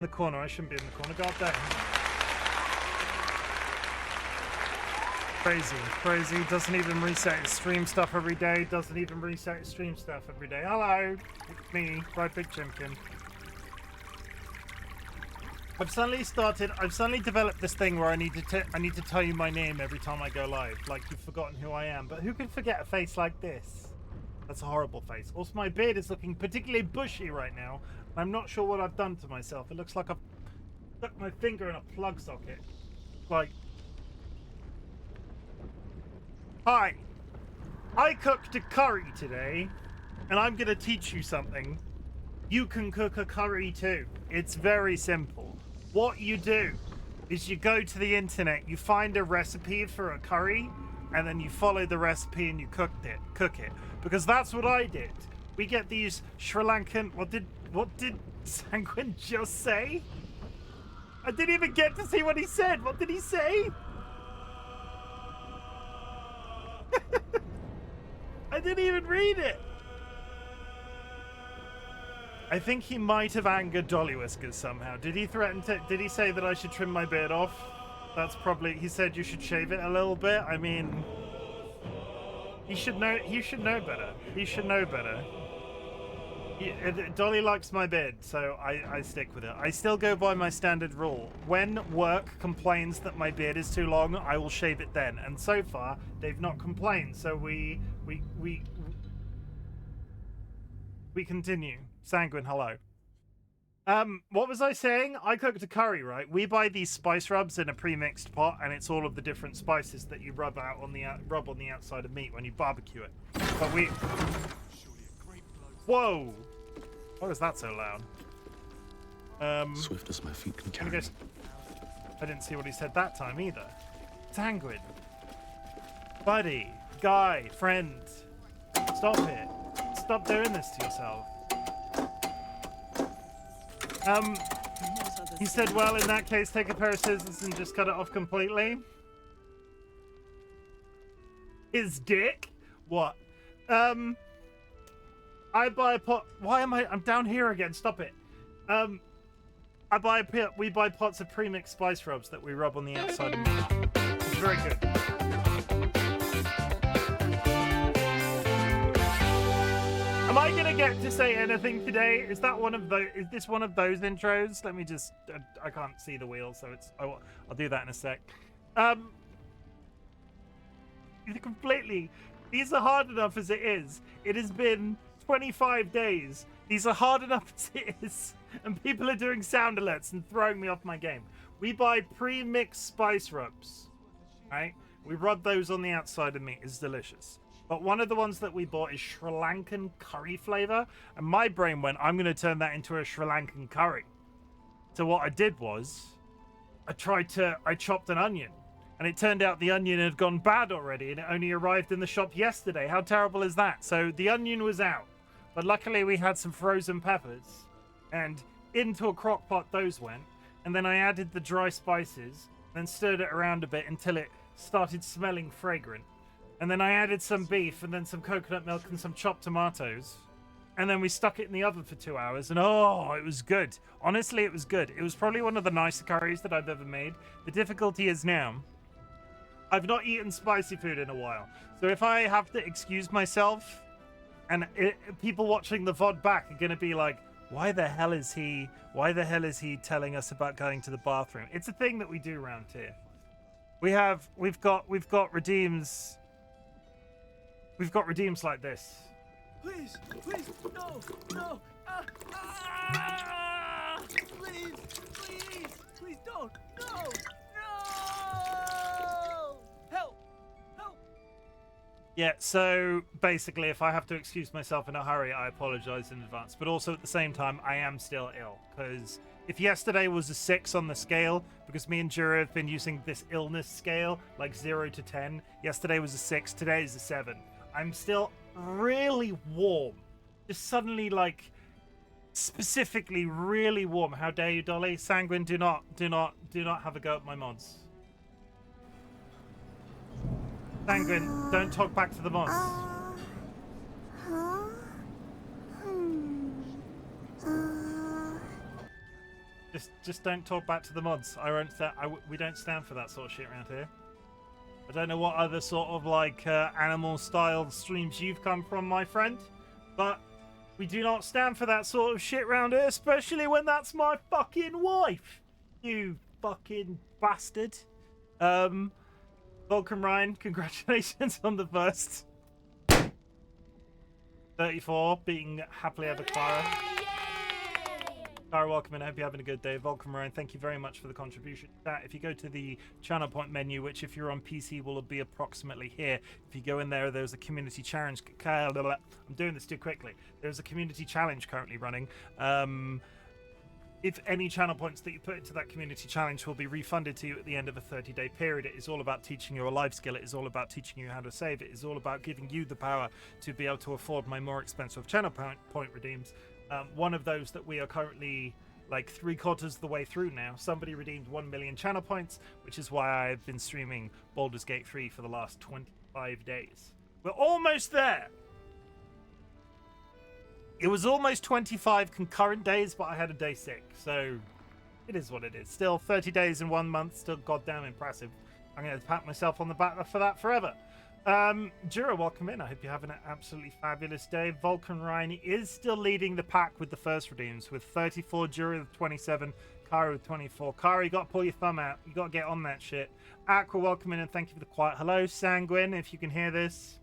the corner. I shouldn't be in the corner. God damn. Crazy. Doesn't even reset his stream stuff every day. Doesn't even reset his stream stuff every day. Hello, it's me, RightBigChimken. I've suddenly developed this thing where I need to tell you my name every time I go live, like you've forgotten who I am. But who can forget a face like this? That's a horrible face. Also, my beard is looking particularly bushy right now. I'm not sure what I've done to myself. It looks like I've stuck my finger in a plug socket. Like, hi, I cooked a curry today, and I'm gonna teach you something. You can cook a curry too. It's very simple. What you do is you go to the internet, you find a recipe for a curry, and then you follow the recipe and you cook it. Because that's what I did. We get these Sri Lankan... What did Sanguine just say? I didn't even get to see what he said. What did he say? I didn't even read it. I think he might have angered DollyWhiskers somehow. Did he threaten to... Did he say that I should trim my beard off? That's probably... He said you should shave it a little bit. I mean... He should know better. He should know better. Dolly likes my beard, so I stick with it. I still go by my standard rule. When work complains that my beard is too long, I will shave it then. And so far, they've not complained. So we continue. Sanguine, hello. What was I saying? I cooked a curry, right? We buy these spice rubs in a pre-mixed pot, and it's all of the different spices that you rub on the outside of meat when you barbecue it. But we... Whoa! Why was that so loud? Swift as my feet can carry. I didn't see what he said that time either. Sanguine. Buddy. Guy. Friend. Stop it. Stop doing this to yourself. He said, well, in that case, take a pair of scissors and just cut it off completely. His dick? What? I buy a pot. Why am I'm down here again? Stop it. We buy pots of pre-mixed spice rubs that we rub on the outside of meat. It's very good. Am I gonna get to say anything today? Is that one of those? Is this one of those intros? Let me just. I can't see the wheel, so it's. I'll do that in a sec. Completely. These are hard enough as it is. It has been 25 days. These are hard enough as it is, and people are doing sound alerts and throwing me off my game. We buy pre-mixed spice rubs, right? We rub those on the outside of meat. It's delicious. But one of the ones that we bought is Sri Lankan curry flavor, and my brain went, I'm going to turn that into a Sri Lankan curry. So what I did was, I chopped an onion, and it turned out the onion had gone bad already, and it only arrived in the shop yesterday. How terrible is that? So the onion was out, but luckily we had some frozen peppers, and into a crock pot those went, and then I added the dry spices, then stirred it around a bit until it started smelling fragrant. And then I added some beef and then some coconut milk and some chopped tomatoes. And then we stuck it in the oven for 2 hours. And oh, it was good. Honestly, it was good. It was probably one of the nicer curries that I've ever made. The difficulty is now, I've not eaten spicy food in a while. So if I have to excuse myself, and people watching the VOD back are going to be like, why the hell is he telling us about going to the bathroom? It's a thing that we do around here. We've got redeems. We've got redeems like this. Please, no, please don't, no, help. Yeah, so basically, if I have to excuse myself in a hurry, I apologize in advance. But also at the same time, I am still ill, because if yesterday was a 6 on the scale, because me and Jura have been using this illness scale, like 0 to 10, yesterday was a 6, today is a 7. I'm still really warm. Just suddenly, like, specifically really warm. How dare you, Dolly? Sanguine, do not have a go at my mods. Sanguine, don't talk back to the mods. Just don't talk back to the mods. We don't stand for that sort of shit around here. I don't know what other sort of like animal-style streams you've come from, my friend, but we do not stand for that sort of shit around here, especially when that's my fucking wife. You fucking bastard. Welcome, Ryan. Congratulations on the first 34, beating Happily Ever Clara. Clara, welcome, and I hope you're having a good day. Welcome, Ryan. Thank you very much for the contribution. If you go to the channel point menu, which if you're on PC will be approximately here. If you go in there, there's a community challenge. I'm doing this too quickly. There's a community challenge currently running. If any channel points that you put into that community challenge will be refunded to you at the end of a 30-day period. It is all about teaching you a life skill. It is all about teaching you how to save. It is all about giving you the power to be able to afford my more expensive channel point redeems. One of those that we are currently like 3/4 of the way through now. Somebody redeemed 1 million channel points, which is why I've been streaming Baldur's Gate 3 for the last 25 days. We're almost there. It was almost 25 concurrent days, but I had a day sick, so it is what it is. Still 30 days in 1 month, still goddamn impressive. I'm going to pat myself on the back for that forever. Jura, welcome in. I hope you're having an absolutely fabulous day. Vulcan Ryan is still leading the pack with the first redeems, with 34, Jura with 27, Kara with 24. Kara, you got to pull your thumb out. You got to get on that shit. Aqua, welcome in, and thank you for the quiet hello. Sanguine, if you can hear this.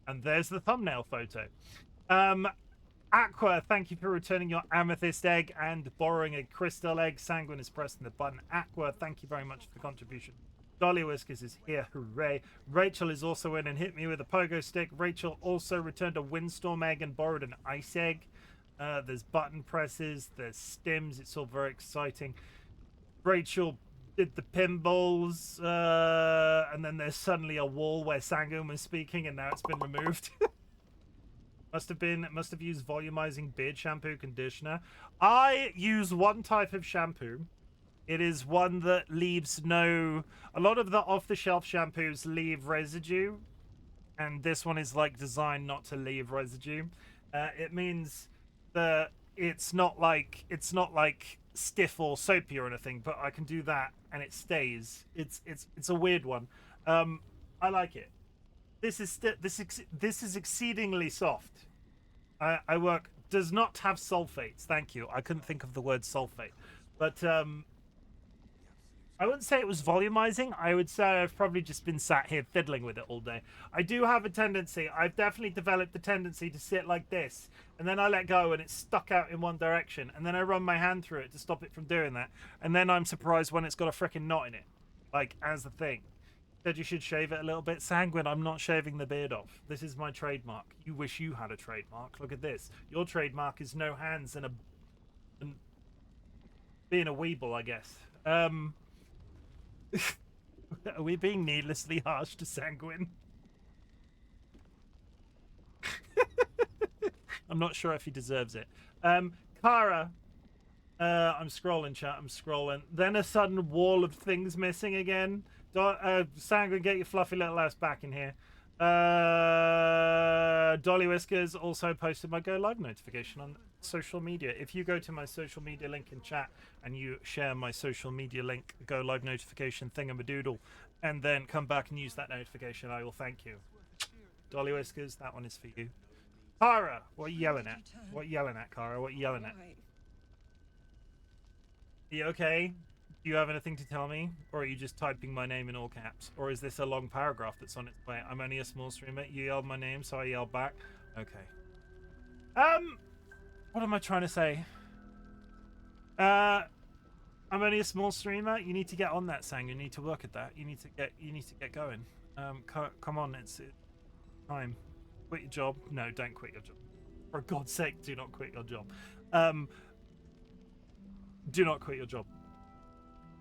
And there's the thumbnail photo. Aqua, thank you for returning your amethyst egg and borrowing a crystal egg. Sanguine is pressing the button. Aqua, thank you very much for the contribution. DollyWhiskers is here, hooray. Rachel is also in and hit me with a pogo stick. Rachel also returned a windstorm egg and borrowed an ice egg. There's button presses, there's stims, it's all very exciting. Rachel did the pinballs, and then there's suddenly a wall where Sanguine was speaking, and now it's been removed. Must have used volumizing beard shampoo conditioner. I use one type of shampoo. It is one that leaves no... A lot of the off-the-shelf shampoos leave residue, and this one is like designed not to leave residue. It means that it's not like stiff or soapy or anything, but I can do that and it stays. It's a weird one. I like it. This is exceedingly soft. I work does not have sulfates. Thank you. I couldn't think of the word sulfate, but I wouldn't say it was volumizing. I would say I've probably just been sat here fiddling with it all day. I do have a tendency. I've definitely developed the tendency to sit like this, and then I let go and it's stuck out in one direction, and then I run my hand through it to stop it from doing that, and then I'm surprised when it's got a freaking knot in it, like as the thing. Said you should shave it a little bit. Sanguine, I'm not shaving the beard off. This is my trademark. You wish you had a trademark. Look at this. Your trademark is no hands and being a weeble, I guess. Are we being needlessly harsh to Sanguine? I'm not sure if he deserves it. Kara, I'm scrolling, chat. I'm scrolling. Then a sudden wall of things missing again. Sanguine, get your fluffy little ass back in here. DollyWhiskers also posted my Go Live notification on social media. If you go to my social media link in chat and you share my social media link, Go Live notification thingamadoodle, and then come back and use that notification, I will thank you. DollyWhiskers, that one is for you. Kara, what are you yelling at? What are you yelling at, Kara? What are you yelling at? Are you okay? Do you have anything to tell me? Or are you just typing my name in all caps? Or is this a long paragraph that's on its way? I'm only a small streamer. You yelled my name, so I yelled back. Okay. What am I trying to say? I'm only a small streamer. You need to get on that, Sang. You need to work at that. You need to get going. Come on, it's time. Quit your job. No, don't quit your job. For God's sake, do not quit your job. Do not quit your job.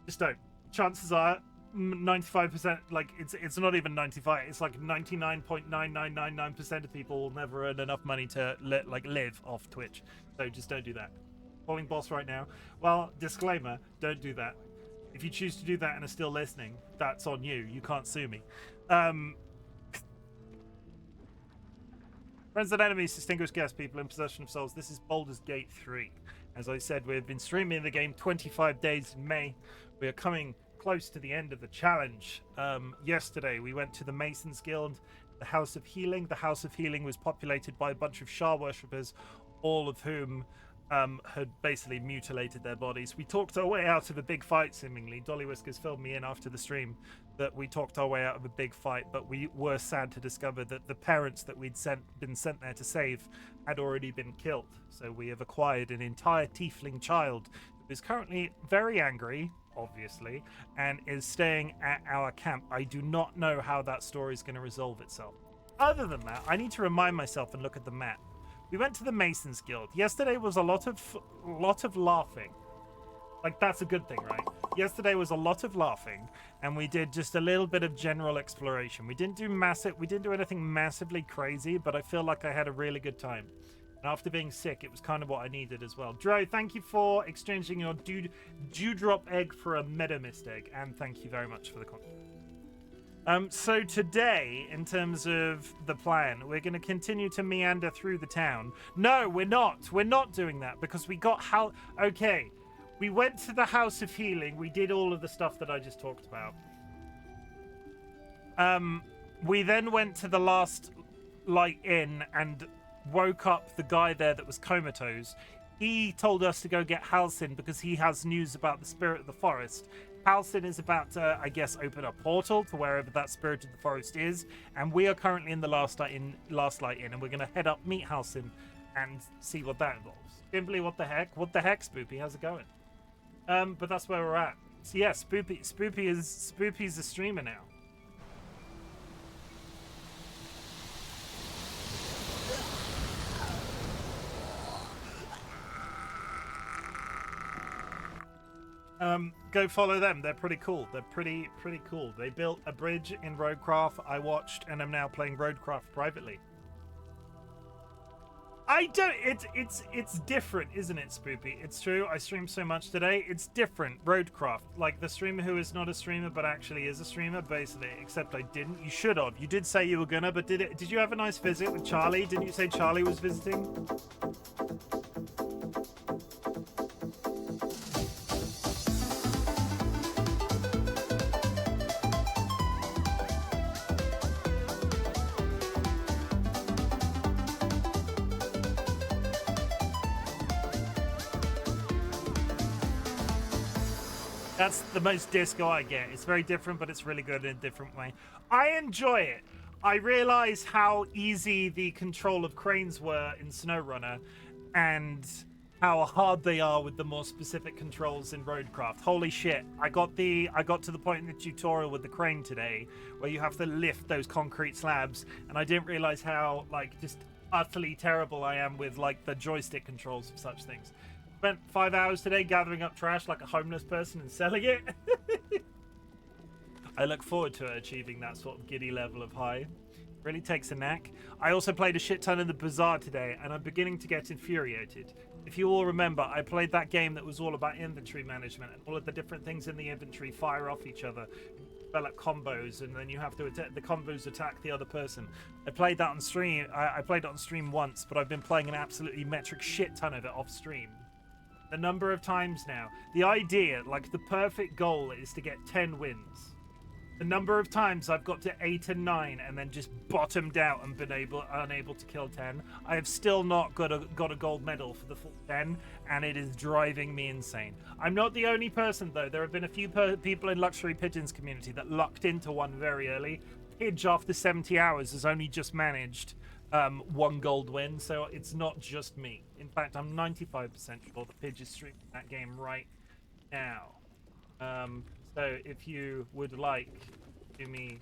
Just don't. Chances are 95%, like it's not even 95, it's like 99.9999% of people will never earn enough money to live off Twitch. So just don't do that. Calling boss right now. Well, disclaimer, don't do that. If you choose to do that and are still listening, that's on you. You can't sue me. Friends and enemies, distinguished guests, people in possession of souls. This is Baldur's Gate 3. As I said, we've been streaming the game 25 days in May. We are coming close to the end of the challenge. Yesterday, we went to the Masons Guild, the House of Healing. The House of Healing was populated by a bunch of Shah worshippers, all of whom had basically mutilated their bodies. We talked our way out of a big fight, seemingly. DollyWhiskers filled me in after the stream that we talked our way out of a big fight, but we were sad to discover that the parents that we'd been sent there to save had already been killed. So we have acquired an entire tiefling child who is currently very angry, obviously, and is staying at our camp. I do not know how that story is going to resolve itself. Other than that, I need to remind myself and look at the map. We went to the Masons Guild. Yesterday was a lot of laughing. Like, that's a good thing, right? Yesterday was a lot of laughing, and we did just a little bit of general exploration. We didn't do anything massively crazy, but I feel like I had a really good time. And after being sick, it was kind of what I needed as well. Dro, thank you for exchanging your dewdrop egg for a meadow mist egg, and thank you very much for the comment. So today, in terms of the plan, we're going to continue to meander through the town. No, we're not. We're not doing that because we got Okay, we went to the House of Healing. We did all of the stuff that I just talked about. We then went to the Last Light Inn and woke up the guy there that was comatose. He told us to go get Halsin because he has news about the spirit of the forest. Halsin is about to, I guess, open a portal to wherever that spirit of the forest is, and we are currently in the Last Light Inn, and we're going to head up, meet Halsin, and see what that involves. Simply, what the heck? What the heck, Spoopy? How's it going? But that's where we're at. So yeah, Spoopy's a streamer now. Go follow them. They're pretty cool. They're pretty cool. They built a bridge in Roadcraft. I watched, and I'm now playing Roadcraft privately. I don't. It's different, isn't it, Spoopy? It's true. I streamed so much today. It's different. Roadcraft, like the streamer who is not a streamer but actually is a streamer, basically. Except I didn't. You should have. You did say you were gonna, but did you have a nice visit with Charlie? Didn't you say Charlie was visiting? That's the most disco I get. It's very different, but it's really good in a different way. I enjoy it. I realize how easy the control of cranes were in SnowRunner and how hard they are with the more specific controls in Roadcraft. Holy shit. I got to the point in the tutorial with the crane today where you have to lift those concrete slabs, and I didn't realize how, like, just utterly terrible I am with, like, the joystick controls of such things. Spent 5 hours today gathering up trash like a homeless person and selling it. I look forward to achieving that sort of giddy level of high. Really takes a knack. I also played a shit ton in the bazaar today, and I'm beginning to get infuriated. If you all remember, I played that game that was all about inventory management, and all of the different things in the inventory fire off each other, develop combos, and then you have to attack the combos, attack the other person. I played that on stream. I played it on stream once, but I've been playing an absolutely metric shit ton of it off stream. A number of times now. The idea, like the perfect goal, is to get 10 wins. The number of times I've got to 8 and 9 and then just bottomed out and been unable to kill 10. I have still not got a gold medal for the full 10, and it is driving me insane. I'm not the only person though. There have been a few people in Luxury Pigeons community that lucked into one very early. Pidge after 70 hours has only just managed 1 gold win, so it's not just me. In fact, I'm 95% sure the Pidge is streaming that game right now. So if you would like to do me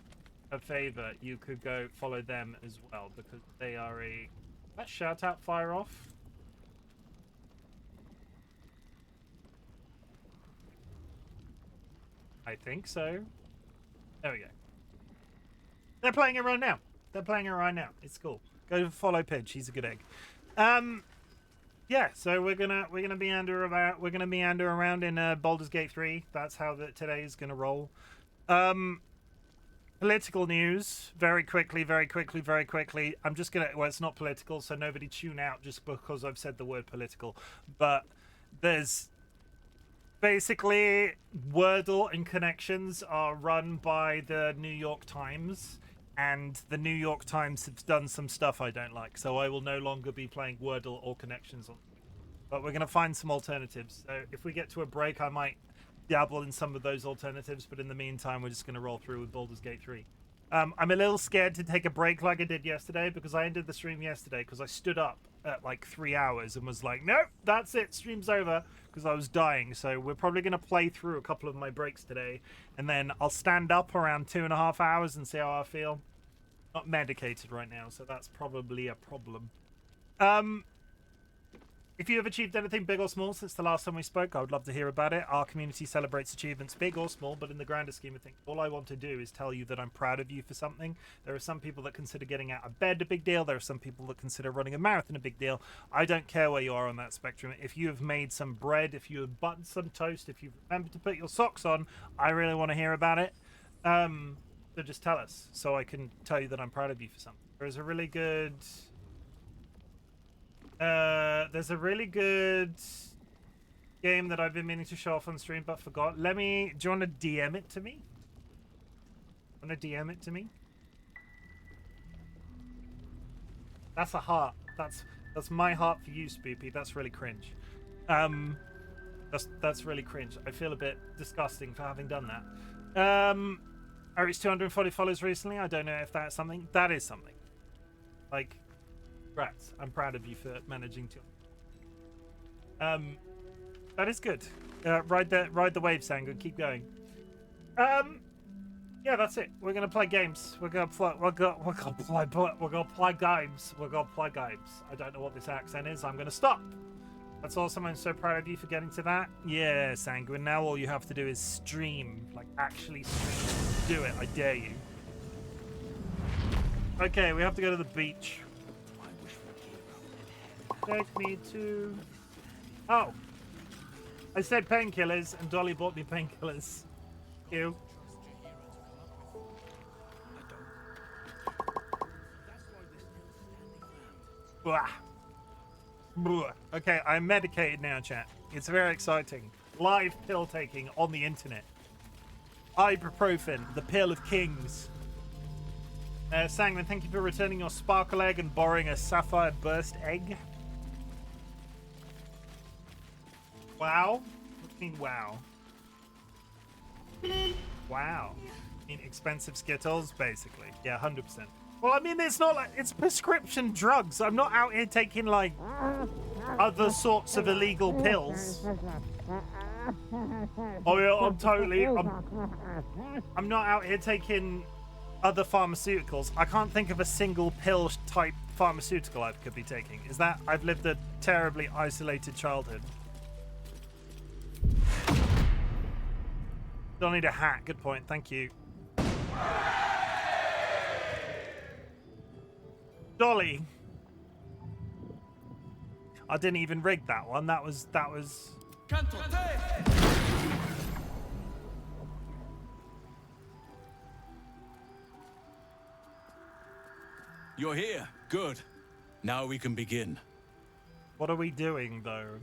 a favor, you could go follow them as well, because they are a... That shout out fire off? I think so. There we go. They're playing it right now. They're playing it right now. It's cool. Go follow Pidge. He's a good egg. Yeah. So we're gonna meander around in Baldur's Gate 3. That's how today is gonna roll. Political news, very quickly. I'm just gonna. Well, it's not political, so nobody tune out just because I've said the word political. But there's basically Wordle and connections are run by the New York Times, and the New York Times have done some stuff I don't like, so I will no longer be playing Wordle or connections on. But we're gonna find some alternatives. So if we get to a break, I might dabble in some of those alternatives, but in the meantime we're just going to roll through with Baldur's Gate 3. I'm a little scared to take a break like I did yesterday, because I ended the stream yesterday because I stood up at like 3 hours and was like, nope, that's it, stream's over, because I was dying. So we're probably going to play through a couple of my breaks today, and then I'll stand up around 2.5 hours and see how I feel. Not medicated right now, so that's probably a problem. If you have achieved anything big or small since the last time we spoke, I would love to hear about it. Our community celebrates achievements big or small, but in the grander scheme of things, all I want to do is tell you that I'm proud of you for something. There are some people that consider getting out of bed a big deal. There are some people that consider running a marathon a big deal. I don't care where you are on that spectrum. If you have made some bread, if you have buttered some toast, if you've remembered to put your socks on, I really want to hear about it. So just tell us so I can tell you that I'm proud of you for something. There's a really good... there's a really good game that I've been meaning to show off on stream but forgot. Do you want to DM it to me? Want to DM it to me? That's a heart. That's my heart for you, Spoopy. That's really cringe. That's really cringe. I feel a bit disgusting for having done that. I reached 240 followers recently. I don't know if that's something. That is something. Like, congrats. I'm proud of you for managing to. That is good. Ride the wave, Sangu. Keep going. Yeah, that's it. We're gonna play games. We're gonna play games. I don't know what this accent is. I'm gonna stop. That's awesome. I'm so proud of you for getting to that. Yeah, Sanguine. Now all you have to do is stream. Like, actually stream. Do it. I dare you. Okay, we have to go to the beach. Take me to... Oh. I said painkillers, and Dolly bought me painkillers. Ew. Blah. Blah. Okay, I'm medicated now, chat. It's very exciting. Live pill taking on the internet. Ibuprofen, the pill of kings. Sangman, thank you for returning your sparkle egg and borrowing a sapphire burst egg. Wow. What do you mean, wow? Wow. I mean, expensive Skittles, basically. Yeah, 100%. Well, I mean, it's not like... It's prescription drugs. I'm not out here taking, like, other sorts of illegal pills. Oh, yeah, I'm totally... I'm not out here taking other pharmaceuticals. I can't think of a single pill-type pharmaceutical I could be taking. Is that... I've lived a terribly isolated childhood. Don't need a hat. Good point. Thank you. Dolly. I didn't even rig that one. That was... You're here. Good. Now we can begin. What are we doing, though?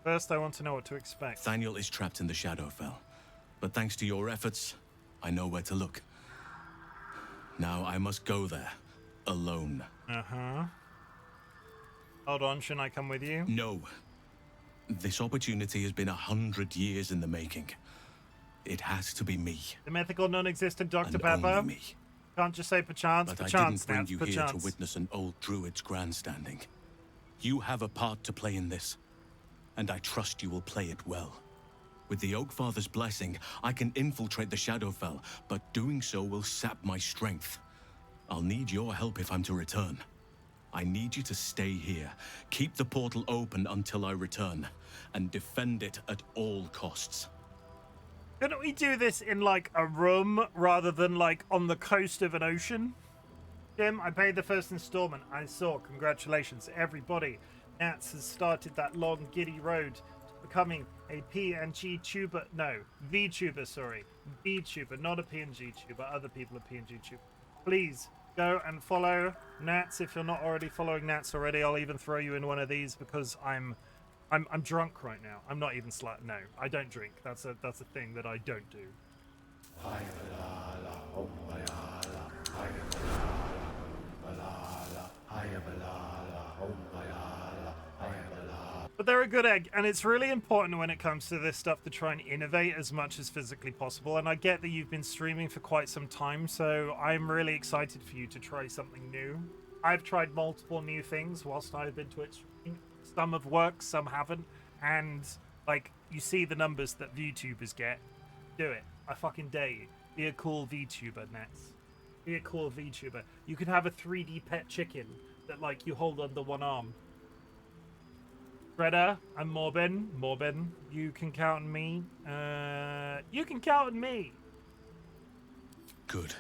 First, I want to know what to expect. Thaniel is trapped in the Shadowfell. But thanks to your efforts, I know where to look. Now I must go there. Alone. Uh-huh. Hold on, shouldn't I come with you? No. This opportunity has been 100 years in the making. It has to be me. The mythical non-existent Dr. And Pepper? only me. Can't just say perchance, but perchance, I didn't bring you here perchance. to witness an old druid's grandstanding. You have a part to play in this, and I trust you will play it well. With the Oakfather's blessing, I can infiltrate the Shadowfell, but doing so will sap my strength. I'll need your help if I'm to return. I need you to stay here, keep the portal open until I return, and defend it at all costs. Couldn't we do this in, like, a room rather than, like, on the coast of an ocean? Jim, I paid the first installment. I saw. Congratulations, everybody. Nats has started that long, giddy road to becoming a PNG tuber. No, VTuber, sorry. VTuber, not a PNG tuber. Other people are PNG tuber. Please go and follow Nats if you're not already following Nats already. I'll even throw you in one of these because I'm drunk right now. I'm not even no, I don't drink. That's a thing that I don't do. But they're a good egg, and it's really important when it comes to this stuff to try and innovate as much as physically possible. And I get that you've been streaming for quite some time, so I'm really excited for you to try something new. I've tried multiple new things whilst I've been Twitch streaming. Some have worked, some haven't, and like you see the numbers that VTubers get. Do it. I fucking dare you. Be a cool VTuber, Nets. Be a cool VTuber. You can have a 3D pet chicken that like you hold under one arm. Shredder, I'm Morbin. Morbin, you can count on me. You can count on me. Good.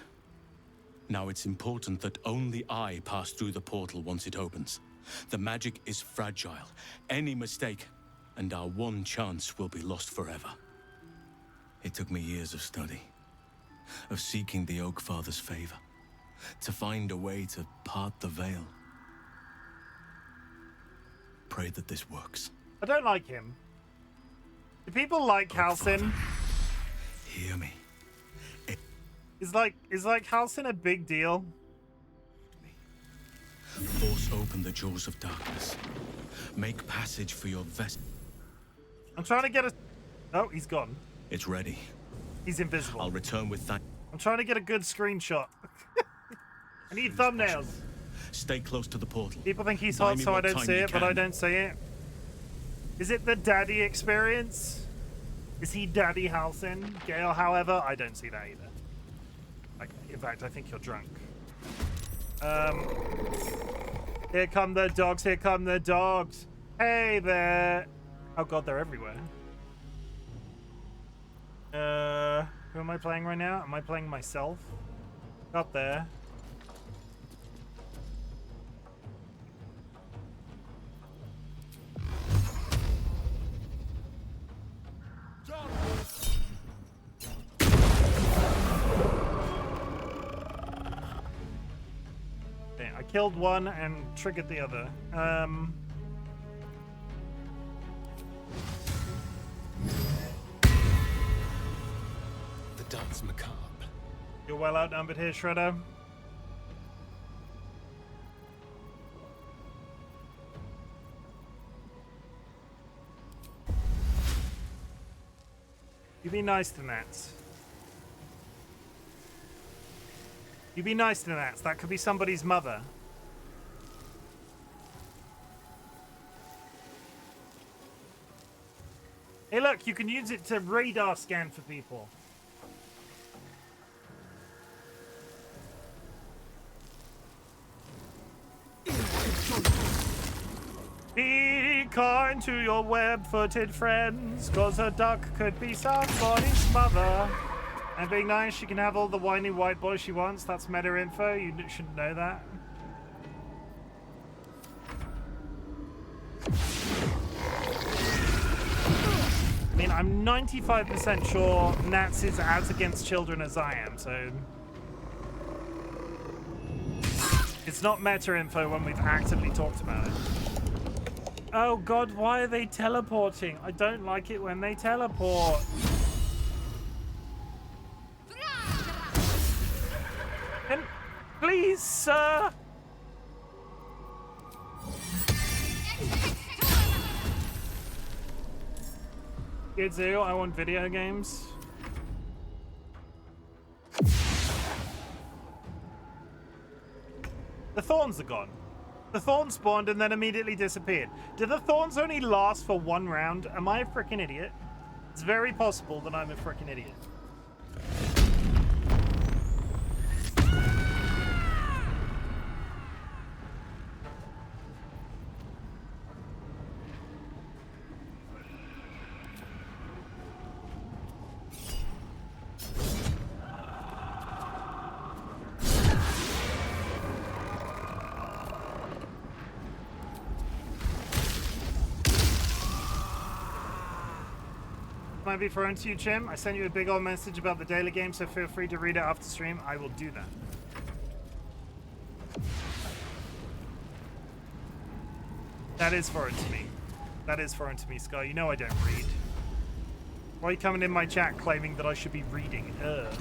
Now it's important that only I pass through the portal once it opens. The magic is fragile. Any mistake, and our one chance will be lost forever. It took me years of study, of seeking the Oak Father's favor, to find a way to part the veil. Pray that this works. I don't like him. Do people like Halcyon? Hear me. Is like Halcyon a big deal? Force open the jaws of darkness. Make passage for your vest. I'm trying to get a... Oh, he's gone. It's ready. He's invisible. I'll return with that. I'm trying to get a good screenshot. I need thumbnails. Stay close to the portal. People think he's hot, so I don't see it, but I don't see it. Is it the daddy experience? Is he Daddy Halcyon? Gale, however, I don't see that either. Like, in fact, I think you're drunk. Here come the dogs, here come the dogs. Hey there. Oh god, they're everywhere. Who am I playing right now? Am I playing myself? Up there. Okay, I killed one and triggered the other. The dance macabre. You're well outnumbered here, Shredder. You be nice to Nats. You be nice to Nats. That could be somebody's mother. Hey, look, you can use it to radar scan for people. Be kind to your web-footed friends, cause a duck could be somebody's mother. And being nice, she can have all the whiny white boy she wants. That's meta info. You should know that. I mean, I'm 95% sure Nats is as against children as I am, so... It's not meta info when we've actively talked about it. Oh god, why are they teleporting? I don't like it when they teleport. And please, sir. Kidzu, I want video games. The thorns are gone. The thorns spawned and then immediately disappeared. Did the thorns only last for one round? Am I a freaking idiot? It's very possible that I'm a freaking idiot. might be thrown to you, Chim. I sent you a big old message about the daily game, so feel free to read it after stream. I will do that. That is foreign to me. That is foreign to me, Sky. You know I don't read. Why are you coming in my chat claiming that I should be reading? Ugh.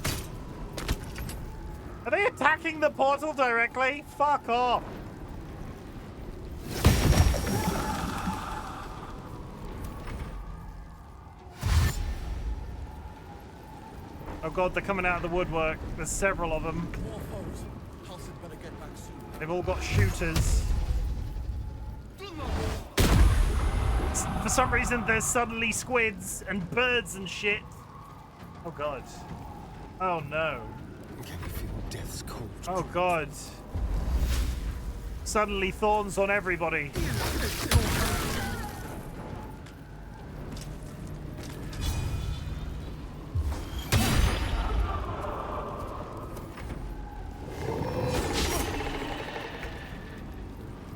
Are they attacking the portal directly? Fuck off. Oh god, they're coming out of the woodwork. There's several of them. More foes. Halsin better get back soon. They've all got shooters. For some reason, there's suddenly squids and birds and shit. Oh god. Oh no. Can you feel death's cold? Oh god. Suddenly thorns on everybody.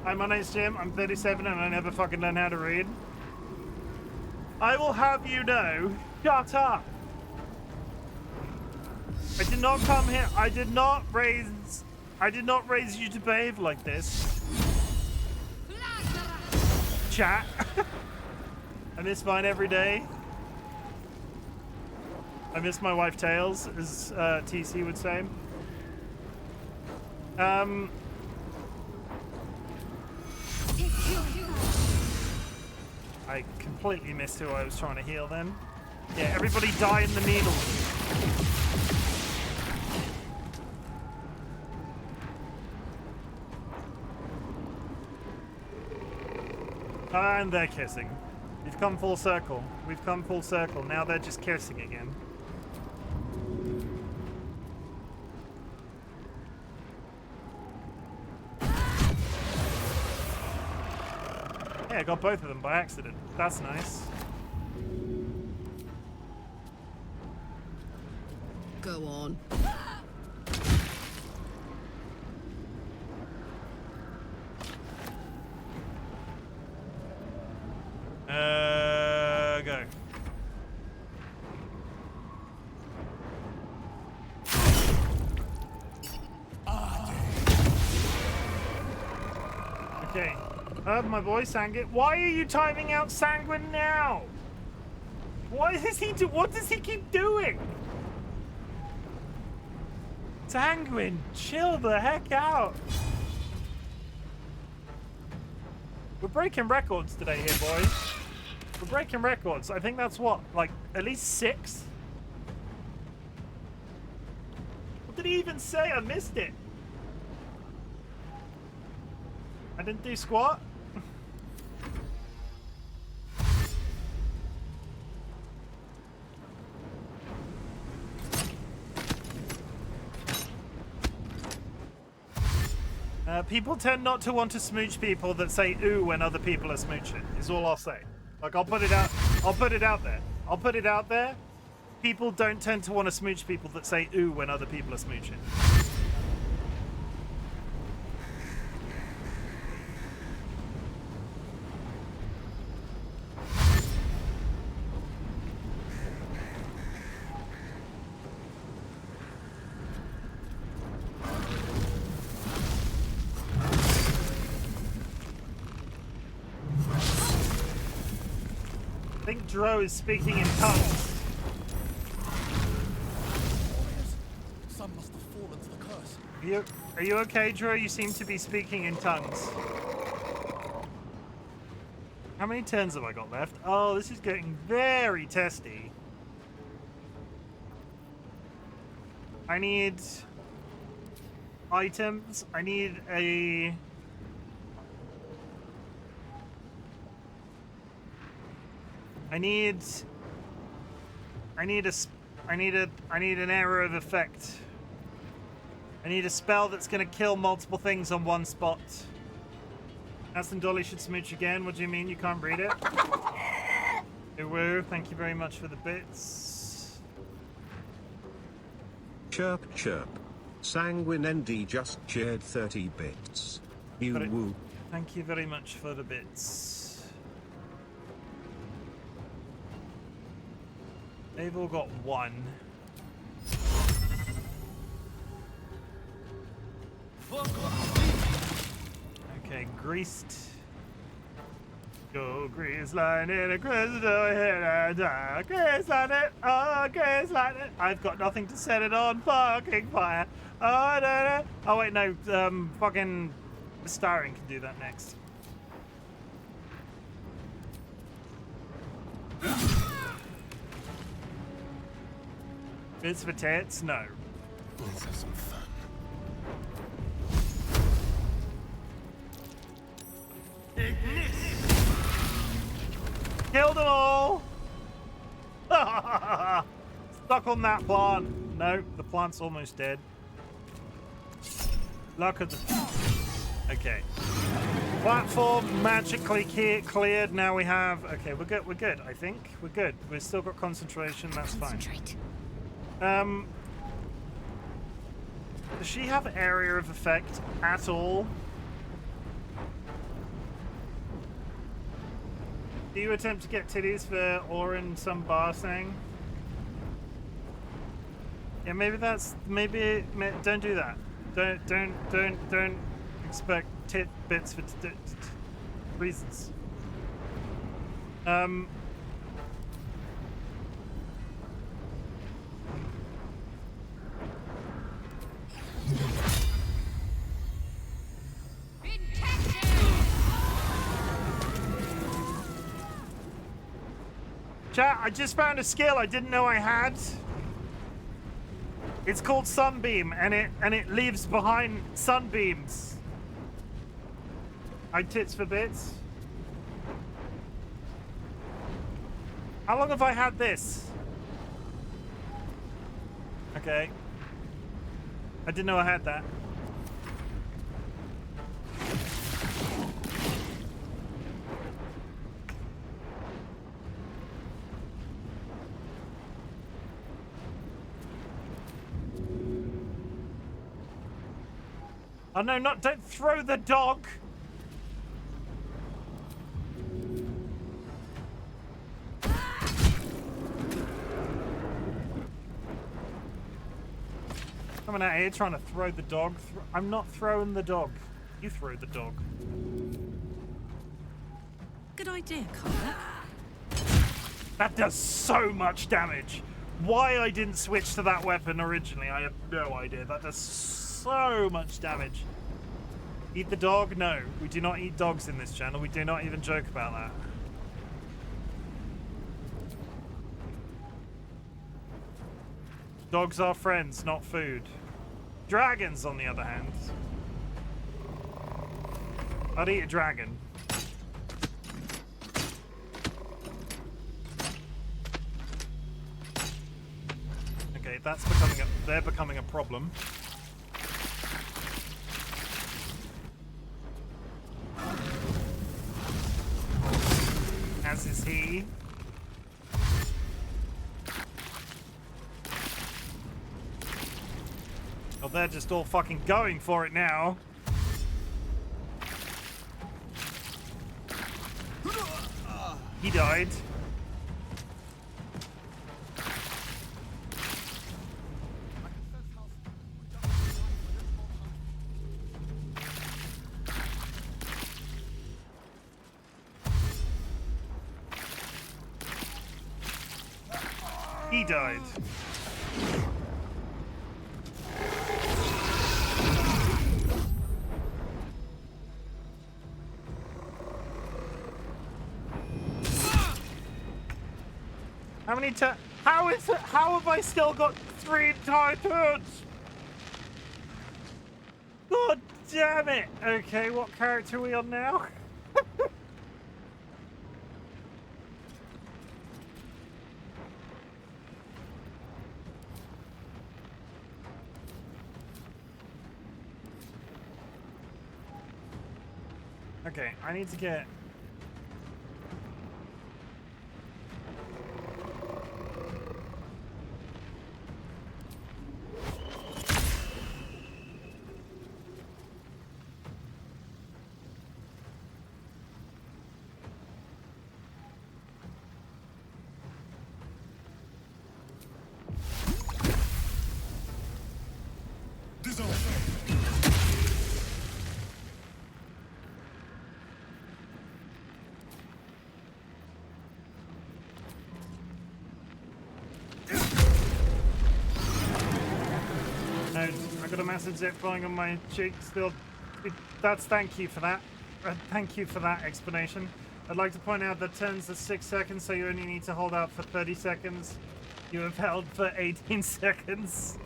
Hi, my name's Jim. I'm 37 and I never fucking learned how to read. I will have you know, shut up. I did not come here. I did not raise you to behave like this. Chat. I miss mine every day. I miss my wife Tails, as TC would say. I completely missed who I was trying to heal then. Yeah, everybody die in the needle. And they're kissing. We've come full circle. We've come full circle. Now they're just kissing again. Yeah, I got both of them by accident. That's nice. Go on. Go. Okay. My boy Sanguine. Why are you timing out Sanguine now? What does he do? What does he keep doing? Sanguine, chill the heck out. We're breaking records today here, boys. We're breaking records. I think that's what, like, at least 6? What did he even say? I missed it. I didn't do squat. People tend not to want to smooch people that say ooh when other people are smooching, is all I'll say. Like, I'll put it out there. I'll put it out there. People don't tend to want to smooch people that say ooh when other people are smooching. I think Dro is speaking in tongues. Some must have fallen to the curse. Are you okay, Dro? You seem to be speaking in tongues. How many turns have I got left? Oh, this is getting very testy. I need items. I need a... I need an arrow of effect. I need a spell that's gonna kill multiple things on one spot. Aston Dolly should smooch again. What do you mean you can't read it? Woo, thank you very much for the bits. Chirp chirp. Sanguine ND just shared 30 bits. You woo. Thank you very much for the bits. They've all got one. Okay, greased. Go grease lightning across the door, grease lightning, oh, grease lightning. I've got nothing to set it on fucking fire. Oh, no, no. Oh wait, no, fucking Starring can do that next. Bits for tits? No. Let's have some fun. Kill them all! Stuck on that plant. No, the plant's almost dead. Luck of the... Okay. Platform magically cleared. Now we have... Okay, we're good, I think. We're good. We've still got concentration. That's fine. Does she have area of effect at all? Do you attempt to get titties for Orin some bar saying? Yeah, maybe that's don't do that. Don't expect tit bits for reasons. Chat, I just found a skill I didn't know I had. It's called Sunbeam, and it leaves behind sunbeams. I tits for bits. How long have I had this? Okay. I didn't know I had that. Oh no, don't throw the dog! Coming out here trying to throw the dog. I'm not throwing the dog. You throw the dog. Good idea, Carla. That does so much damage. Why I didn't switch to that weapon originally, I have no idea. That does so much damage. Eat the dog? No. We do not eat dogs in this channel. We do not even joke about that. Dogs are friends, not food. Dragons, on the other hand. I'd eat a dragon. Okay, that's they're becoming a problem. As is he. Oh, they're just all fucking going for it now. He died. He died. How many times? How have I still got 3 entire turns? God damn it! Okay, what character are we on now? Okay, I need to get... got a massive zip flowing on my cheek still. That's thank you for that. Thank you for that explanation. I'd like to point out that turns are 6 seconds, so you only need to hold out for 30 seconds. You have held for 18 seconds.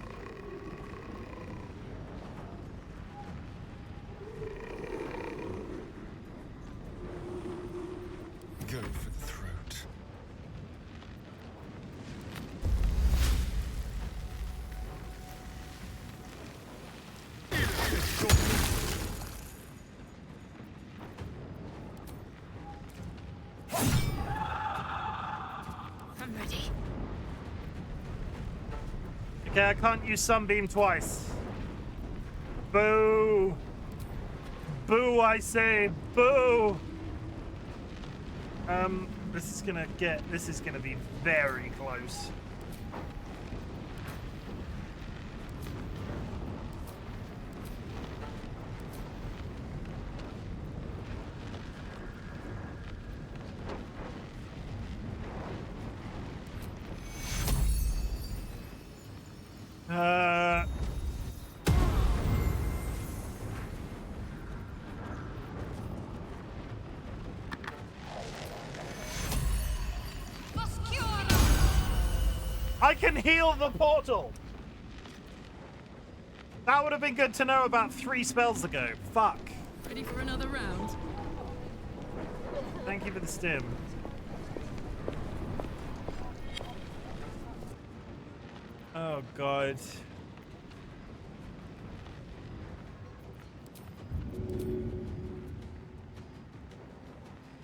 Go for the throat. I'm ready. Okay, I can't use Sunbeam twice. Boo! Boo, I say, boo! This is gonna be very close. I can heal the portal! That would have been good to know about 3 spells ago. Fuck. Ready for another round? Thank you for the stim. Oh god.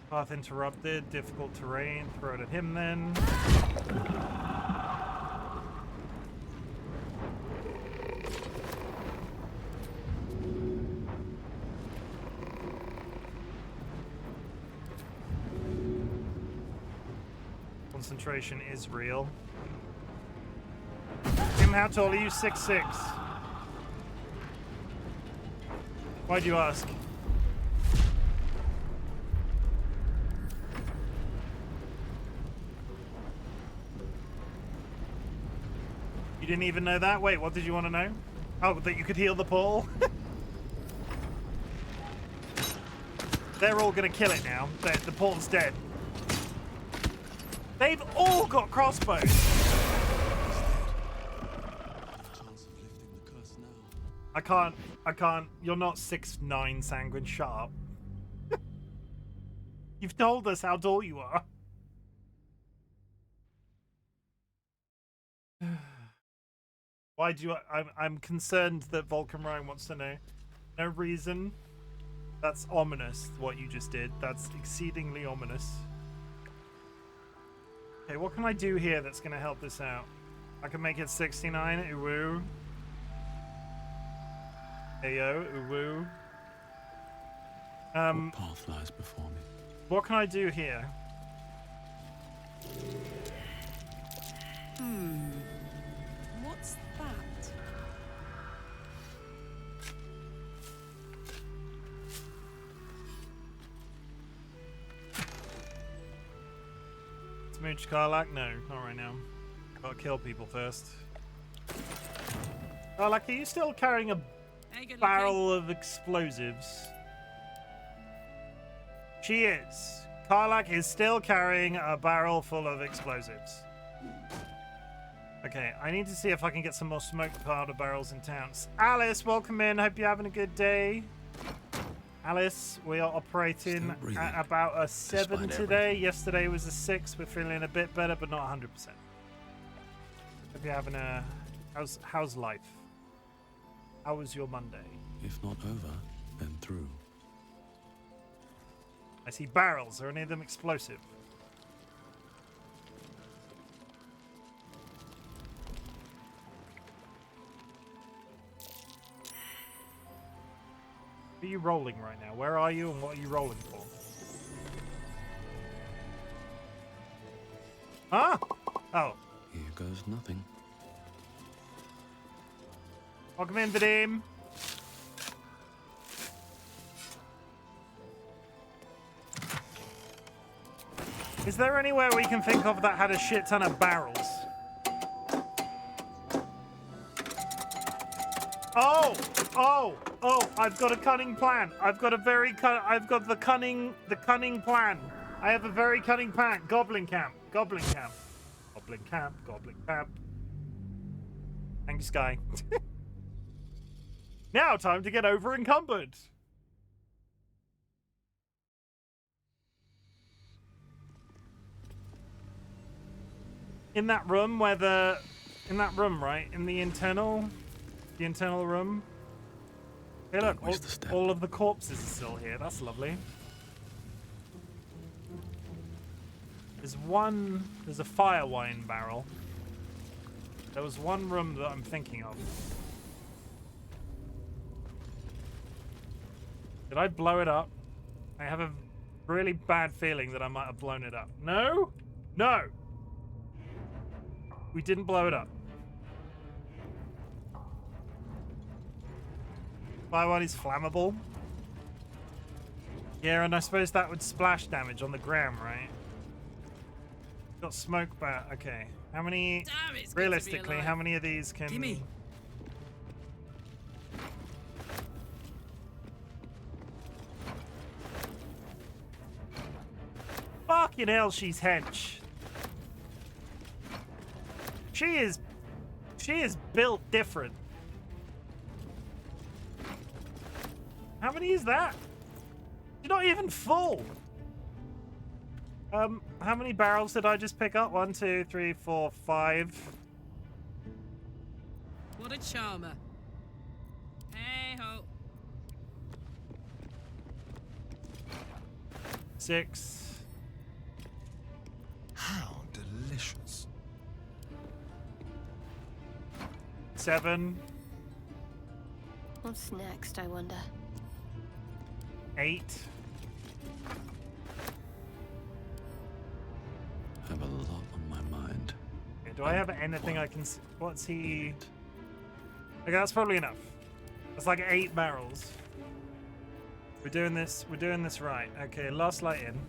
Path interrupted, difficult terrain, throw it at him then. Concentration is real. Chim, how tall are you? 6'6". Why'd you ask? You didn't even know that? Wait, what did you want to know? Oh, that you could heal the portal? They're all gonna kill it now. The portal's dead. They've all got crossbows. I can't. You're not 6'9", Sanguine. Shut up. You've told us how tall you are. Why do you... I'm concerned that Vulcan Ryan wants to know. No reason. That's ominous, what you just did. That's exceedingly ominous. Okay, what can I do here that's going to help this out? I can make it 69. Uwu. Ayo. Uwu. What path lies before me? What can I do here? What's that? Smooch Karlak? No, not right now. Gotta kill people first. Karlak, are you still carrying a Hey, good barrel of explosives? She is. Karlak is still carrying a barrel full of explosives. Okay, I need to see if I can get some more smoked powder barrels in town. Alice, welcome in. Hope you're having a good day. Alice, we are operating at about a 7 today. Yesterday was a 6. We're feeling a bit better, but not 100%. Hope you're having a... How's life? How was your Monday? If not over, then through. I see barrels. Are any of them explosive? What are you rolling right now? Where are you and what are you rolling for? Ah! Oh. Here goes nothing. Welcome in, Vadim. Is there anywhere we can think of that had a shit ton of barrels? Oh! I've got a cunning plan. I've got the cunning plan. I have a very cunning plan. Goblin camp. Thank you, Sky. Now, time to get over encumbered. In that room where in that room, right? In the internal room. Hey, look, all of the corpses are still here. That's lovely. There's a fire wine barrel. There was one room that I'm thinking of. Did I blow it up? I have a really bad feeling that I might have blown it up. No? No! We didn't blow it up. Fire wine is flammable. Yeah, and I suppose that would splash damage on the ground, right? Got smoke bat. Okay. How many... Damn, it's good to be realistically, alive. how many of these can... Gimme. Fucking hell, she's hench. She is built different. How many is that? You're not even full. How many barrels did I just pick up? 1, 2, 3, 4, 5. What a charmer. Hey ho. 6. How delicious. 7. What's next, I wonder? 8. I have a lot on my mind. Okay, do I have anything I can... What's he... Okay, that's probably enough. That's like 8 barrels. We're doing this right. Okay, last light in.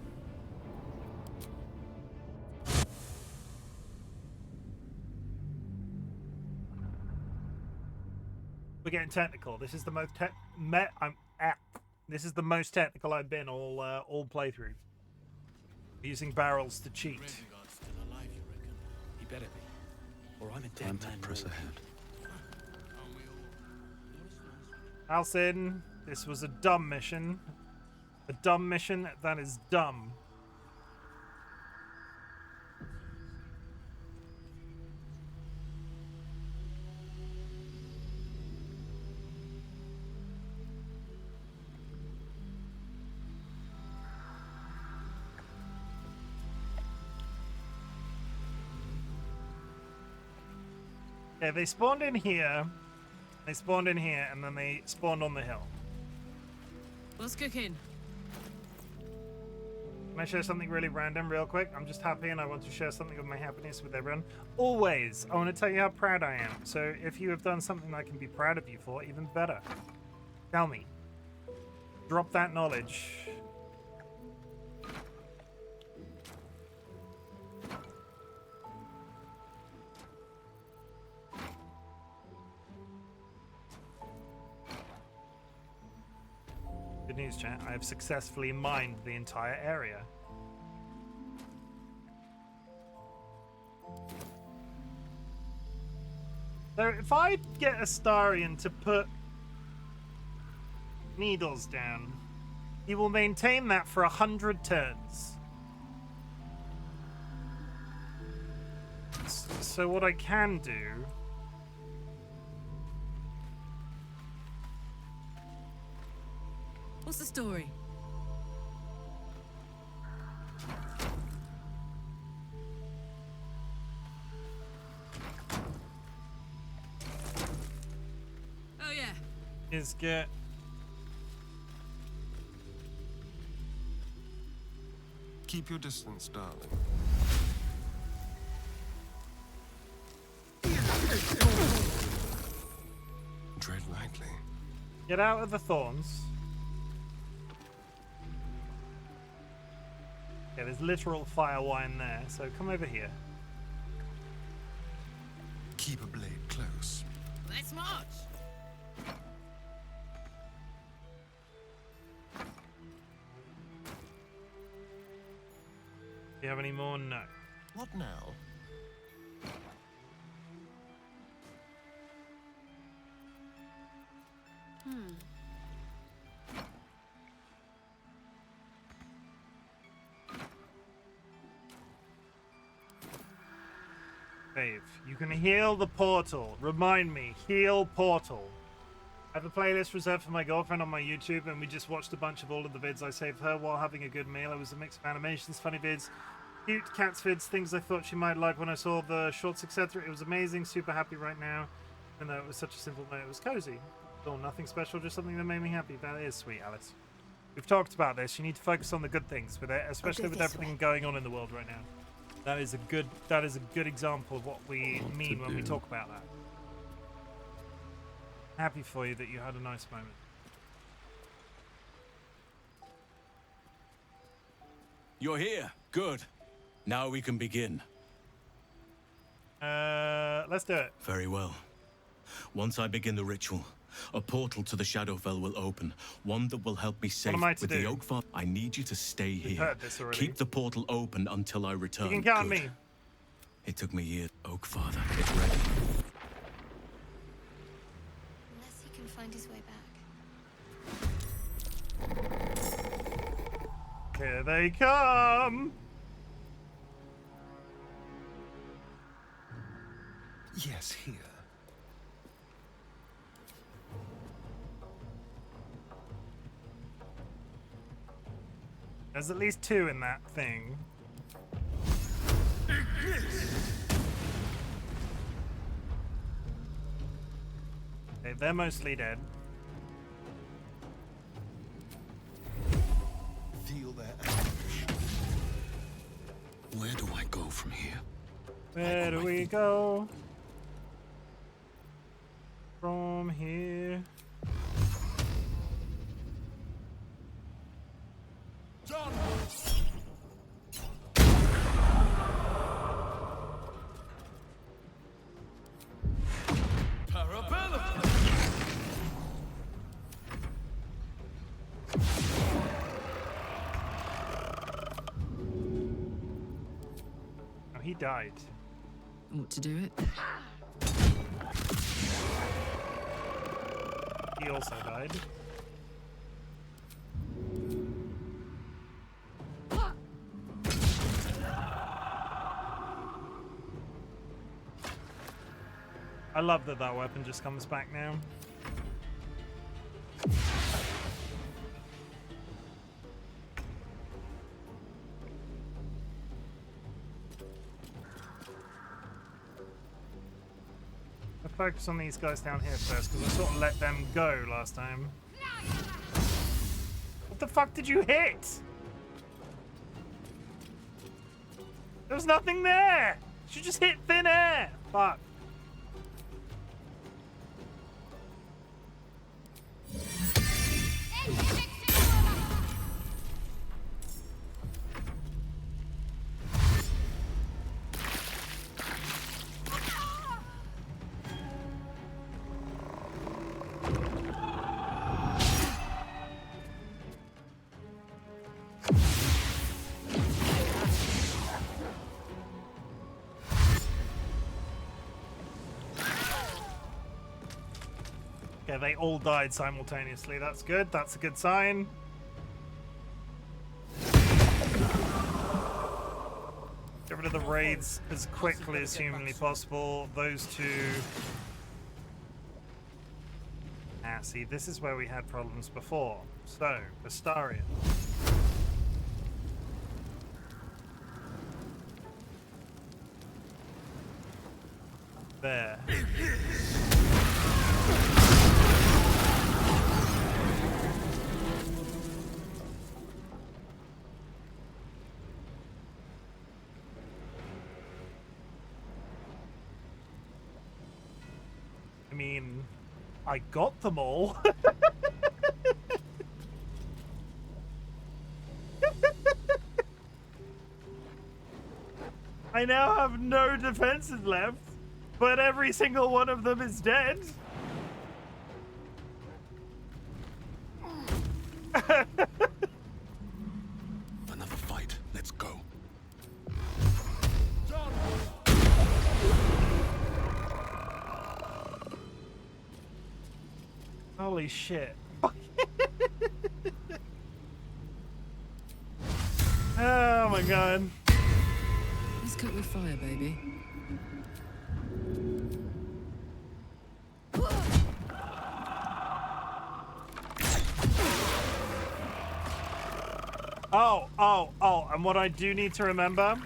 We're getting technical. This is the most this is the most technical I've been all playthrough. Using barrels to cheat. Renegard's still alive, you reckon? He better be. Or I'm a dead Time to man. press ahead. Alcin, this was a dumb mission. A dumb mission that is dumb. Yeah, they spawned in here. They spawned in here, and then they spawned on the hill. What's cooking? Can I share something really random real quick? I'm just happy and I want to share something of my happiness with everyone. Always! I want to tell you how proud I am. So if you have done something I can be proud of you for, even better. Tell me. Drop that knowledge. Good news, chat. I have successfully mined the entire area. So if I get Astarion to put needles down, he will maintain that for 100 turns. So what I can do... What's the story? Oh yeah. is get... Keep your distance, darling. Tread lightly. Get out of the thorns. Yeah, there's literal fire wine there, so come over here. Keep a blade close. Let's march. you have any more? No. What now? Dave, you can heal the portal. Remind me, heal portal. I have a playlist reserved for my girlfriend on my YouTube, and we just watched a bunch of all of the vids I saved her while having a good meal. It was a mix of animations, funny vids, cute cats vids, things I thought she might like when I saw the shorts, etc. It was amazing, super happy right now. Even though it was such a simple night, it was cozy. Oh, nothing special, just something that made me happy. That is sweet, Alice. We've talked about this. You need to focus on the good things with it, especially with everything going on in the world right now. That is a good example of what we mean when we talk about that. Happy for you that you had a nice moment. You're here. Good. Now we can begin. Let's do it. Very well. Once I begin the ritual, a portal to the Shadowfell will open, one that will help me save am I to with do? the Oak Father. I need you to stay here. heard this already. Keep the portal open until I return. You can count on Good. me. It took me years. Oak Father is ready. Unless he can find his way back. Here they come. Yes, here. There's at least 2 in that thing. Okay, they're mostly dead. Feel their anguish. Where do I go from here? Where do we go from here? John! Parabellum! Oh, he died. Ought to do it. He also died. I love that that weapon just comes back now. I focus on these guys down here first because I sort of let them go last time. What the fuck did you hit? There was nothing there! You just hit thin air! Fuck. Okay, they all died simultaneously. That's good. That's a good sign. Get rid of the raids as quickly as humanly possible. Those 2. Ah, see, this is where we had problems before. So, Astarion. There. I mean, I got them all. I now have no defenses left, but every single one of them is dead. Another fight. Let's go. Holy shit. Oh my god. Let's cook with fire, baby. Oh, and what I do need to remember,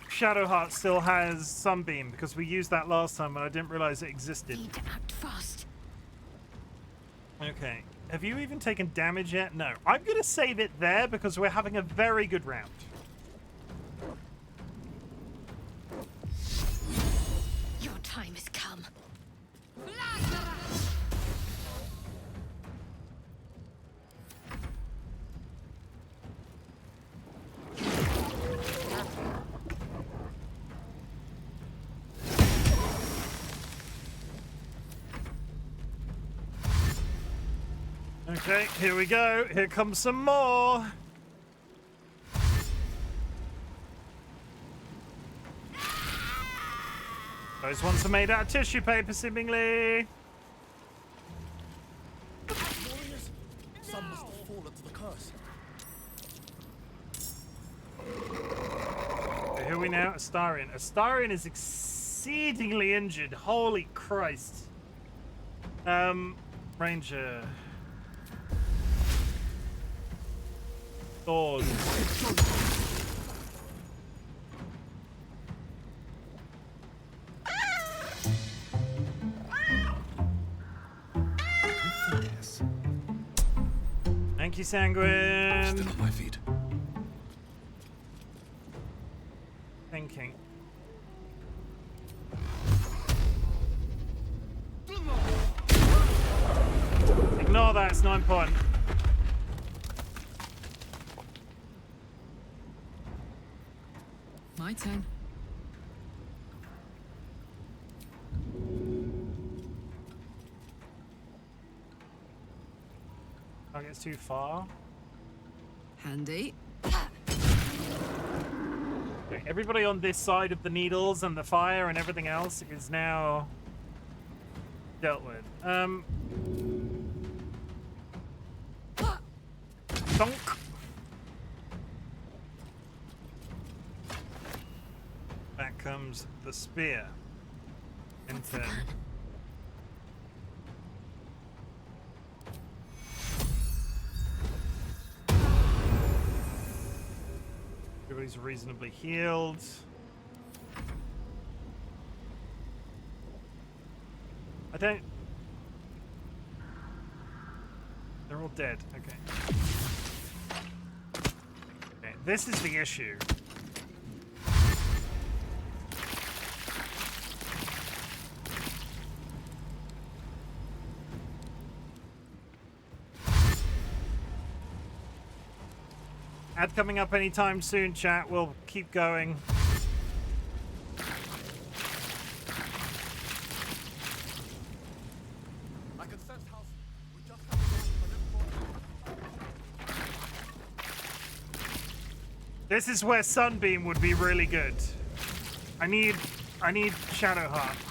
Shadowheart still has Sunbeam because we used that last time and I didn't realize it existed. Need to act fast. Okay. Have you even taken damage yet? No. I'm going to save it there because we're having a very good round. Your time has come. Okay, here we go. Here comes some more. Those ones are made out of tissue paper, seemingly. Warriors, some must have fallen to the curse. Okay, who are we now? Astarion. Astarion is exceedingly injured. Holy Christ. Ranger. Sword. Yes. Thank you, Sanguine. Still on my feet. Thinking. Ignore that, it's 9 point. My turn. Target's too far. Handy. Okay, everybody on this side of the needles and the fire and everything else is now dealt with. Donk. Back comes the spear. In turn. Everybody's reasonably healed. I don't... They're all dead. Okay. Okay, this is the issue. Ad coming up anytime soon, chat. We'll keep going. I can sense how we just have to go. This is where Sunbeam would be really good. I need Shadowheart.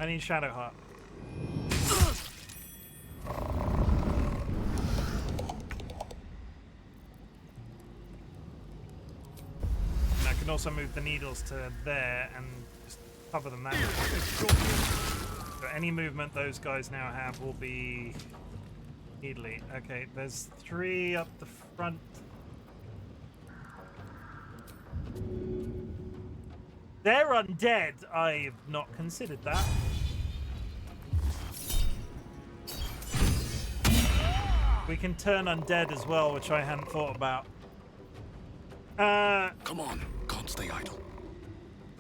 I need Shadowheart. And I can also move the needles to there and just cover them that way. So any movement those guys now have will be needly. Okay, there's 3 up the front. They're undead. I've not considered that. We can turn undead as well, which I hadn't thought about. Come on, can't stay idle.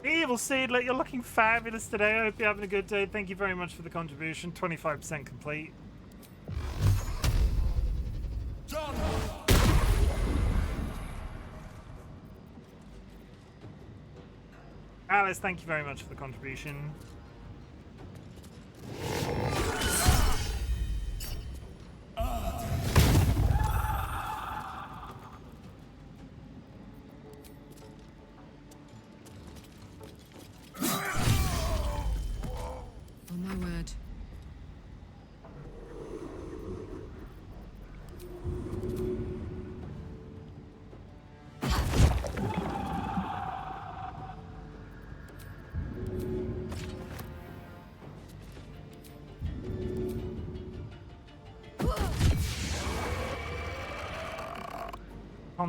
Evil Seedlet, you're looking fabulous today. I hope you're having a good day. Thank you very much for the contribution. 25% complete. John! Alice, thank you very much for the contribution.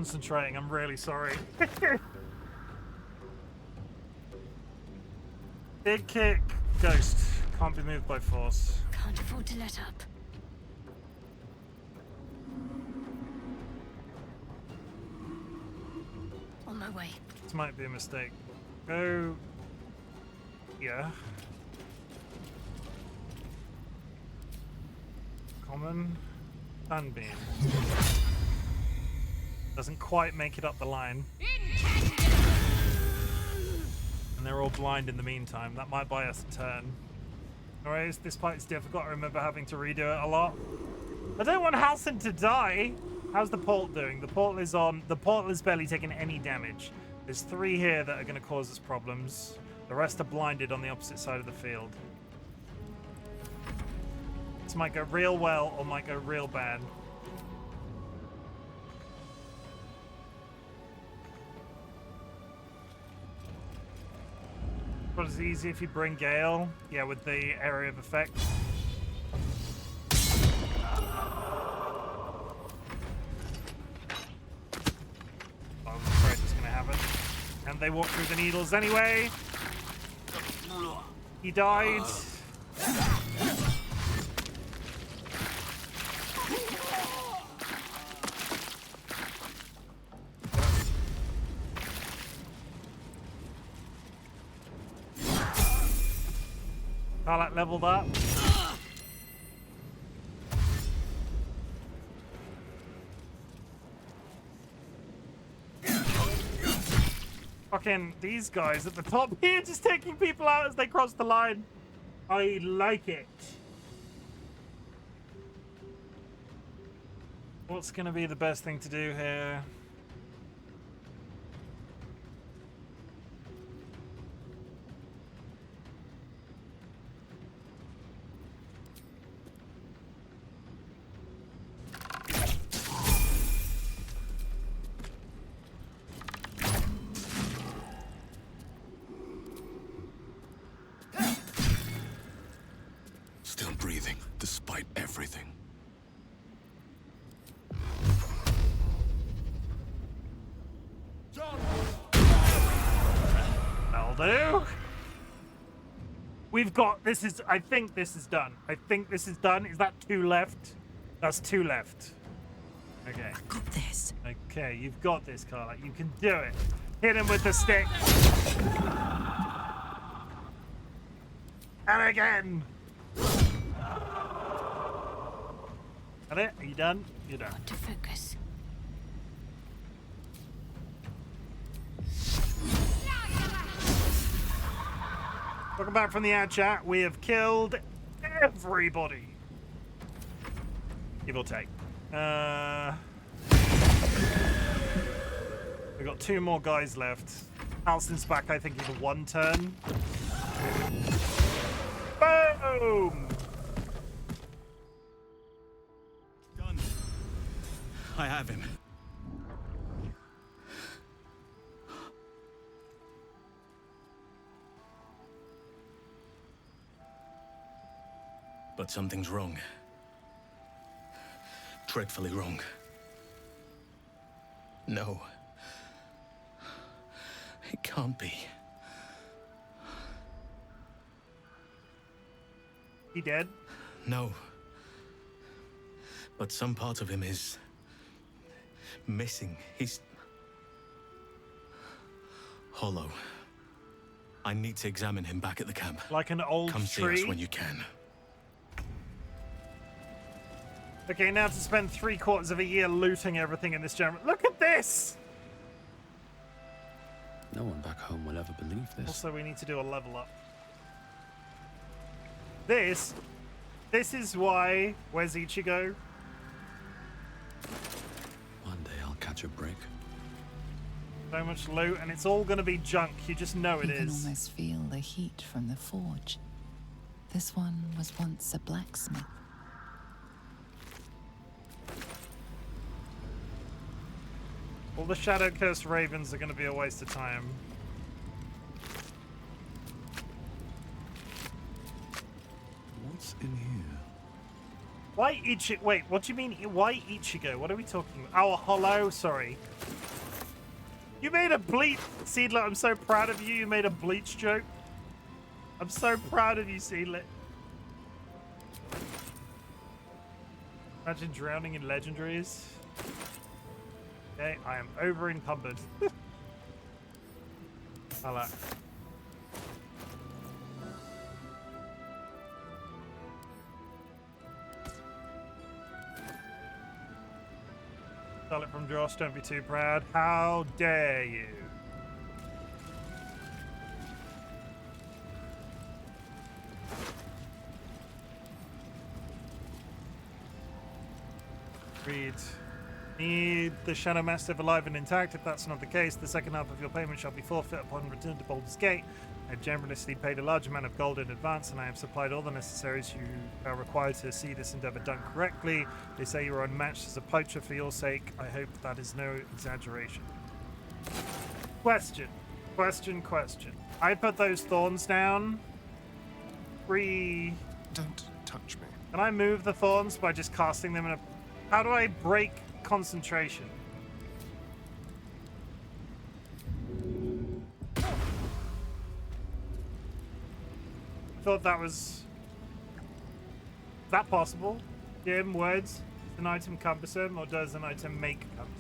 concentrating. I'm really sorry. Big kick. Ghost. Can't be moved by force. Can't afford to let up. On my way. This might be a mistake. Go. Yeah. Common. Sunbeam. Doesn't quite make it up the line. And they're all blind in the meantime. That might buy us a turn. Alright, this part is difficult. I remember having to redo it a lot. I don't want Halsin to die. How's the portal doing? The portal is on. The portal is barely taking any damage. There's 3 here that are going to cause us problems. The rest are blinded on the opposite side of the field. This might go real well or might go real bad. But it's easy if you bring Gale. Yeah, with the area of effect. I'm afraid it's going to happen. And they walk through the needles anyway. He died. Karlak leveled up. Fucking these guys at the top here just taking people out as they cross the line. I like it. What's gonna be the best thing to do here? Still breathing, despite everything. That'll do. We've got, this is, I think this is done. I think this is done. Is that 2 left? That's 2 left. Okay. I got this. Okay, you've got this, Carla. You can do it. Hit him with the stick. And again. Got it? Are you done? You're done. Got to focus. Welcome back from the ad chat. We have killed everybody. Give or take. We've got 2 more guys left. Halsin's back, I think, in 1 turn. Boom! Done. I have him. But something's wrong. Dreadfully wrong. No. It can't be. He dead? No. But some part of him is missing. He's hollow. I need to examine him back at the camp. Like an old Come see tree? us when you can. Okay, now to spend 3/4 of a year looting everything in this general. Look at this! No one back home will ever believe this. Also, we need to do a level up. This is why. Where's Ichigo? One day I'll catch a break. So much loot, and it's all gonna be junk. You just know it You can is. almost feel the heat from the forge. This one was once a blacksmith. All the Shadow Cursed Ravens are gonna be a waste of time. What's in here? Why Ichigo? Wait, what do you mean? Why Ichigo? What are we talking about? Oh, a hollow. Sorry. You made a bleach, Seedlet. I'm so proud of you. You made a bleach joke. I'm so proud of you, Seedlet. Imagine drowning in legendaries. Okay, I am over encumbered. Hello. Stole it from Josh, don't be too proud. How dare you? Read. Need the Shadow Mastiff alive and intact. If that's not the case, the second half of your payment shall be forfeit upon return to Baldur's Gate. I have generously paid a large amount of gold in advance, and I have supplied all the necessaries you are required to see this endeavor done correctly. They say you are unmatched as a poacher for your sake. I hope that is no exaggeration. Question. I put those thorns down. Don't touch me. Can I move the thorns by just casting them in a... How do I break concentration? I thought that was... Is that possible? Jim, words? Is an item cumbersome, or does an item make cumbersome?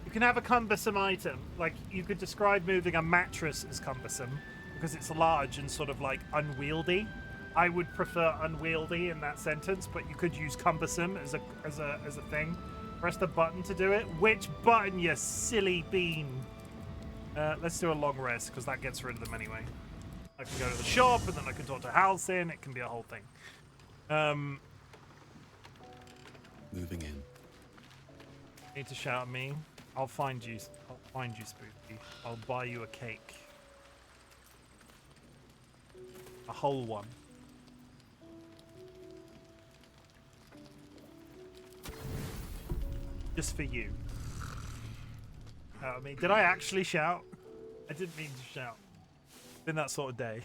You can have a cumbersome item. Like, you could describe moving a mattress as cumbersome because it's large and sort of like unwieldy. I would prefer unwieldy in that sentence, but you could use cumbersome as a thing. Press the button to do it. Which button, you silly bean? Let's do a long rest because that gets rid of them anyway. I can go to the shop and then I can talk to Halcyon. It can be a whole thing. Moving in. Need to shout at me. I'll find you. I'll find you, Spooky. I'll buy you a cake. A whole one. Just for you. I mean, did I actually shout? I didn't mean to shout. Been that sort of day.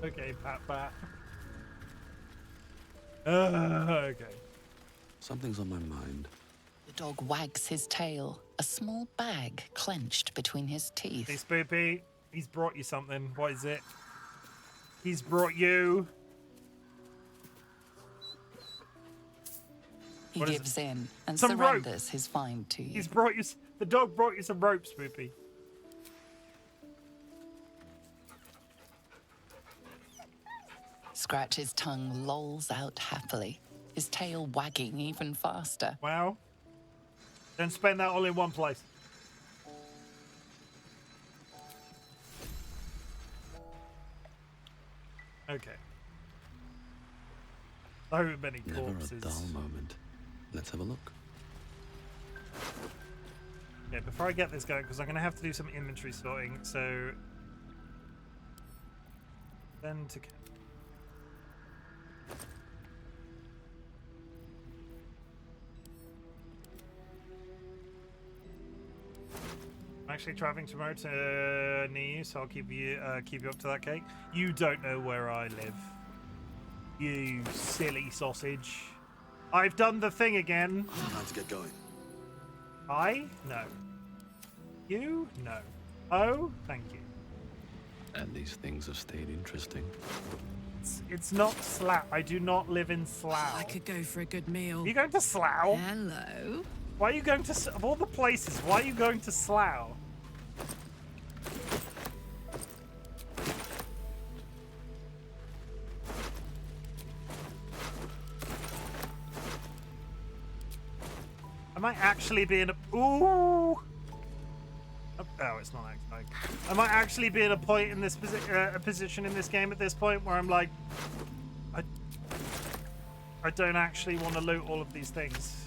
Okay, pat. Okay. Something's on my mind. The dog wags his tail, a small bag clenched between his teeth. Hey, Spoopy, he's brought you something. What is it? He's brought you... He What is gives in and Some rope. surrenders his find to you. He's brought you... The dog brought you some rope, Spoopy. Scratch's tongue lolls out happily, his tail wagging even faster. Wow. Don't spend that all in one place. Okay. So many Never corpses. a dull moment. Let's have a look. Yeah, before I get this going, because I'm going to have to do some inventory sorting, so... Then to... I'm actually traveling tomorrow to near you, so I'll keep you up to that cake. You don't know where I live. You silly sausage. I've done the thing again. Time to get going. I? No. You? No. Oh, thank you. And these things have stayed interesting. It's not Slough. I do not live in Slough. I could go for a good meal. Are you going to Slough? Hello. Why are you going to... Of all the places, why are you going to Slough? I might actually be in a... Ooh! Oh, it's not actually. I might actually be in a point in this position in this game at this point where I'm like... I don't actually want to loot all of these things.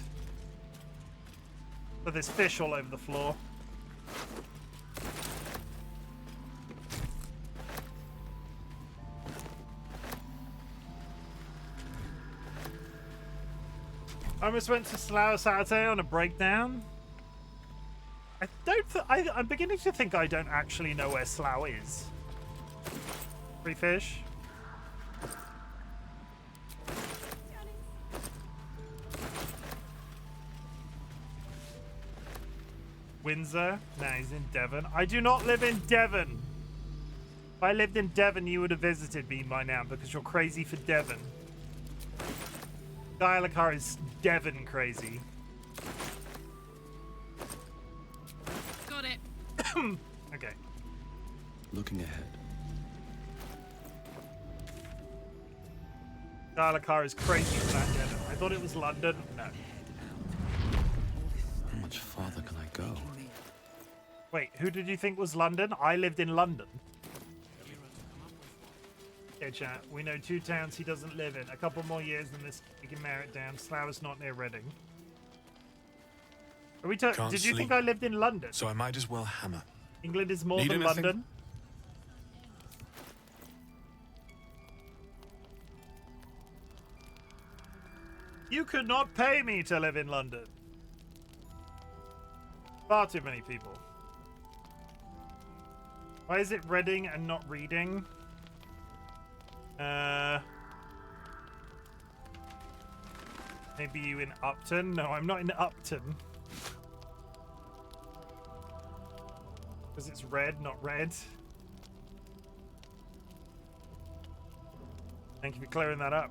But there's fish all over the floor. I almost went to Slough Saturday on a breakdown. I'm beginning to think I don't actually know where Slough is. Free fish. Windsor? Nah, he's in Devon. I do not live in Devon. If I lived in Devon, you would have visited me by now because you're crazy for Devon. Dialakar is Devon crazy. Got it. Okay. Looking ahead. Dialakar is crazy for that Devon. I thought it was London. No. How much farther can I go? Wait, who did you think was London? I lived in London. Okay, chat. We know 2 towns he doesn't live in. A couple more years than this, we can narrow it down. Slough is not near Reading. Are we Can't did you think sleep. I lived in London? So I might as well hammer. England is more Need than anything? London. You could not pay me to live in London. Far too many people. Why is it Reading and not Reading? Maybe you in Upton? No, I'm not in Upton. Because it's red, not red. Thank you for clearing that up.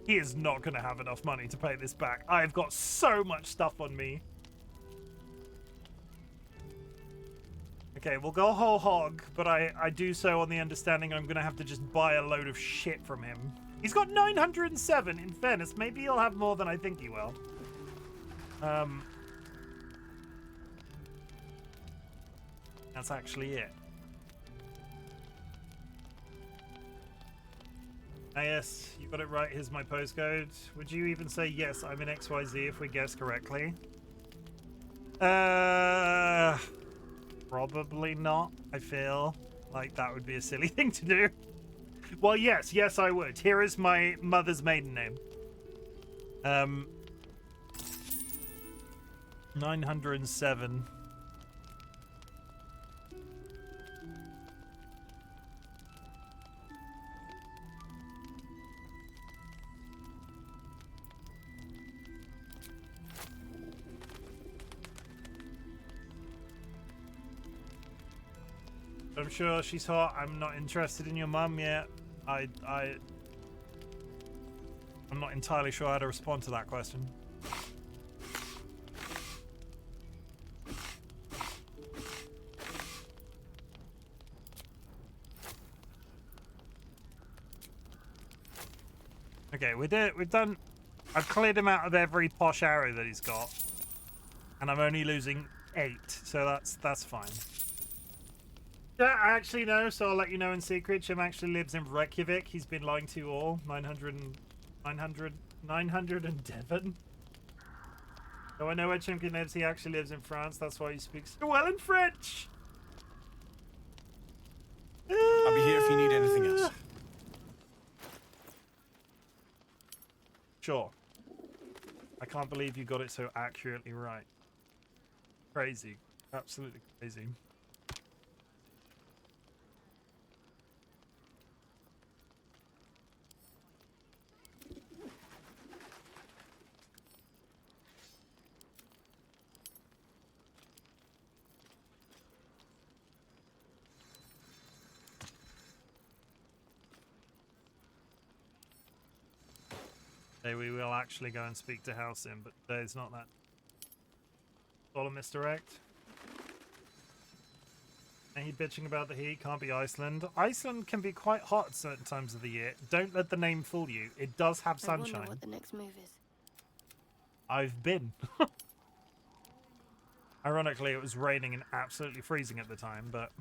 He is not going to have enough money to pay this back. I've got so much stuff on me. Okay, we'll go whole hog, but I do so on the understanding I'm going to have to just buy a load of shit from him. He's got 907, in fairness. Maybe he'll have more than I think he will. That's actually it. Ah, yes, you got it right. Here's my postcode. Would you even say yes, I'm in XYZ if we guess correctly? Probably not. I feel like that would be a silly thing to do. Well, yes, I would. Here is my mother's maiden name. 907. I'm sure she's hot. I'm not interested in your mum yet. I'm not entirely sure how to respond to that question. Okay, we've done. I've cleared him out of every posh arrow that he's got, and I'm only losing 8, so that's fine. Yeah, I actually know, so I'll let you know in secret. Chim actually lives in Reykjavik. He's been lying to you all. 900 and Devon. So I know where Chimken lives. He actually lives in France. That's why he speaks so well in French. I'll be here if you need anything else. Sure. I can't believe you got it so accurately right. Crazy. Absolutely crazy. We will actually go and speak to Halcyon, but there's not that. Solemn misdirect. And he bitching about the heat. Can't be Iceland. Iceland can be quite hot at certain times of the year. Don't let the name fool you. It does have I wonder sunshine. what the next move is. I've been. Ironically, it was raining and absolutely freezing at the time, but...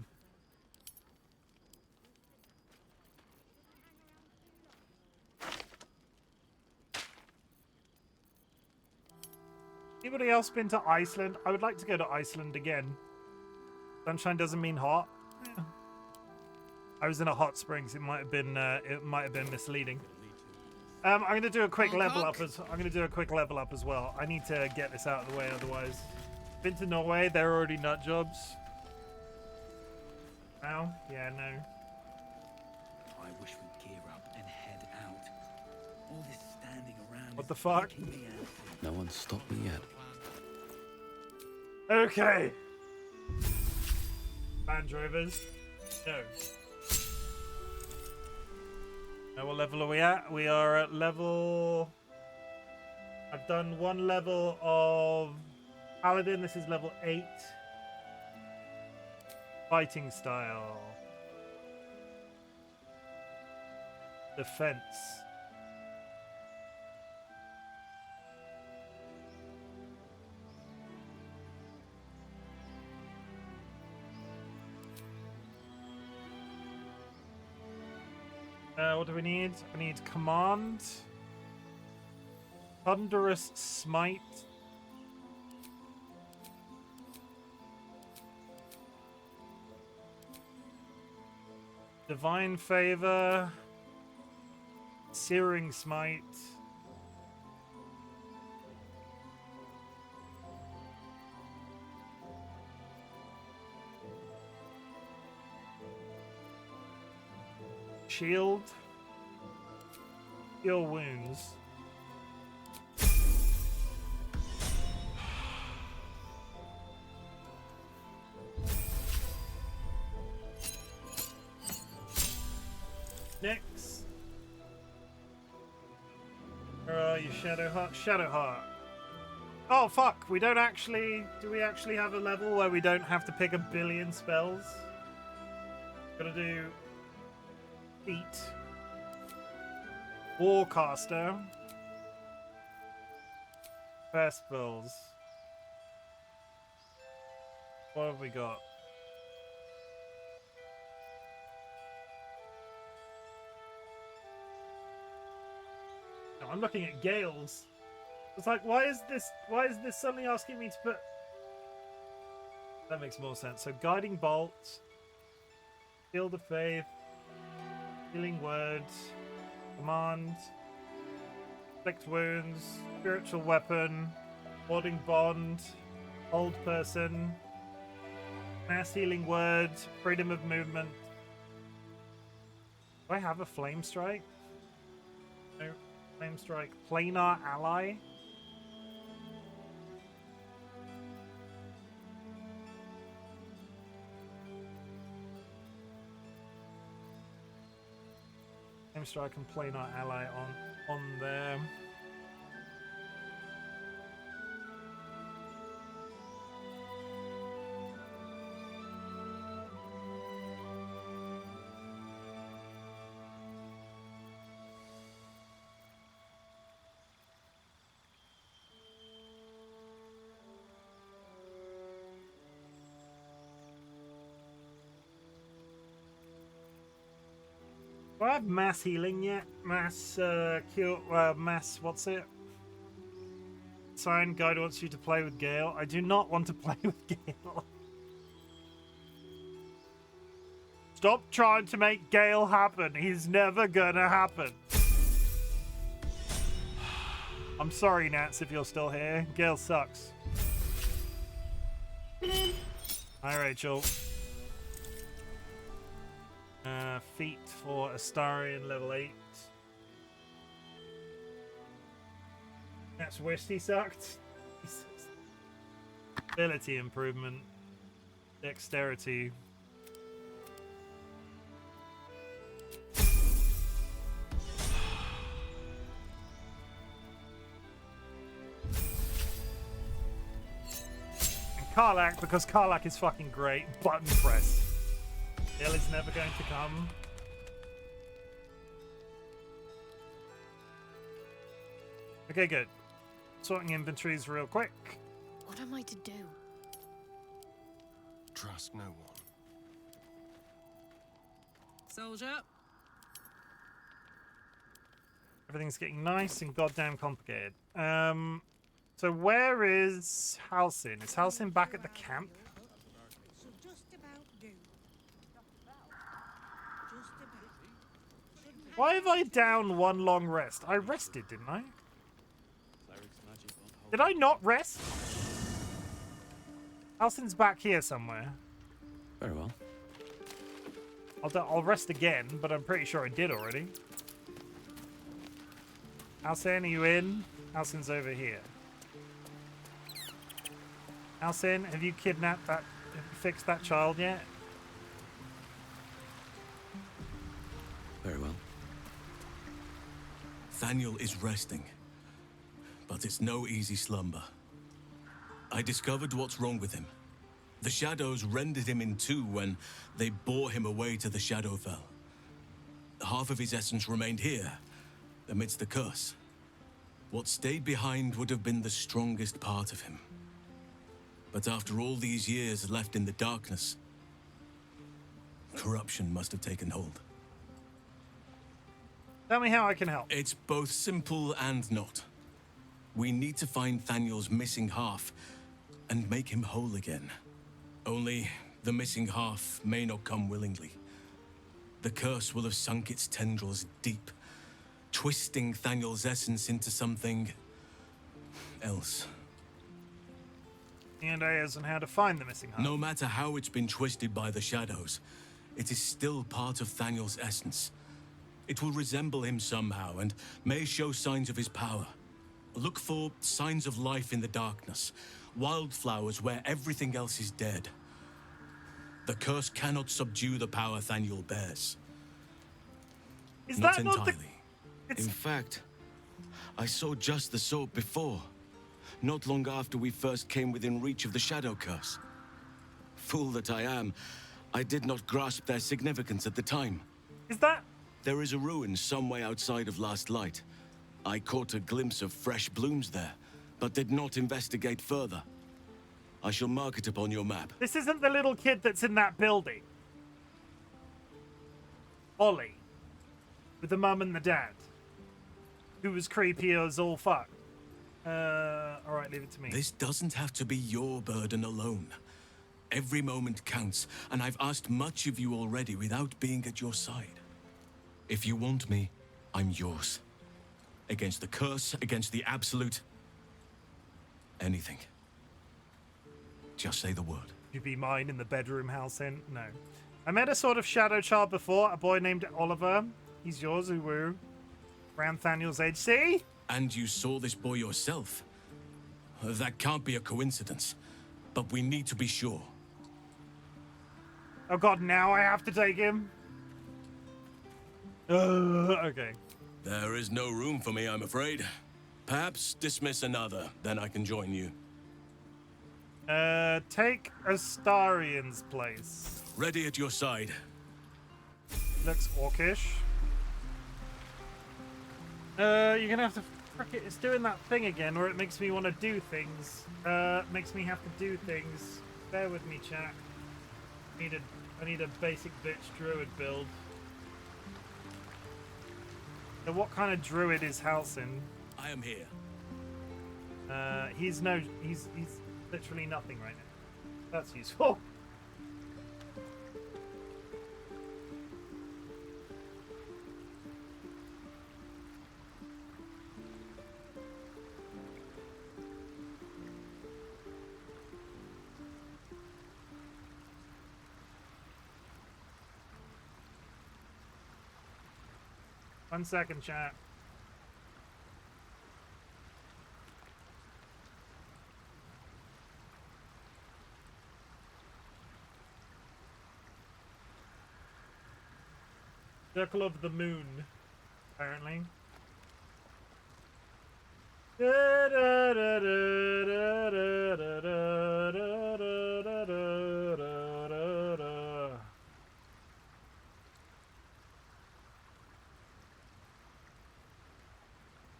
Anybody else been to Iceland? I would like to go to Iceland again. Sunshine doesn't mean hot. I was in a hot springs. It might have been misleading. I'm gonna do a quick level up as well. I need to get this out of the way otherwise. Been to Norway, they're already nut jobs. Ow. Yeah, no. I wish we'd gear up and head out. All this standing around. What the fuck? No one's stopped me yet. Okay. Band drovers. No. Now what level are we at? We are at level... I've done one level of Paladin. This is level 8. Fighting style. Defense. What do we need? I need command. Thunderous smite. Divine favor. Searing smite. Shield. Heal wounds. Next. Where are you, Shadowheart? Shadowheart. Oh fuck, we don't actually... Do we actually have a level where we don't have to pick a billion spells? Gotta do... Feet. Warcaster. Fast spells. What have we got? No, I'm looking at Gales. It's like, why is this suddenly asking me to put... That makes more sense. So Guiding Bolt. Shield of Faith. Healing Word. Command. Inflict Wounds. Spiritual Weapon. Warding Bond. Hold Person. Mass Healing Word. Freedom of Movement. Do I have a Flame Strike? No. Flame Strike. Planar Ally. Flame Strike and Planar Ally on there. Do I have mass healing yet? Mass cure, mass, what's it? Sign Guide wants you to play with Gale. I do not want to play with Gale. Stop trying to make Gale happen. He's never gonna happen. I'm sorry, Nats, if you're still here. Gale sucks. Hi, Rachel. Feet for Astarian level 8. That's wished he sucked. Ability improvement. Dexterity. And Karlak, because Karlak is fucking great. Button press. Hill is never going to come. Okay, good. Sorting inventories real quick. What am I to do? Trust no one. Soldier. Everything's getting nice and goddamn complicated. So where is Halcyon? Is Halcyon back at the camp? Why have I down one long rest? I rested, didn't I? Did I not rest? Halsin's back here somewhere. Very well. I'll rest again, but I'm pretty sure I did already. Halsin, are you in? Halsin's over here. Halsin, have you kidnapped that, have you fixed that child yet? Very well. Thaniel is resting, but it's no easy slumber. I discovered what's wrong with him. The shadows rendered him in two when they bore him away to the Shadowfell. Half of his essence remained here, amidst the curse. What stayed behind would have been the strongest part of him. But after all these years left in the darkness, corruption must have taken hold. Tell me how I can help. It's both simple and not. We need to find Thaniel's missing half and make him whole again. Only the missing half may not come willingly. The curse will have sunk its tendrils deep, twisting Thaniel's essence into something else. And ideas on how to find the missing half. No matter how it's been twisted by the shadows, it is still part of Thaniel's essence. It will resemble him somehow and may show signs of his power. Look for signs of life in the darkness, wildflowers where everything else is dead. The curse cannot subdue the power Thaniel bears. Is Not that not entirely. the... In fact, I saw just the sort before, not long after we first came within reach of the Shadow Curse. Fool that I am, I did not grasp their significance at the time. Is that... There is a ruin some way outside of Last Light. I caught a glimpse of fresh blooms there, but did not investigate further. I shall mark it upon your map. This isn't the little kid that's in that building. Ollie. With the mum and the dad. Who was creepy as all fuck. Alright, leave it to me. This doesn't have to be your burden alone. Every moment counts, and I've asked much of you already without being at your side. If you want me, I'm yours. Against the curse, against the absolute... anything. Just say the word. You be mine in the bedroom house in? No. I met a sort of shadow child before, a boy named Oliver. He's yours, Uwu. Around Thaniel's age. See? And you saw this boy yourself. That can't be a coincidence. But we need to be sure. Oh god, now I have to take him? Okay. There is no room for me, I'm afraid. Perhaps dismiss another, then I can join you. Take Astarian's place. Ready at your side. Looks orcish. You're gonna have to... Frick it, it's doing that thing again where it makes me want to do things. Makes me have to do things. Bear with me, chat. I need a basic bitch druid build. So what kind of druid is Halsin? I am here. He's literally nothing right now. That's useful. One second, chat. Circle of the Moon, apparently.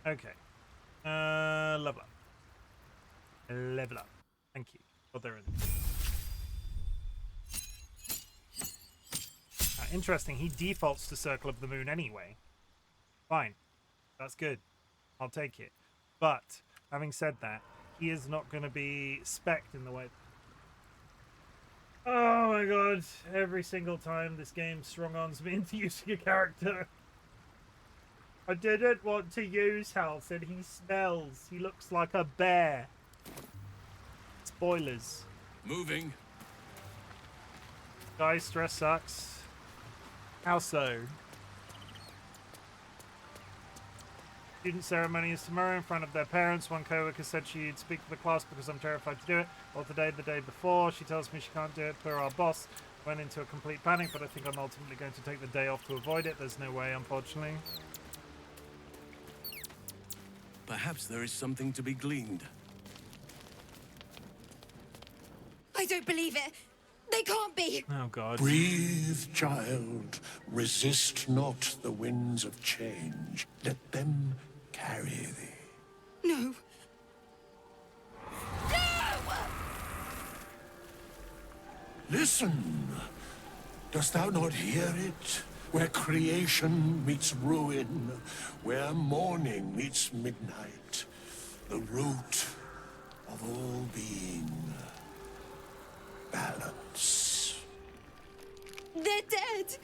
Okay. Level up. Level up. Thank you. Oh, there it is. Interesting. He defaults to Circle of the Moon anyway. Fine. That's good. I'll take it. But, having said that, he is not going to be spec'd in the way... Oh my god. Every single time this game strong-arms me into using a character. I didn't want to use Halcyon. He smells. He looks like a bear. Spoilers. Moving. Guys, stress sucks. How so? Student ceremony is tomorrow in front of their parents. One co-worker said she'd speak to the class because I'm terrified to do it. Well, today, the day before, she tells me she can't do it per our boss. Went into a complete panic, but I think I'm ultimately going to take the day off to avoid it. There's no way, unfortunately. Perhaps there is something to be gleaned. I don't believe it. They can't be. Oh, God. Breathe, child. Resist not the winds of change. Let them carry thee. No. Listen. Dost thou not hear it? Where creation meets ruin, where morning meets midnight, the root of all being. Balance. They're dead.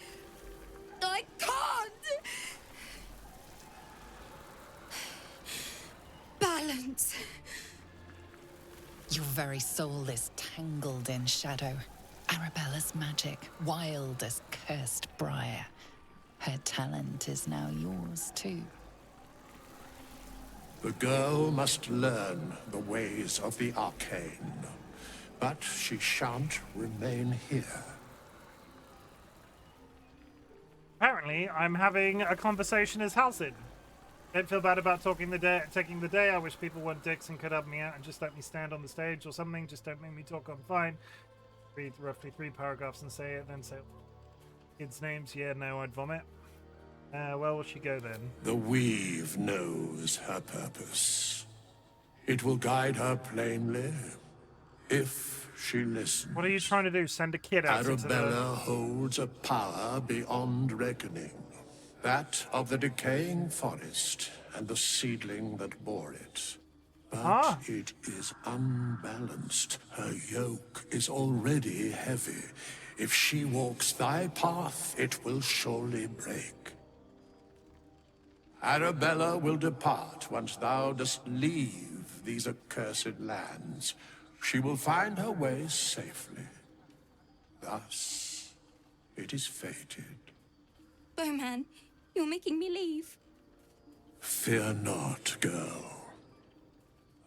I can't. Balance. Your very soul is tangled in shadow. Arabella's magic, wild as cursed briar. Her talent is now yours, too. The girl must learn the ways of the arcane, but she shan't remain here. Apparently, I'm having a conversation as Halcyon. Don't feel bad about taking the day. I wish people weren't dicks and could help me out and just let me stand on the stage or something. Just don't make me talk. I'm fine. Read roughly 3 paragraphs and say it, then say kids' names. Yeah, no, I'd vomit. Where will she go then? The weave knows her purpose. It will guide her plainly, if she listens. What are you trying to do? Send a kid out into the... Arabella holds a power beyond reckoning. That of the decaying forest and the seedling that bore it. But it is unbalanced. Her yoke is already heavy. If she walks thy path, it will surely break. Arabella will depart once thou dost leave these accursed lands. She will find her way safely. Thus, it is fated. Bowman, you're making me leave. Fear not, girl.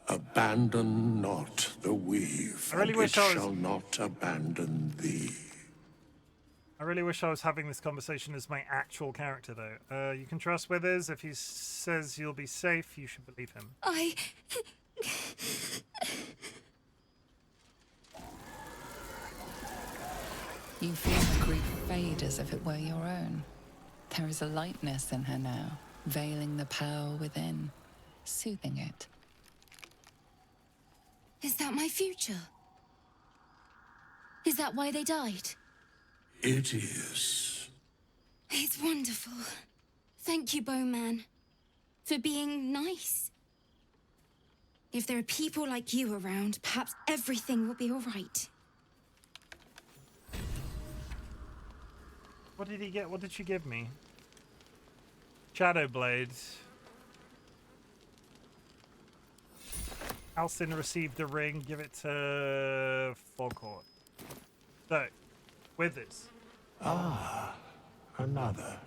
Abandon not the weave, I really and wish it I was... shall not abandon thee. I really wish I was having this conversation as my actual character, though. You can trust Withers. If he says you'll be safe, you should believe him. You feel the grief fade as if it were your own. There is a lightness in her now, veiling the power within, soothing it. Is that my future? Is that why they died? It is. It's wonderful. Thank you, Bowman, for being nice. If there are people like you around, perhaps everything will be all right. What did he get? What did she give me? Shadow Blade. Halcyon received a ring. Give it to Foghorn. So, Withers. Another.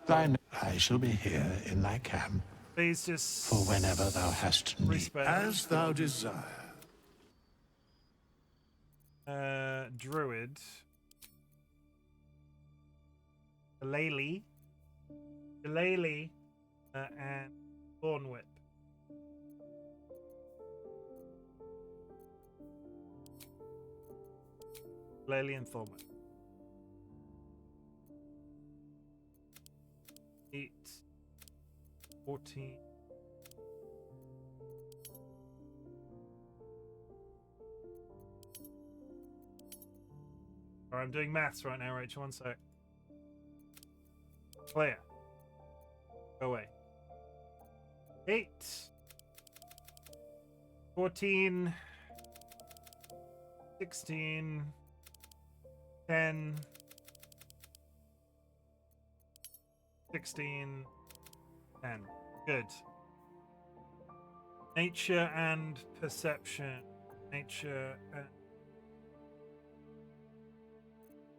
Thine, I shall be here in thy camp. Please just... For whenever thou hast need. Respect. As thou desire. Druid. Delaley, and Thornwhip. Delaley and Thornwhip. 8, 14. Alright, I'm doing maths right now, Rachel. One sec. Clear. Go away. 8, 14, 16, 10, 16, 10. Good. Nature and perception. Nature and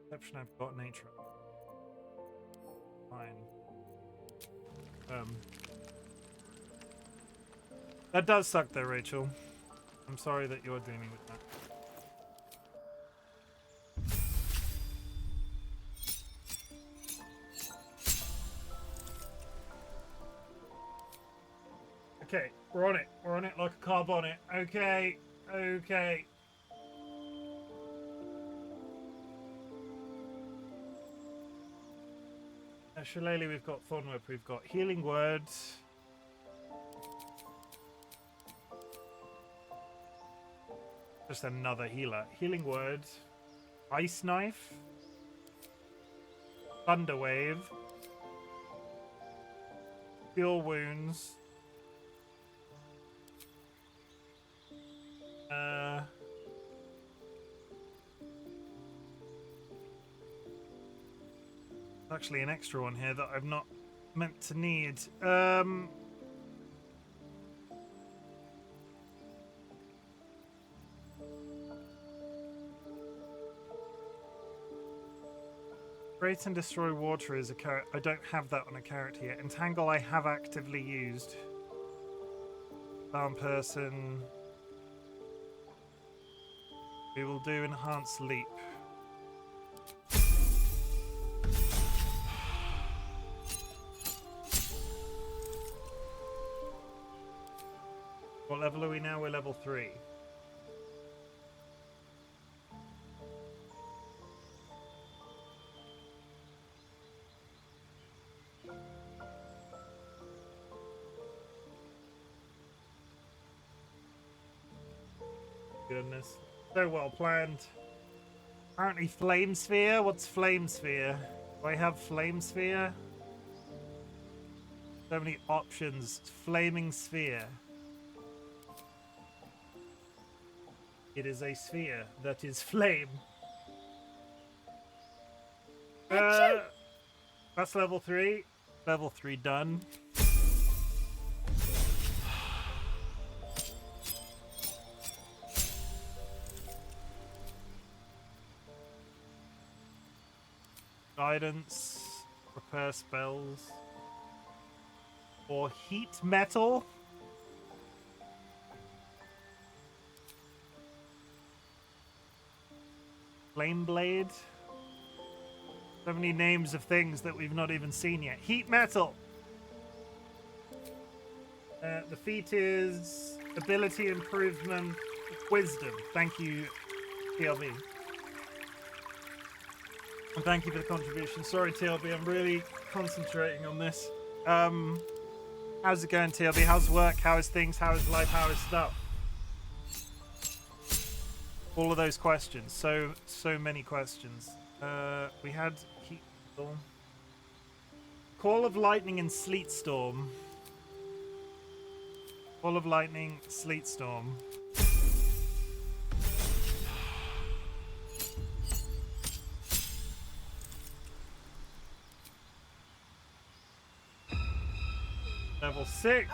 perception. I've got nature. Fine. That does suck though, Rachel. I'm sorry that you're dealing with that. Okay, we're on it. We're on it like a carb on it. Okay, okay. Shillelagh, we've got Thornwhip, we've got Healing Word. Just another healer. Healing Word. Ice Knife. Thunder Wave. Cure Wounds. Actually an extra one here that I'm not meant to need. Create and Destroy Water is a character. I don't have that on a character yet. Entangle I have actively used. Down person. We will do Enhanced Leap. What level are we now? We're level 3. Goodness. So well planned. Apparently Flame Sphere? What's Flame Sphere? Do I have Flame Sphere? So many options. Flaming Sphere. It is a sphere that is flame. That's level 3. Level 3 done. Guidance. Repair spells. Or heat metal. Flame Blade. So many names of things that we've not even seen yet. Heat Metal. The feat is Ability Improvement Wisdom. Thank you, TLB. And thank you for the contribution. Sorry, TLB, I'm really concentrating on this. How's it going, TLB? How's work? How is things? How is life? How is stuff? All of those questions. So many questions. We had Heat Metal. Call of Lightning and Sleet Storm. Call of Lightning, Sleet Storm. Level 6.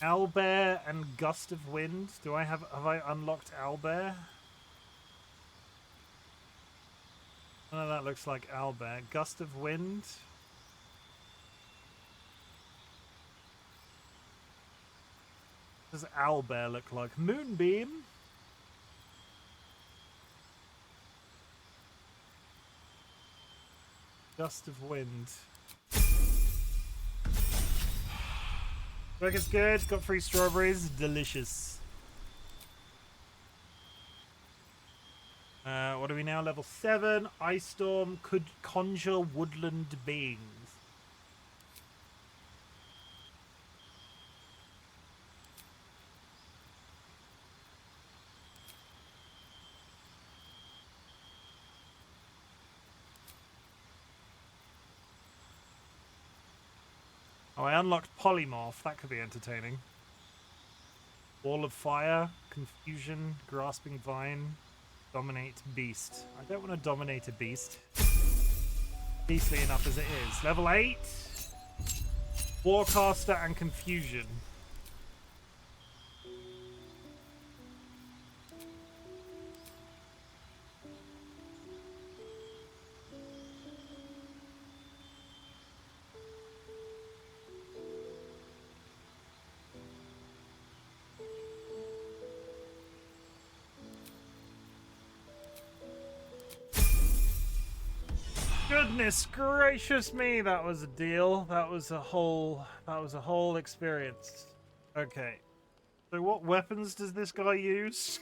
Owlbear and Gust of Wind. Do I have I unlocked Owlbear? None of that looks like Owlbear. Gust of Wind. What does Owlbear look like? Moonbeam. Gust of Wind. Work is good. Got free strawberries. Delicious. What are we now? Level 7. Ice Storm could conjure woodland beings. Oh, I unlocked Polymorph. That could be entertaining. Wall of Fire, Confusion, Grasping Vine. Dominate beast. I don't want to dominate a beast. Beastly enough as it is. Level 8. Warcaster and Confusion. Goodness gracious me, that was a deal. That was a whole experience. Okay. So what weapons does this guy use?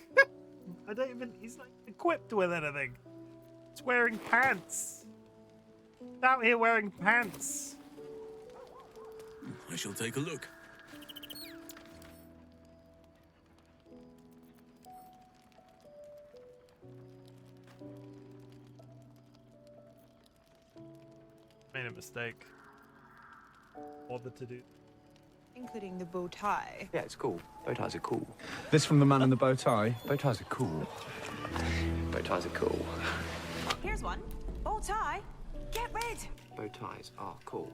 I don't even, he's not equipped with anything. He's wearing pants. He's out here wearing pants. I shall take a look. Made a mistake. Bothered to do. Including the bow tie. Yeah, it's cool. Bow ties are cool. This from the man in the bow tie. Bow ties are cool. Bow ties are cool. Here's one. Bow tie. Get rid. Bow ties are cool.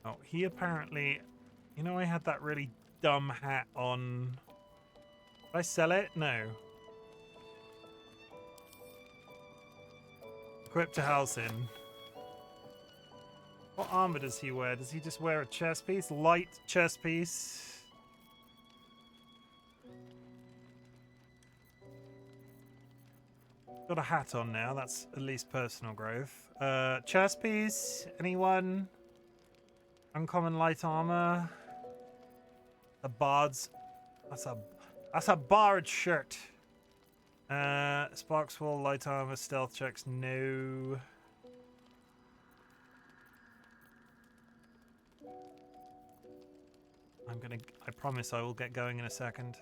Oh, he apparently... You know, I had that really dumb hat on... Did I sell it? No. Equipped to Halcyon. What armor does he wear? Does he just wear a chest piece? Light chest piece. Got a hat on now. That's at least personal growth. Chest piece. Anyone? Uncommon light armor. The bard's. That's a bard shirt. Sparks wall, light armor, stealth checks, no. I promise I will get going in a second.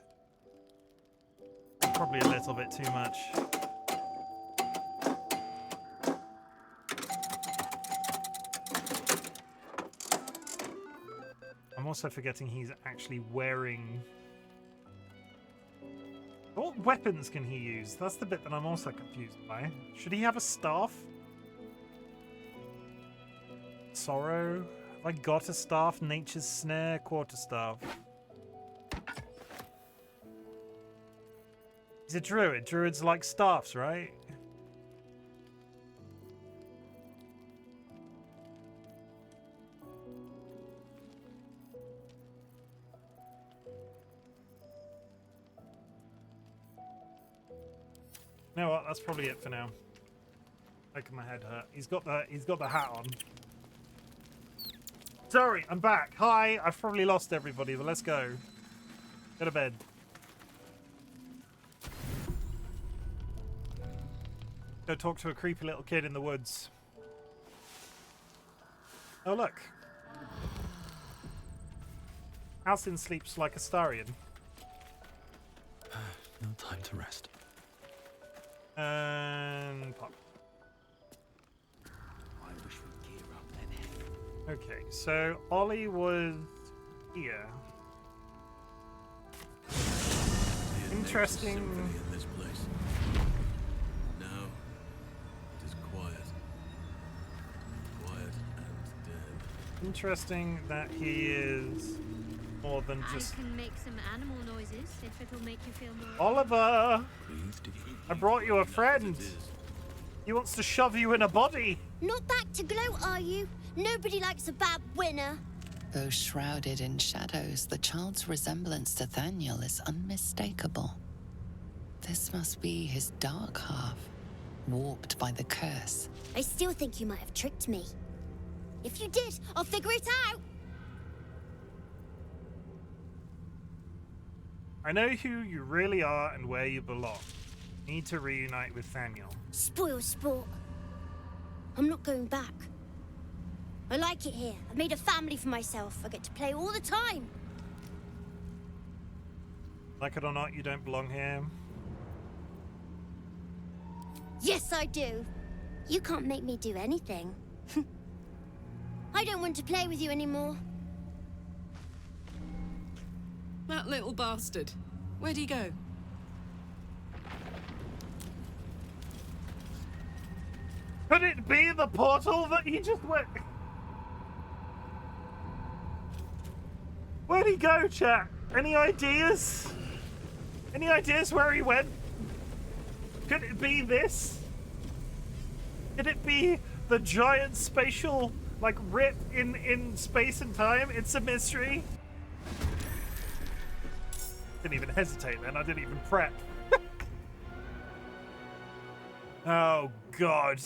Probably a little bit too much. I'm also forgetting he's actually wearing... What weapons can he use? That's the bit that I'm also confused by. Should he have a staff? Sorrow? Have I got a staff? Nature's Snare? Quarterstaff? He's a druid. Druids like staffs, right? You know what? That's probably it for now. Making my head hurt. He's got the hat on. Sorry, I'm back. Hi. I've probably lost everybody, but let's go. Go to bed. Go talk to a creepy little kid in the woods. Oh look. Halcyon sleeps like a Starian. No time to rest. And pop. I wish we'd gear up and head. Okay, so Ollie was here. Interesting. Symphony in this place. Now it is quiet. Quiet and dead. Interesting that he is more than just... I can make some animal noises if it'll make you feel more... Oliver! I brought you a friend. He wants to shove you in a body. Not back to gloat, are you? Nobody likes a bad winner. Though shrouded in shadows, the child's resemblance to Thaniel is unmistakable. This must be his dark half, warped by the curse. I still think you might have tricked me. If you did, I'll figure it out. I know who you really are and where you belong. Need to reunite with Thaniel. Spoil sport. I'm not going back. I like it here. I've made a family for myself. I get to play all the time. Like it or not, you don't belong here. Yes, I do. You can't make me do anything. I don't want to play with you anymore. That little bastard. Where'd he go? Could it be the portal that he just went? Where'd he go, chat? Any ideas? Any ideas where he went? Could it be this? Could it be the giant spatial, like, rip in space and time? It's a mystery. Didn't even hesitate, man. I didn't even prep. Oh, God.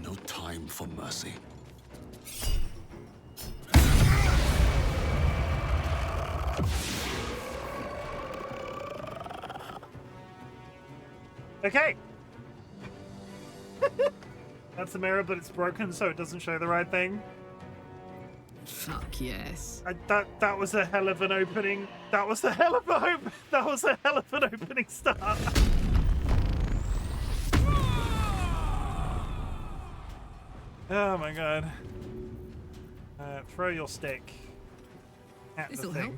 No time for mercy. Okay. That's a mirror, but it's broken, so it doesn't show the right thing. Fuck yes. That was a hell of an opening. That was a hell of an opening start. Oh my god. Throw your stick at the This'll thing. help.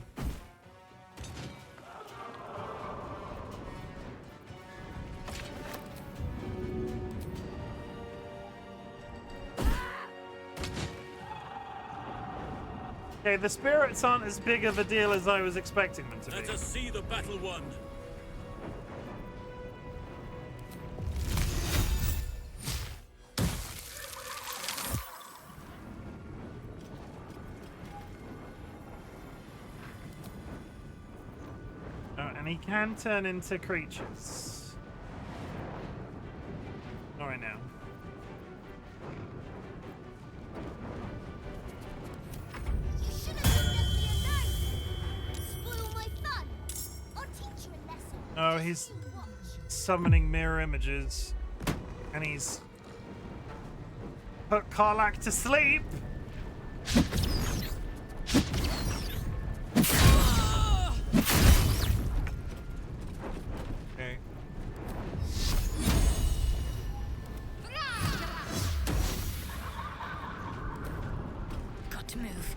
Okay, the spirits aren't as big of a deal as I was expecting them to be. Let us see the battle won. Oh, and he can turn into creatures. All right now. Oh, he's summoning mirror images. And he's put Karlach to sleep. Okay. Got to move.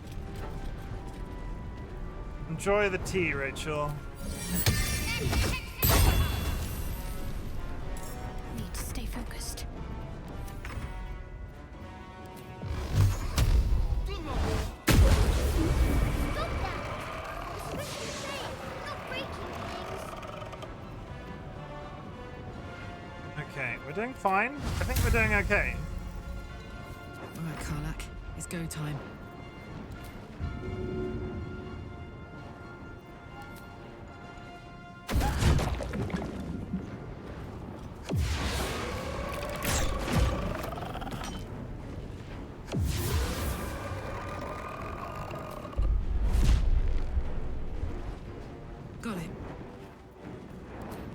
Enjoy the tea, Rachel. Need to stay focused. Okay, we're doing fine. I think we're doing okay. All right, Karlach. It's go time. Got it.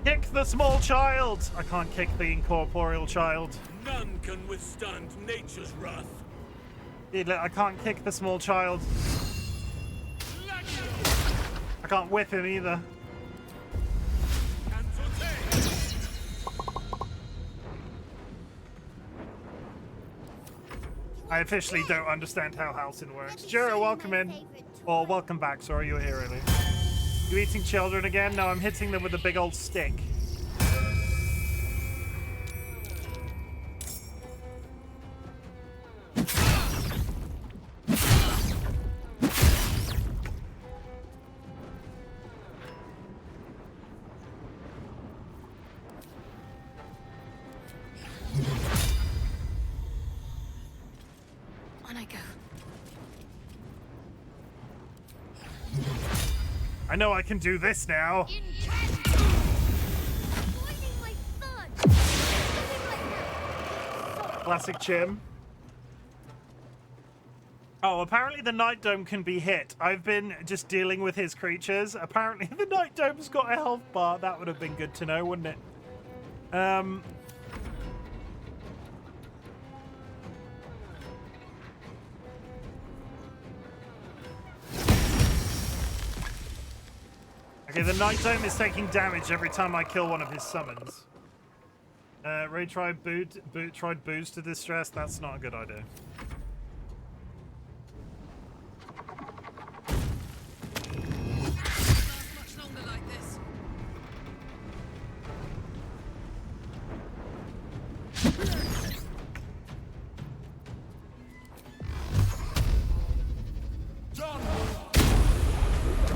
Kick the small child! I can't kick the incorporeal child. None can withstand nature's wrath. Dude, look, I can't kick the small child. I can't whip him either. I officially don't understand how Halcyon works. Jura, welcome in. Or welcome back, sorry you were here earlier. You eating children again? No, I'm hitting them with a big old stick. On I go. I know I can do this now. Classic Chim. Oh, apparently the Night Dome can be hit. I've been just dealing with his creatures. Apparently the Night Dome's got a health bar. That would have been good to know, wouldn't it? Okay, the Night Dome is taking damage every time I kill one of his summons. Ray tried tried booze to distress. That's not a good idea. Much longer like this.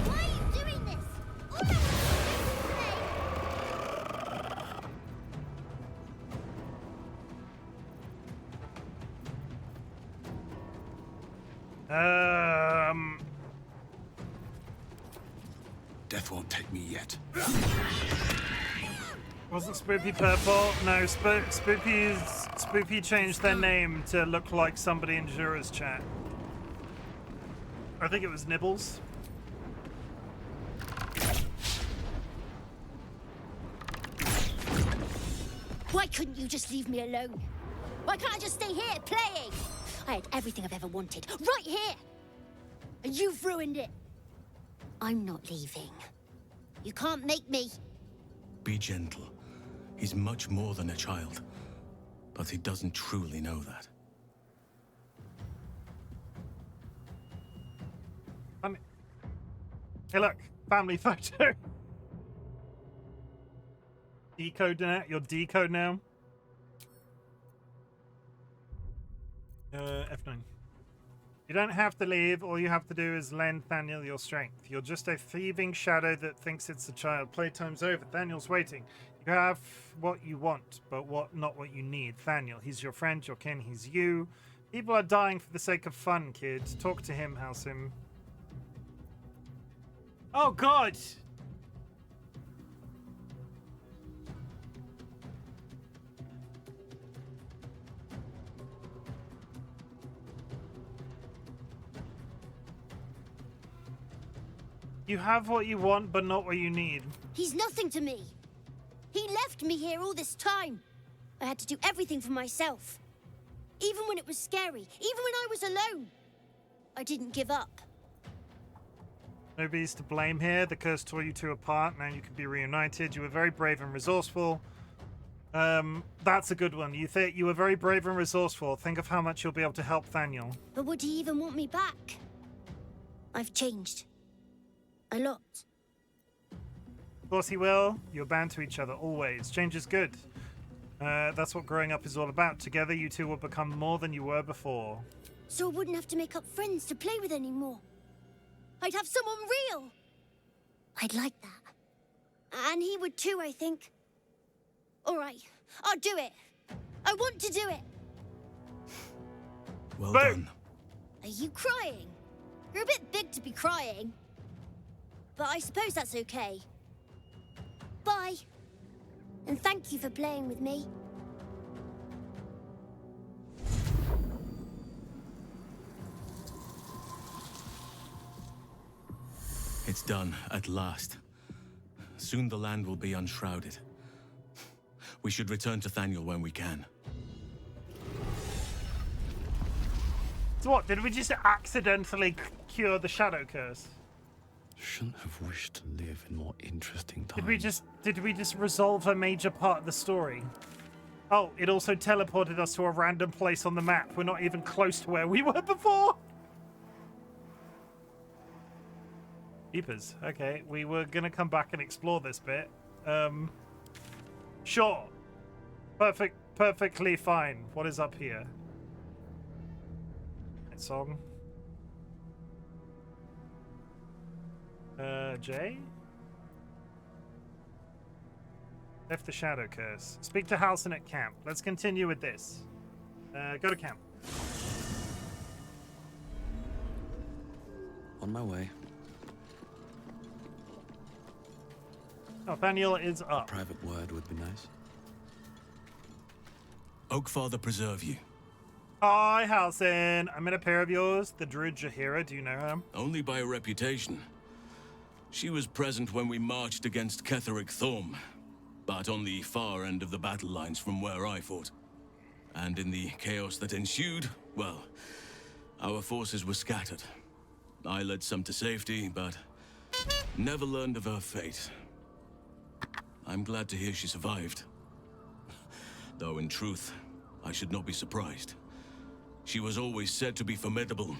Why are you doing this? All I want to do is Death won't take me yet. Wasn't Spoopy purple? No, Spoopy changed their name to look like somebody in Jura's chat. I think it was Nibbles. Why couldn't you just leave me alone? Why can't I just stay here playing? I had everything I've ever wanted, right here! And you've ruined it. I'm not leaving. You can't make me. Be gentle. He's much more than a child. But he doesn't truly know that. Hey look, family photo. Decode now? Your decode now? F9. You don't have to leave. All you have to do is lend Thaniel your strength. You're just a thieving shadow that thinks it's a child. Playtime's over. Thaniel's waiting. You have what you want, but not what you need. Thaniel, he's your friend, your kin, he's you. People are dying for the sake of fun, kid. Talk to him, Halsim. Oh, God! You have what you want, but not what you need. He's nothing to me. He left me here all this time. I had to do everything for myself. Even when it was scary, even when I was alone. I didn't give up. Nobody's to blame here. The curse tore you two apart. Now you can be reunited. You were very brave and resourceful. That's a good one. You were very brave and resourceful. Think of how much you'll be able to help Thaniel. But would he even want me back? I've changed. A lot. Of course he will. You're bound to each other, always. Change is good. That's what growing up is all about. Together, you two will become more than you were before. So I wouldn't have to make up friends to play with anymore. I'd have someone real. I'd like that. And he would too, I think. All right, I'll do it. I want to do it. Well done. Are you crying? You're a bit big to be crying. But I suppose that's okay. Bye. And thank you for playing with me. It's done, at last. Soon the land will be unshrouded. We should return to Thaniel when we can. So what, did we just accidentally cure the shadow curse? Shouldn't have wished to live in more interesting times. Did we just resolve a major part of the story? Oh, it also teleported us to a random place on the map. We're not even close to where we were before. Keepers. Okay, we were gonna come back and explore this bit. Sure. Perfectly fine. What is up here? That song. Jay? Left the shadow curse. Speak to Halsin at camp. Let's continue with this. Go to camp. On my way. Oh, Thaniel is up. Private word would be nice. Oakfather preserve you. Hi, Halsin. I'm in a pair of yours. The druid Jahira. Do you know her? Only by reputation. She was present when we marched against Ketheric Thorm, but on the far end of the battle lines from where I fought. And in the chaos that ensued, well, our forces were scattered. I led some to safety, but Never learned of her fate. I'm glad to hear she survived. Though in truth, I should not be surprised. She was always said to be formidable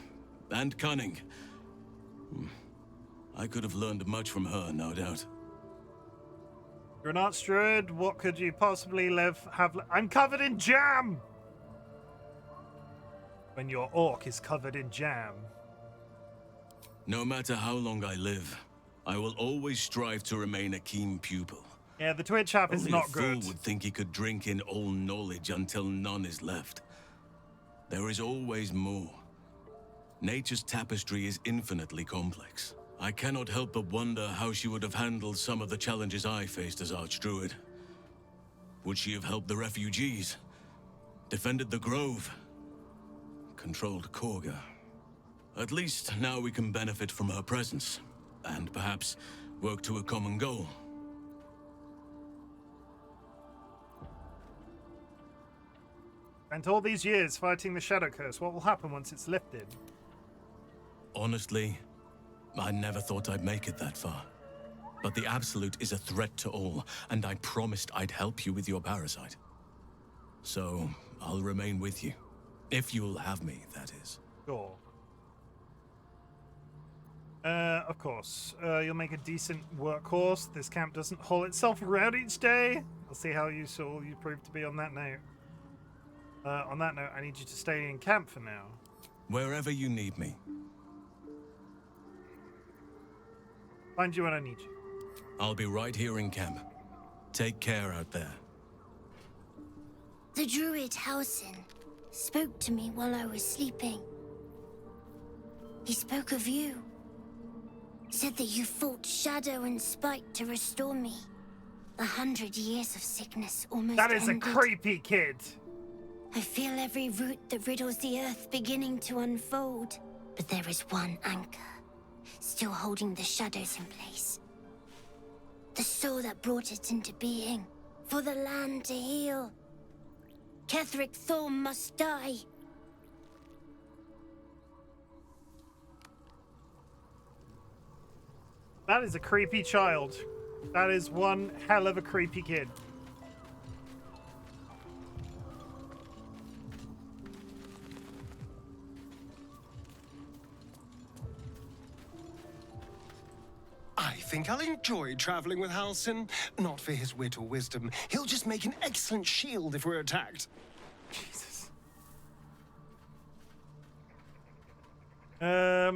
and cunning. I could have learned much from her, no doubt. You're not Druid. What could you possibly have? I'm covered in jam! When your orc is covered in jam. No matter how long I live, I will always strive to remain a keen pupil. Yeah, the Twitch app is Only not a fool good. would think he could drink in all knowledge until none is left. There is always more. Nature's tapestry is infinitely complex. I cannot help but wonder how she would have handled some of the challenges I faced as Archdruid. Would she have helped the refugees? Defended the Grove? Controlled Korga? At least now we can benefit from her presence, and perhaps work to a common goal. Spent all these years fighting the Shadow Curse. What will happen once it's lifted? Honestly, I never thought I'd make it that far. But the Absolute is a threat to all, and I promised I'd help you with your parasite. So, I'll remain with you. If you'll have me, that is. Sure. Of course. You'll make a decent workhorse. This camp doesn't haul itself around each day. I'll see how useful you prove to be on that note. On that note, I need you to stay in camp for now. Wherever you need me. Find you when I need you. I'll be right here in camp. Take care out there. The druid Halsin spoke to me while I was sleeping. He spoke of you. Said that you fought shadow and spite to restore me. 100 years of sickness almost That is ended. a creepy kid. I feel every root that riddles the earth beginning to unfold. But there is one anchor, still holding the shadows in place. The soul that brought it into being, for the land to heal. Ketheric Thorm must die. That is a creepy child. That is one hell of a creepy kid. I think I'll enjoy traveling with Halsin. Not for his wit or wisdom. He'll just make an excellent shield if we're attacked. Jesus. I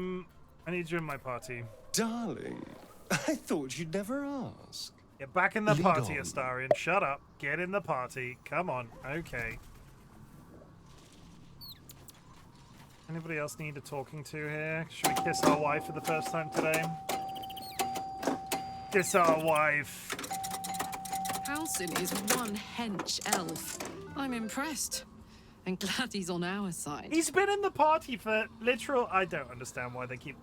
need you in my party. Darling, I thought you'd never ask. Get back in the Lead party, on. Astarion. Shut up. Get in the party. Come on. Okay. Anybody else need a talking to here? Should we kiss our wife for the first time today? Kiss our wife. Halsin is one hench elf. I'm impressed. And glad he's on our side. He's been in the party for literal... I don't understand why they keep...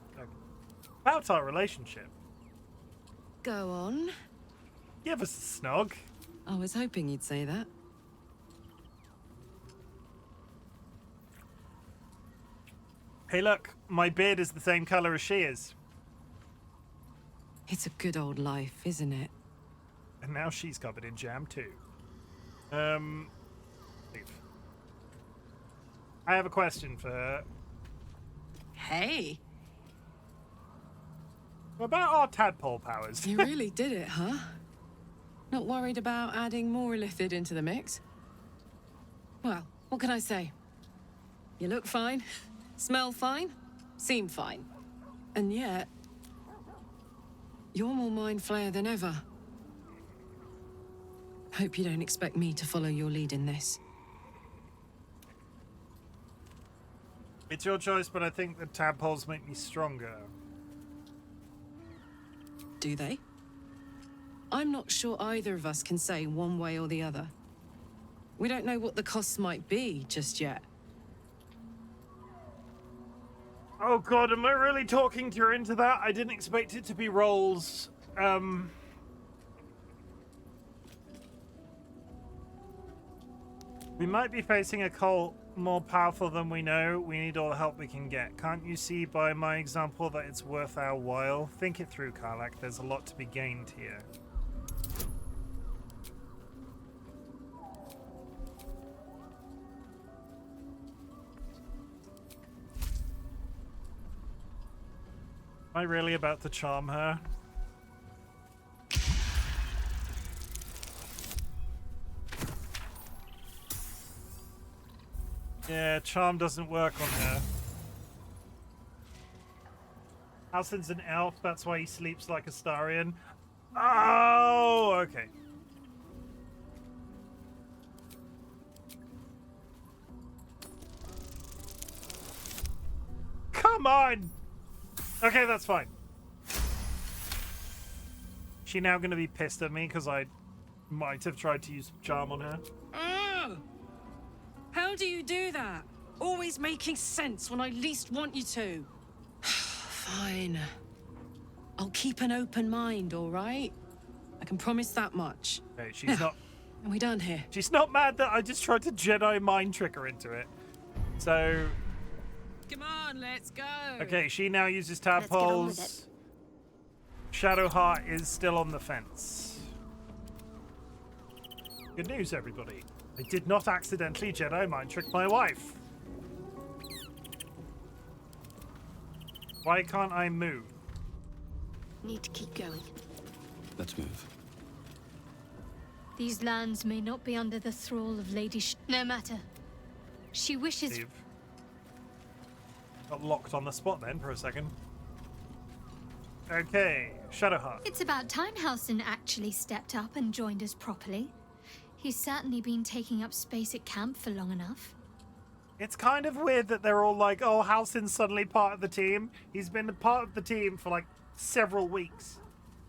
About our relationship. Go on. Give us a snog. I was hoping you'd say that. Hey, look. My beard is the same color as she is. It's a good old life, isn't it? And now she's covered in jam, too. Leave. I have a question for her. Hey. What about our tadpole powers? You really did it, huh? Not worried about adding more illithid into the mix? Well, what can I say? You look fine, smell fine, seem fine. And yet, you're more mind flayer than ever. Hope you don't expect me to follow your lead in this. It's your choice, but I think the tadpoles make me stronger. Do they? I'm not sure either of us can say one way or the other. We don't know what the costs might be just yet. Oh god, am I really talking her into that? I didn't expect it to be rolls. We might be facing a cult more powerful than we know. We need all the help we can get. Can't you see by my example that it's worth our while? Think it through, Karlak. There's a lot to be gained here. Am I really about to charm her? Yeah, charm doesn't work on her. Halsin's an elf, that's why he sleeps like a Starian. Oh, okay. Come on! Okay, that's fine. She now gonna be pissed at me because I might have tried to use charm on her. How do you do that? Always making sense when I least want you to. Fine. I'll keep an open mind, all right? I can promise that much. Okay, she's not... Are we done here? She's not mad that I just tried to Jedi mind trick her into it. So... Come on, let's go. Okay, she now uses tadpoles. Shadowheart is still on the fence. Good news, everybody. I did not accidentally Jedi mind trick my wife. Why can't I move? Need to keep going. Let's move. These lands may not be under the thrall of Lady No matter. She wishes... Steve. Got locked on the spot then for a second. Okay, Shadowheart. It's about time Halsin actually stepped up and joined us properly. He's certainly been taking up space at camp for long enough. It's kind of weird that they're all like, oh, Halsin's suddenly part of the team. He's been a part of the team for like several weeks.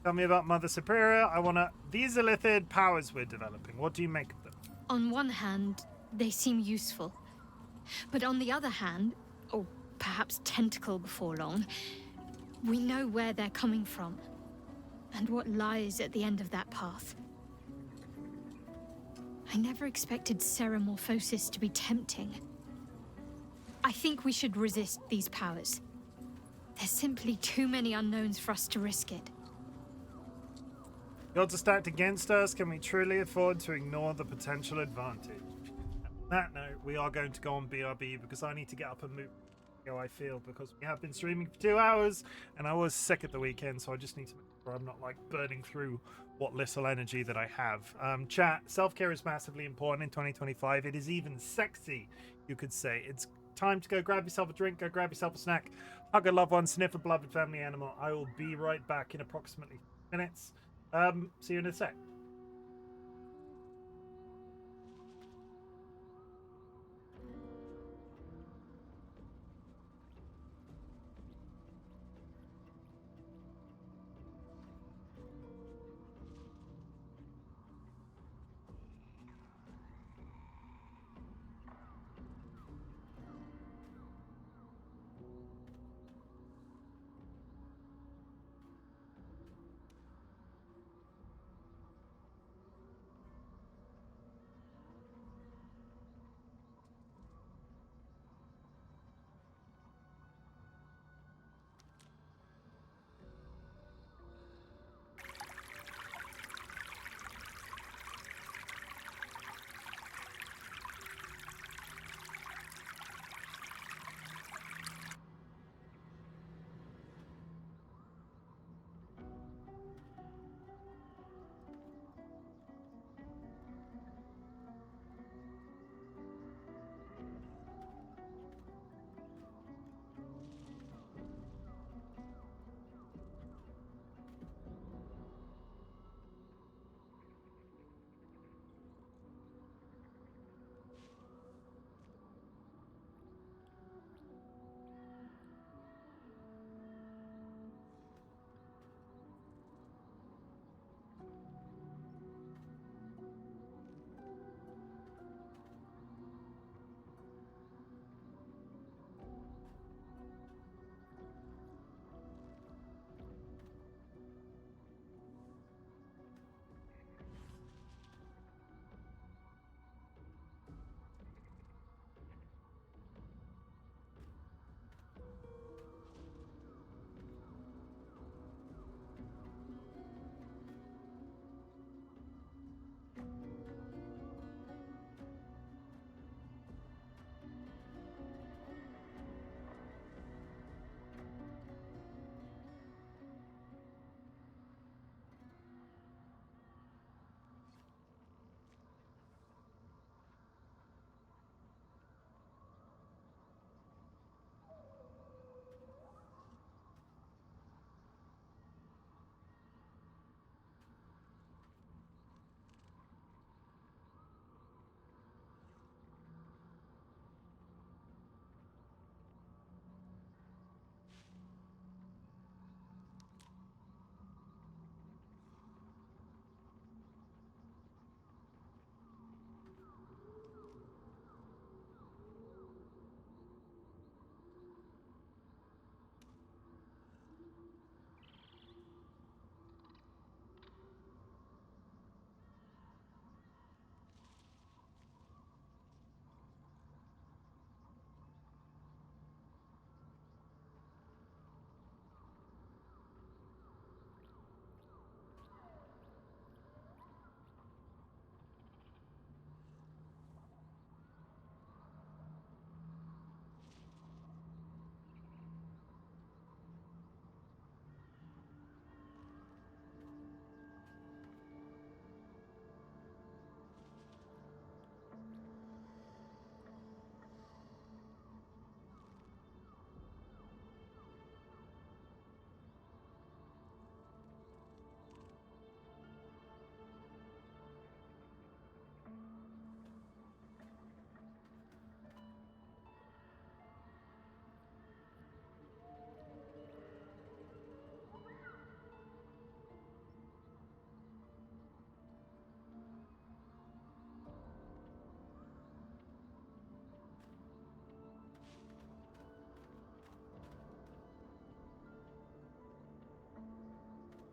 Tell me about Mother Superior. I want to... These Illithid powers we're developing. What do you make of them? On one hand, they seem useful. But on the other hand, or perhaps tentacle before long, we know where they're coming from and what lies at the end of that path. I never expected Ceramorphosis to be tempting. I think we should resist these powers. There's simply too many unknowns for us to risk it. The odds are stacked against us. Can we truly afford to ignore the potential advantage? On that note, we are going to go on BRB because I need to get up and move how I feel, because we have been streaming for 2 hours and I was sick at the weekend, so I just need to make sure I'm not like burning through what little energy that I have. Chat, self-care is massively important in 2025. It is even sexy, you could say. It's time to go grab yourself a drink, go grab yourself a snack, hug a loved one, sniff a beloved family animal. I will be right back in approximately minutes. See you in a sec.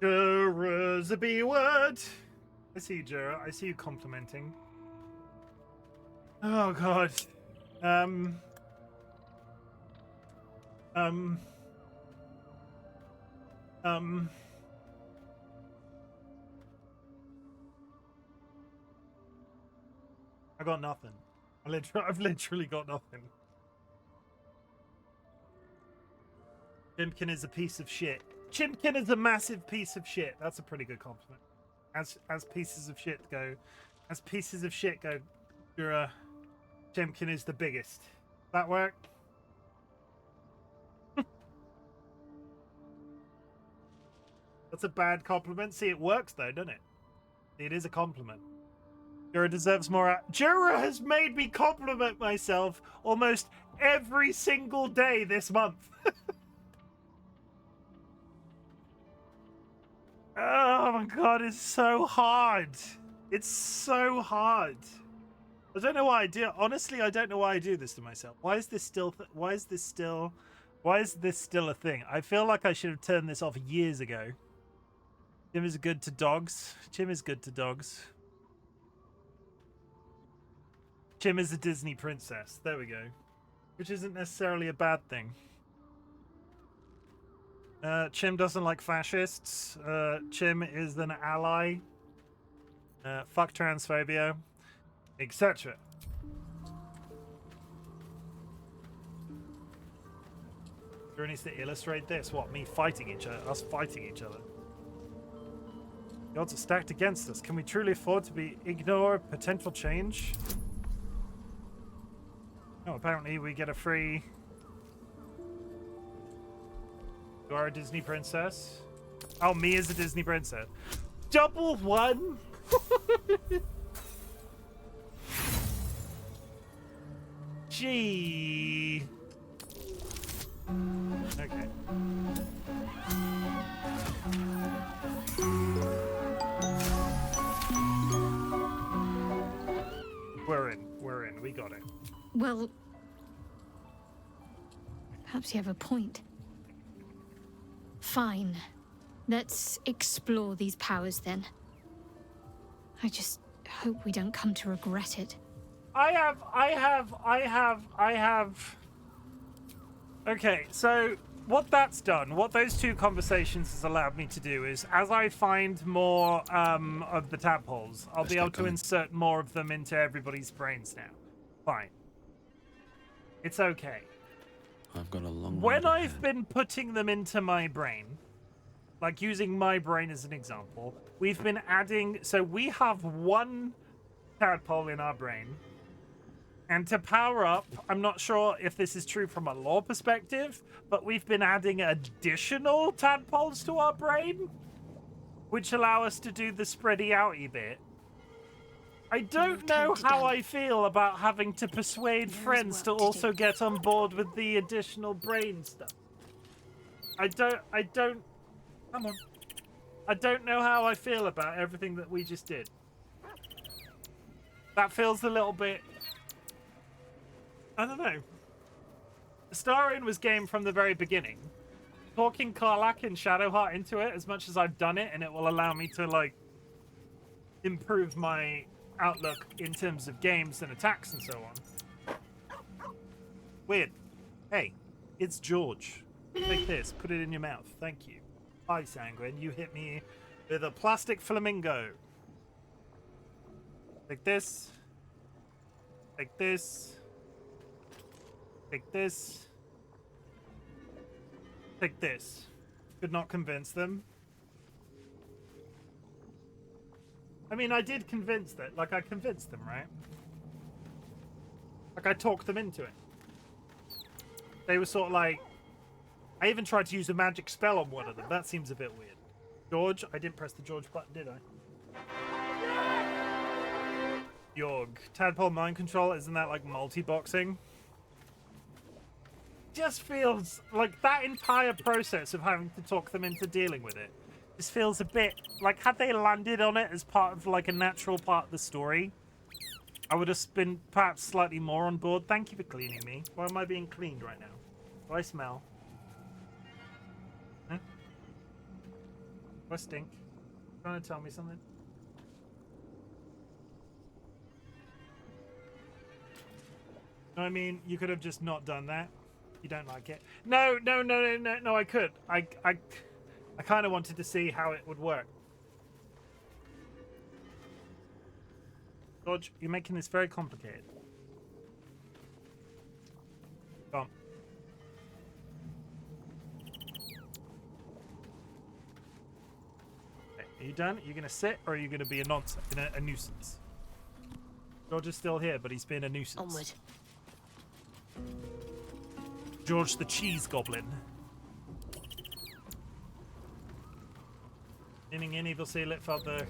Jura's a B word. I see you, Jura. I see you complimenting. Oh god. I got nothing. I've literally got nothing. Chimken is a piece of shit. Chimken is a massive piece of shit. That's a pretty good compliment. As pieces of shit go, Jura, Chimken is the biggest. That work? That's a bad compliment. See, it works though, doesn't it? It is a compliment. Jura deserves more. Jura has made me compliment myself almost every single day this month. Oh my god, it's so hard. It's so hard. I don't know why I do it. Honestly, I don't know why I do this to myself. Why is this still a thing? I feel like I should have turned this off years ago. Chim is good to dogs. Chim is good to dogs. Chim is a Disney princess. There we go. Which isn't necessarily a bad thing. Chim doesn't like fascists. Chim is an ally. Fuck transphobia, etc. Jura needs to illustrate this. What, me fighting each other? Us fighting each other? The odds are stacked against us. Can we truly afford to ignore potential change? Oh, apparently we get a free... You are a Disney princess? Oh, me as a Disney princess. Double one? Gee. Okay. We're in. We got it. Well, perhaps you have a point. Fine. Let's explore these powers then. I just hope we don't come to regret it. I have. Okay, so what that's done, what those two conversations has allowed me to do is, as I find more of the tadpoles, I'll be able to insert more of them into everybody's brains now. Fine. It's okay. I've got a long When I've been putting them into my brain, like using my brain as an example, we've been adding, so we have one tadpole in our brain, and to power up, I'm not sure if this is true from a lore perspective, but we've been adding additional tadpoles to our brain, which allow us to do the spready outy bit. I don't know how I feel about having to persuade friends to also get on board with the additional brain stuff. I don't come on. I don't know how I feel about everything that we just did. That feels a little bit... I don't know. Astarion was game from the very beginning. Talking Karlach and Shadowheart into it as much as I've done it, and it will allow me to, like, improve my outlook in terms of games and attacks and so on. Weird. Hey, it's George. Take this, put it in your mouth. Thank you. Hi, Sanguine. You hit me with a plastic flamingo. Take this. Take this. Take this. Take this. Could not convince them. I mean, I did convince them. Like, I convinced them, right? Like, I talked them into it. They were sort of like... I even tried to use a magic spell on one of them. That seems a bit weird. George? I didn't press the George button, did I? Yorg. Tadpole mind control, isn't that like multi-boxing? Just feels like that entire process of having to talk them into dealing with it just feels a bit like, had they landed on it as part of like a natural part of the story, I would have been perhaps slightly more on board. Thank you for cleaning me. Why am I being cleaned right now? Do I smell? Huh? What stink? Trying to tell me something? No, I mean, you could have just not done that. You don't like it. No, I could. I kind of wanted to see how it would work. George, you're making this very complicated. Come on. Okay, are you done? Are you going to sit, or are you going to be a nonsense, a nuisance? George is still here, but he's been a nuisance. Onward. George the Cheese Goblin. Inning in evil sea lit felt the.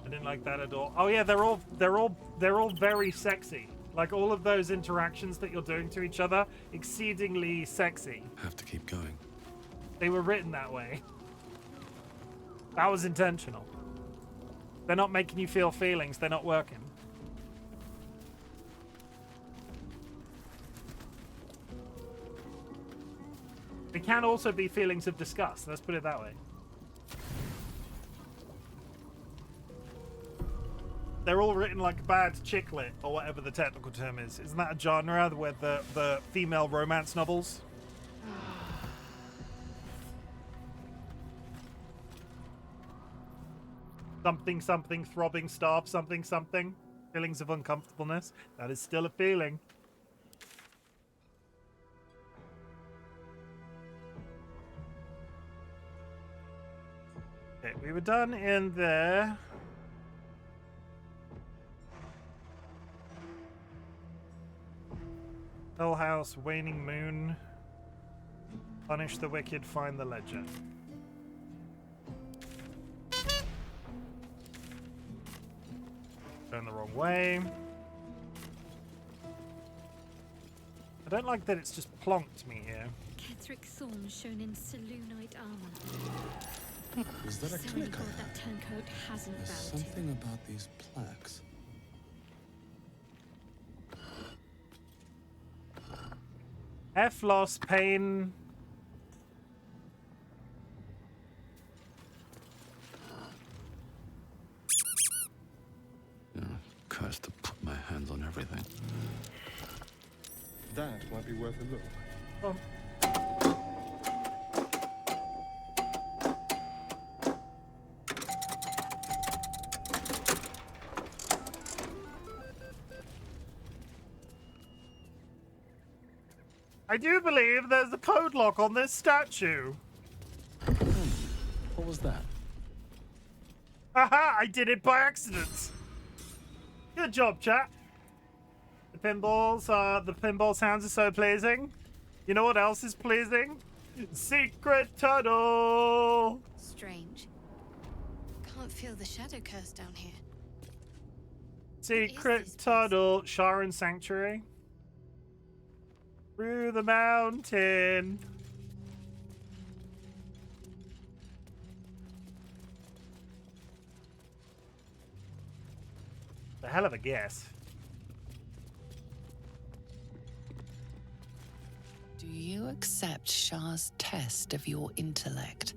I didn't like that at all. Oh yeah, they're all very sexy. Like all of those interactions that you're doing to each other, exceedingly sexy. Have to keep going. They were written that way. That was intentional. They're not making you feel feelings. They're not working. It can also be feelings of disgust. Let's put it that way. They're all written like bad chick lit, or whatever the technical term is. Isn't that a genre where the female romance novels? Something, something, throbbing, starve, something, something. Feelings of uncomfortableness. That is still a feeling. Okay, we were done in there. Hell House, Waning Moon. Punish the wicked, find the ledger. Going the wrong way. I don't like that it's just plonked me here. Ketherick Thorn shown in Selûnite armor. Is that a So clicker? God that turncoat hasn't There's bowed to. something about these plaques. F loss pain. Cursed to put my hands on everything. That might be worth a look. Oh. I do believe there's a code lock on this statue. What was that? Haha, I did it by accident. Good job, chat. The pinball sounds are so pleasing. You know what else is pleasing? Secret tunnel. Strange. Can't feel the shadow curse down here. Secret tunnel. Sharon Sanctuary. Through the mountain. A hell of a guess. Do you accept Shah's test of your intellect?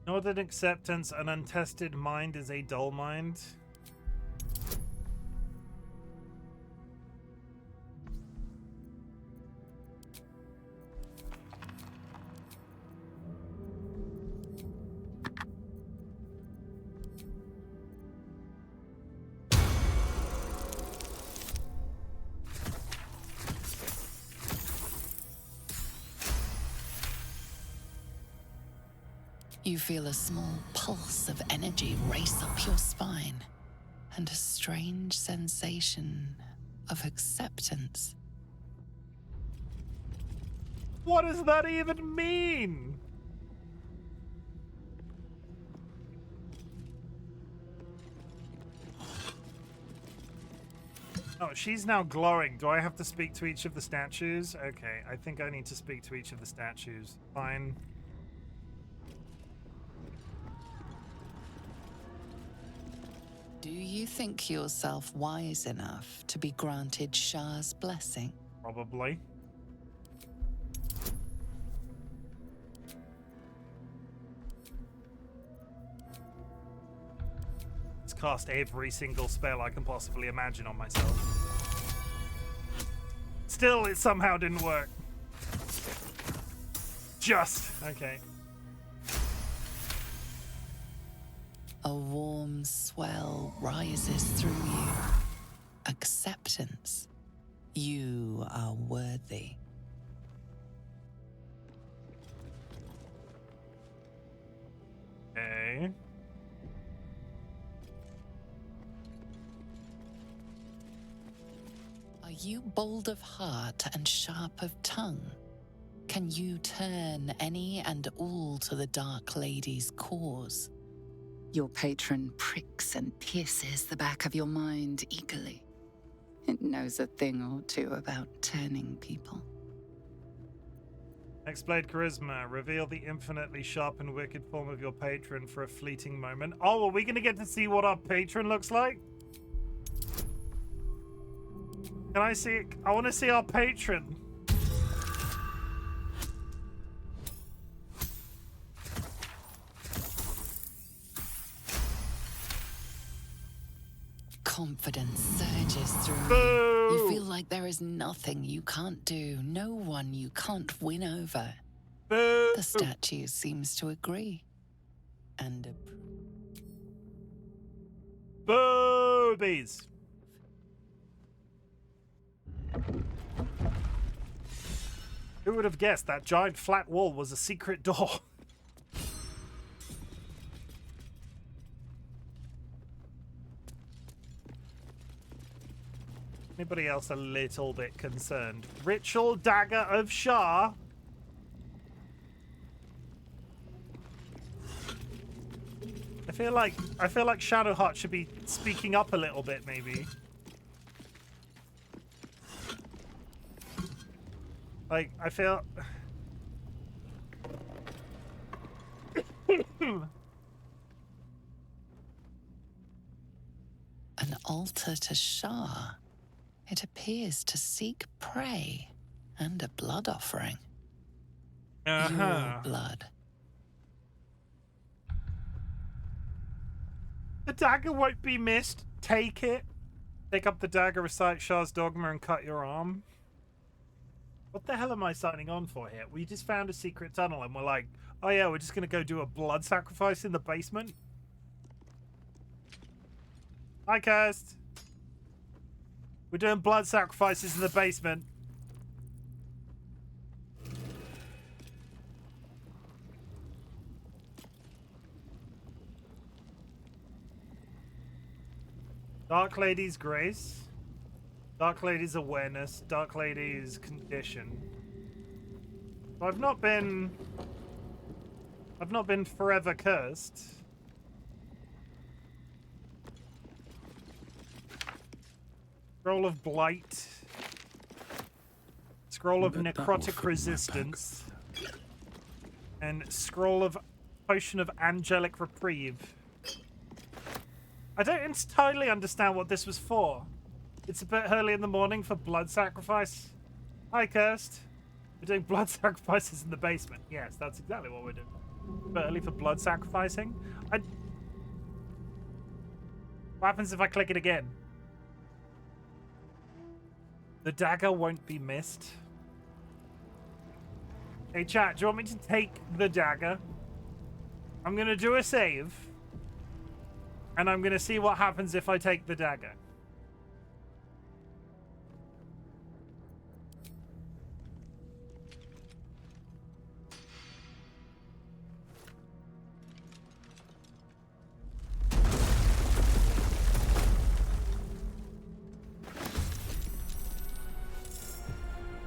Northern acceptance, an untested mind is a dull mind. You feel a small pulse of energy race up your spine, and a strange sensation of acceptance. What does that even mean? Oh, she's now glowing. Do I have to speak to each of the statues? Okay, I think I need to speak to each of the statues. Fine. Do you think yourself wise enough to be granted Shah's blessing? Probably. Let's cast every single spell I can possibly imagine on myself. Still, it somehow didn't work. Just. Okay. A warm swell rises through you. Acceptance. You are worthy. Okay. Are you bold of heart and sharp of tongue? Can you turn any and all to the Dark Lady's cause? Your patron pricks and pierces the back of your mind eagerly. It knows a thing or two about turning people. X-Blade Charisma. Reveal the infinitely sharp and wicked form of your patron for a fleeting moment. Oh, are we going to get to see what our patron looks like? Can I see it? I want to see our patron. Confidence surges through you. Boo! You feel like there is nothing you can't do, no one you can't win over. Boo! The statue seems to agree and approve. Boobies. Who would have guessed that giant flat wall was a secret door? Anybody else a little bit concerned? Ritual Dagger of Shah. I feel like Shadowheart should be speaking up a little bit, maybe. Like, I feel... An altar to Shah. It appears to seek prey and a blood offering. Your blood. The dagger won't be missed. Take it. Take up the dagger, recite Shah's dogma, and cut your arm. What the hell am I signing on for here? We just found a secret tunnel and we're like, oh yeah, we're just going to go do a blood sacrifice in the basement? Hi, Kirst. We're doing blood sacrifices in the basement. Dark Lady's grace. Dark Lady's awareness. Dark Lady's condition. I've not been forever cursed. Scroll of Blight. Scroll of Necrotic Resistance. And Scroll of Potion of Angelic Reprieve. I don't entirely understand what this was for. It's a bit early in the morning for blood sacrifice. Hi, Kirst. We're doing blood sacrifices in the basement. Yes, that's exactly what we're doing. A bit early for blood sacrificing. What happens if I click it again? The dagger won't be missed. Hey, chat, do you want me to take the dagger? I'm going to do a save. And I'm going to see what happens if I take the dagger.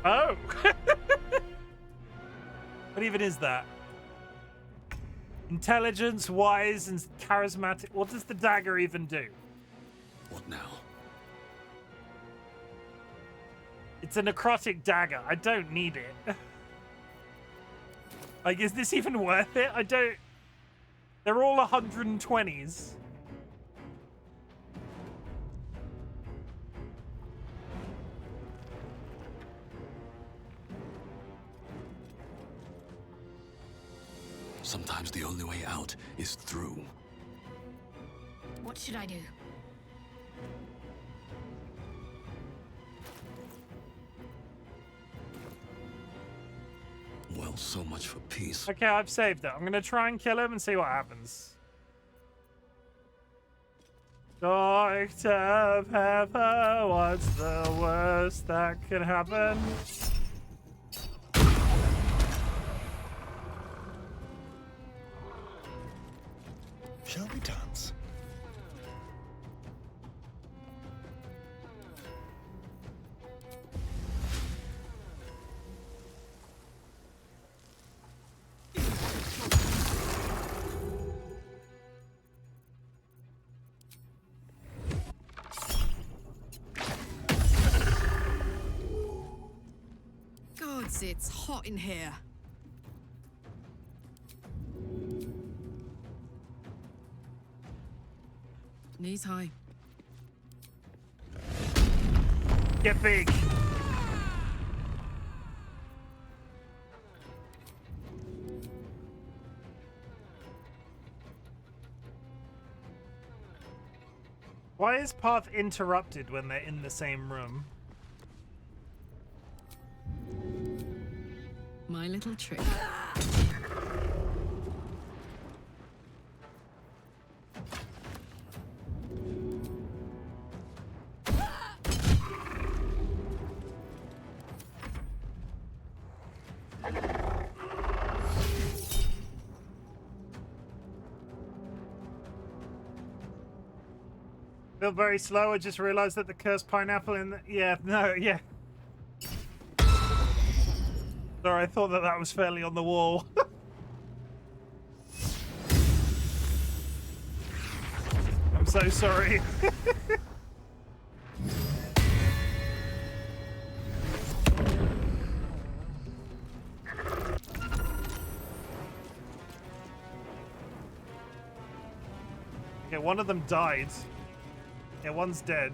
Oh! What even is that? Intelligence, wise, and charismatic. What does the dagger even do? What now? It's a necrotic dagger. I don't need it. Like, is this even worth it? I don't... They're all 120s. Sometimes the only way out is through. What should I do? Well, so much for peace. Okay, I've saved it. I'm gonna try and kill him and see what happens. Dr. Pepper, what's the worst that could happen? Shall we dance? Gods, it's hot in here. Knees high. Get big. Why is path interrupted when they're in the same room? My little trick. Feel very slow. I just realized that the cursed pineapple in the... Yeah, no, yeah. Sorry, I thought that that was fairly on the wall. I'm so sorry. Okay, one of them died. Yeah, one's dead.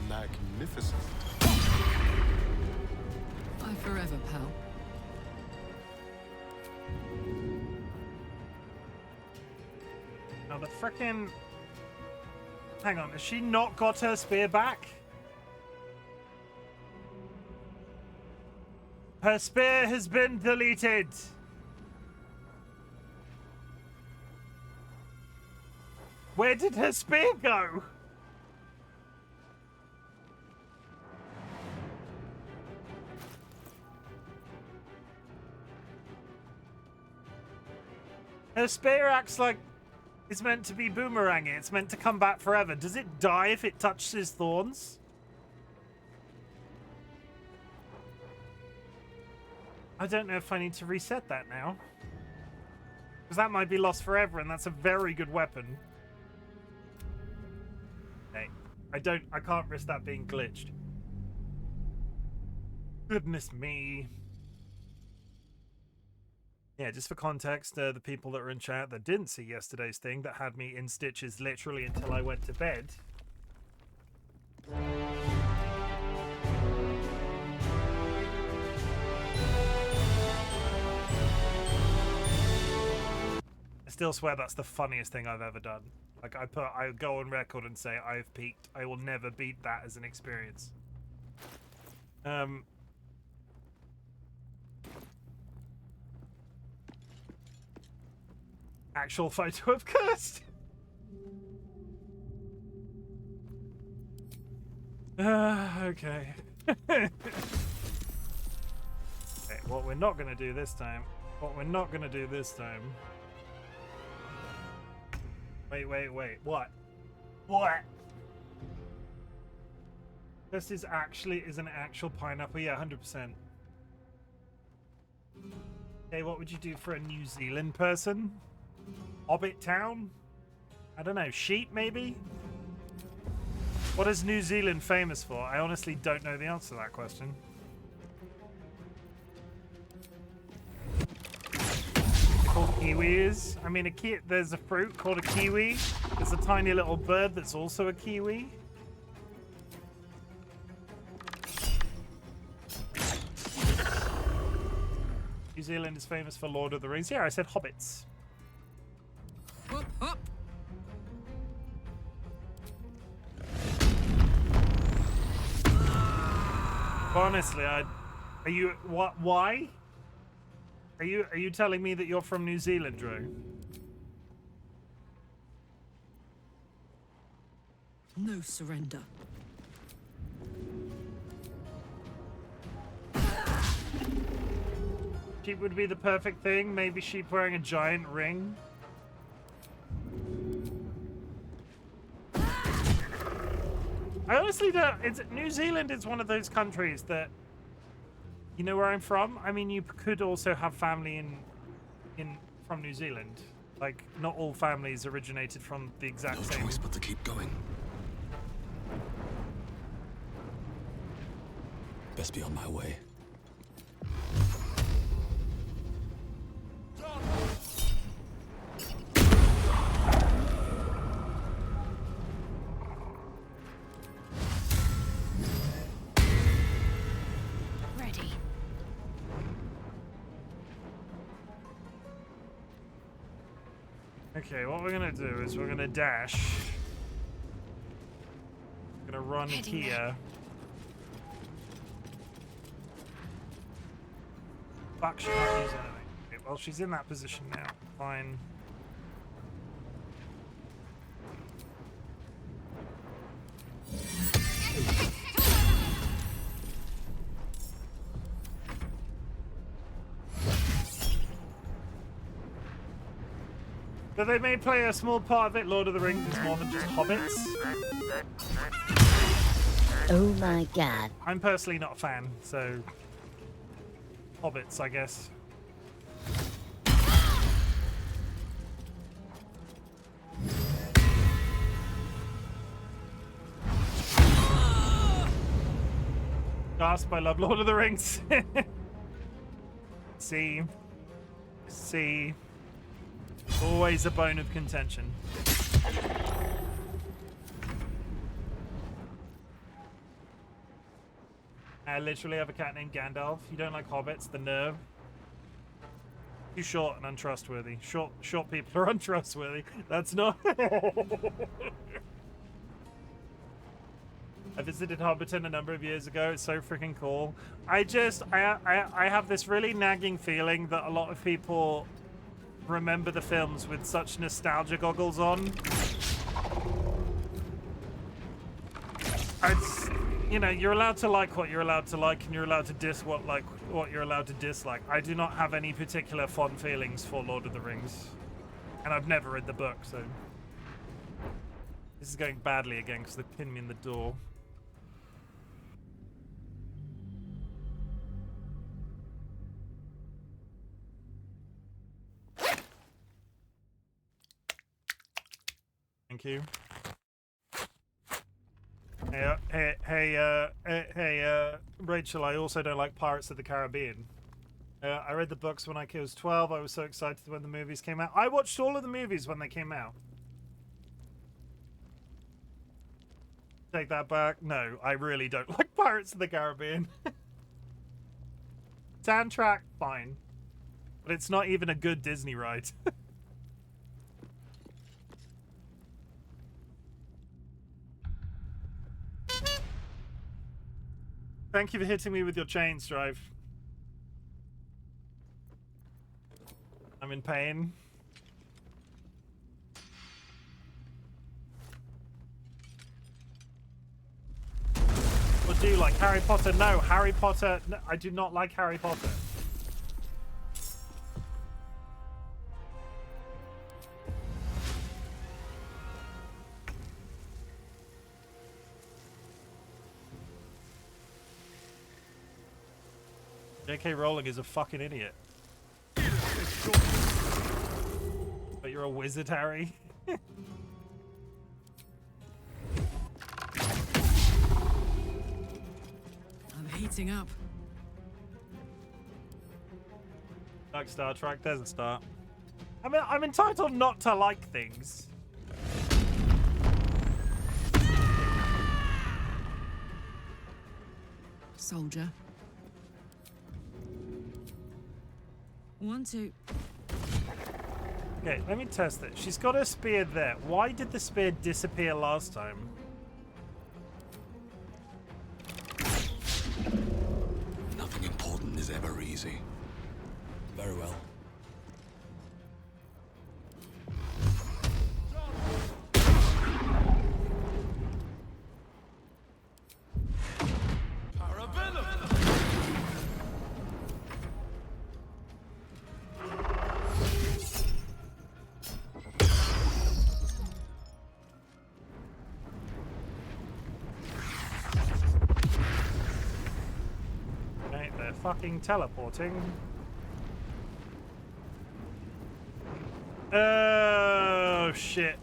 Magnificent. Bye forever, pal. Now the frickin'... Hang on, has she not got her spear back? Her spear has been deleted. Where did her spear go? Her spear acts like it's meant to be boomeranging. It's meant to come back forever. Does it die if it touches thorns? I don't know if I need to reset that now. Because that might be lost forever, and that's a very good weapon. Okay. I can't risk that being glitched. Goodness me. Yeah, just for context, the people that are in chat that didn't see yesterday's thing that had me in stitches literally until I went to bed. I still swear that's the funniest thing I've ever done. Like, I go on record and say I've peaked. I will never beat that as an experience. Actual photo of Cursed. Okay. Okay, what we're not gonna do this time. What we're not gonna do this time. Wait. What? What? This is an actual pineapple. Yeah, 100%. Okay, what would you do for a New Zealand person? Hobbit town? I don't know. Sheep, maybe? What is New Zealand famous for? I honestly don't know the answer to that question. Called kiwis. I mean, there's a fruit called a kiwi. There's a tiny little bird that's also a kiwi. New Zealand is famous for Lord of the Rings. Yeah, I said hobbits. Whoop, whoop. Honestly, are you what? Why? Are you telling me that you're from New Zealand, Drew? No surrender. Sheep would be the perfect thing. Maybe sheep wearing a giant ring. I honestly don't. New Zealand is one of those countries that, you know where I'm from? I mean, you could also have family from New Zealand. Like, not all families originated from the exact same. No choice but to keep going. Best be on my way. Okay, what we're gonna do is we're gonna dash. We're gonna run here. Fuck, she can't use anything. Okay, well, she's in that position now. Fine. But they may play a small part of it. Lord of the Rings is more than just hobbits. Oh my god. I'm personally not a fan, so hobbits, I guess. Gasp, I love Lord of the Rings. See. Always a bone of contention. I literally have a cat named Gandalf. You don't like hobbits? The nerve. Too short and untrustworthy. Short people are untrustworthy. That's not... I visited Hobbiton a number of years ago. It's so freaking cool. I have this really nagging feeling that a lot of people remember the films with such nostalgia goggles on. It's, you know, you're allowed to like what you're allowed to like, and you're allowed to diss what you're allowed to dislike. I do not have any particular fond feelings for Lord of the Rings, and I've never read the book, so this is going badly again because they pinned me in the door. Thank you. Hey, Rachel, I also don't like Pirates of the Caribbean. I read the books when I was 12. I was so excited when the movies came out. I watched all of the movies when they came out. Take that back. No, I really don't like Pirates of the Caribbean. Soundtrack, fine. But it's not even a good Disney ride. Thank you for hitting me with your chain, Strive. I'm in pain. What do you like? Harry Potter? No, Harry Potter. No, I do not like Harry Potter. J.K. Rowling is a fucking idiot. But you're a wizard, Harry. I'm heating up. Like Star Trek, there's a start. I mean, I'm entitled not to like things. Soldier. 1, 2. Okay, let me test it. She's got her spear there. Why did the spear disappear last time? Nothing important is ever easy. Very well. Okay, they're fucking teleporting. Oh shit.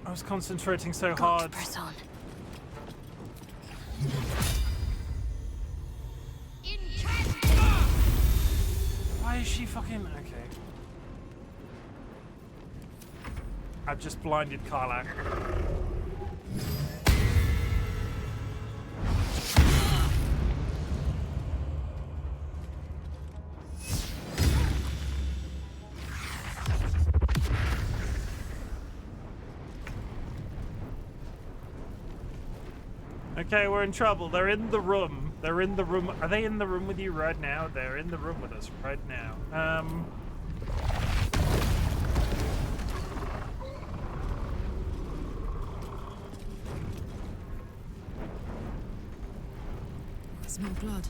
I was concentrating so hard. Press on. Why is she fucking okay? I've just blinded Karlach. Okay, we're in trouble. They're in the room. They're in the room. Are they in the room with you right now? They're in the room with us right now. I smell blood.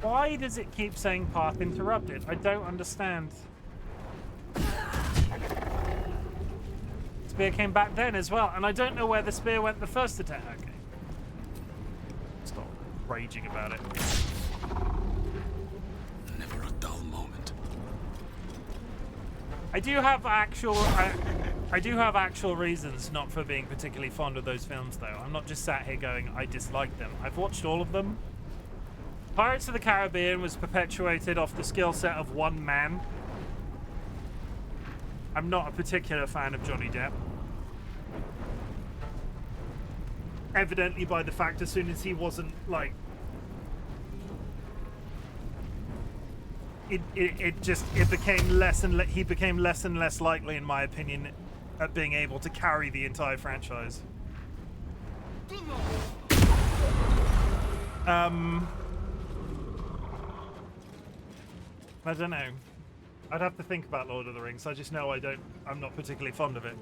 Why does it keep saying path interrupted? I don't understand. Spear came back then as well, and I don't know where the spear went the first attack. Okay. Stop raging about it. Never a dull moment. I do have actual reasons not for being particularly fond of those films, though. I'm not just sat here going, I dislike them. I've watched all of them. Pirates of the Caribbean was perpetuated off the skill set of one man. I'm not a particular fan of Johnny Depp. Evidently by the fact as soon as he wasn't, like... It became less and he became less and less likely, in my opinion, at being able to carry the entire franchise. I don't know. I'd have to think about Lord of the Rings. I just know I'm not particularly fond of it.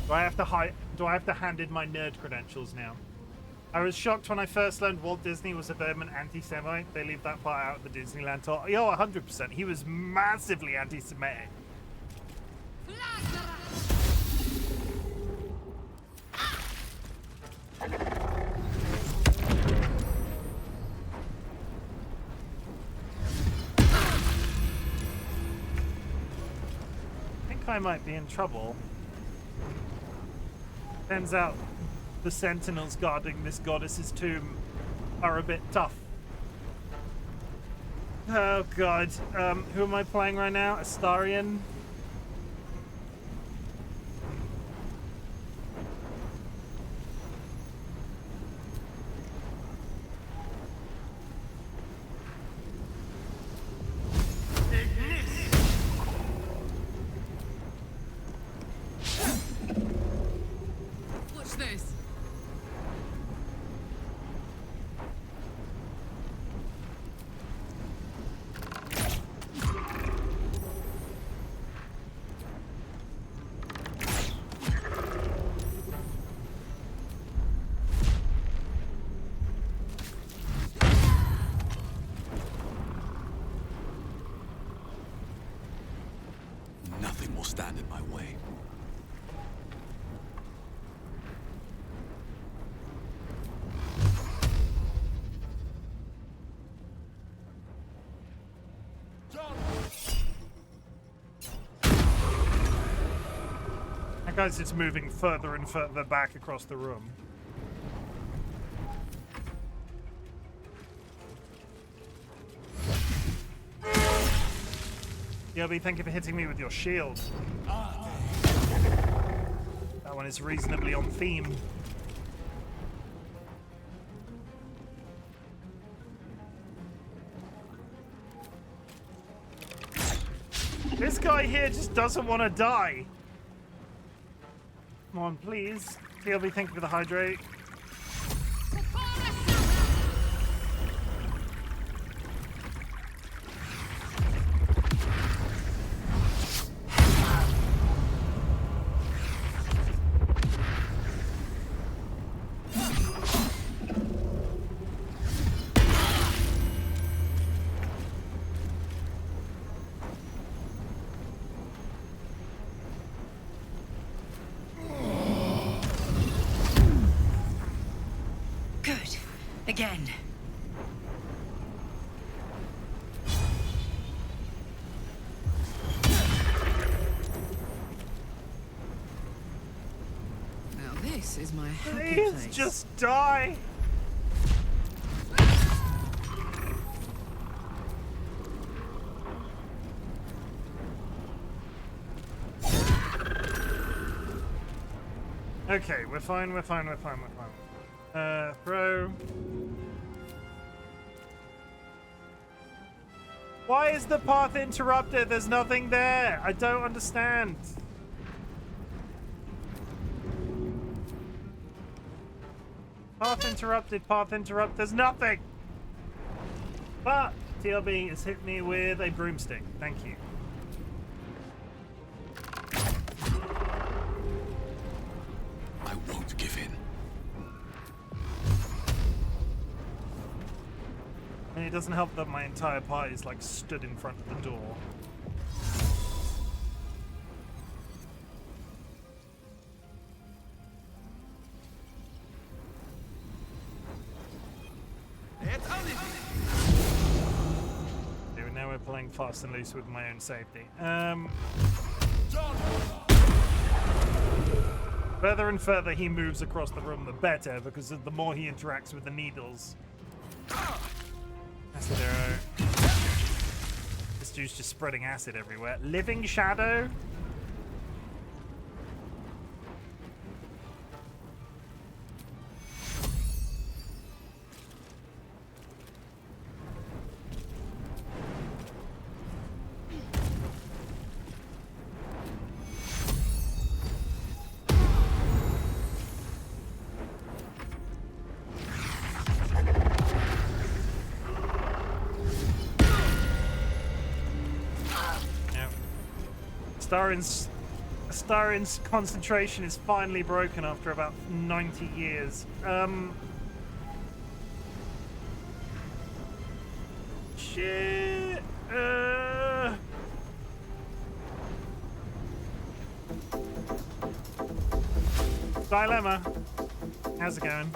Do I have to hand in my nerd credentials now? I was shocked when I first learned Walt Disney was a vehement anti-Semite. They leave that part out of the Disneyland talk. Yo, 100%. He was massively anti-Semitic. I think I might be in trouble. Turns out the sentinels guarding this goddess's tomb are a bit tough. Oh god. Who am I playing right now? Astarion? Watch this. guy's just moving further and further back across the room. Yobi, thank you for hitting me with your shield. That one is reasonably on theme. This guy here just doesn't want to die. Come on, please. TLB, thank you for the hydrate. Again. Now this is my happy Please place. just die. Okay, we're fine, we're fine, we're fine, we're fine. Throw. Why is the path interrupted? There's nothing there. I don't understand. Path interrupted, path interrupted. There's nothing. But TLB has hit me with a broomstick. Thank you. I won't give in. And it doesn't help that my entire party is like stood in front of the door. Now we're playing fast and loose with my own safety. Further and further he moves across the room, the better, because the more he interacts with the needles. Acid arrow. This dude's just spreading acid everywhere. Living shadow? Starin's concentration is finally broken after about 90 years. Shit. Dilemma. How's it going?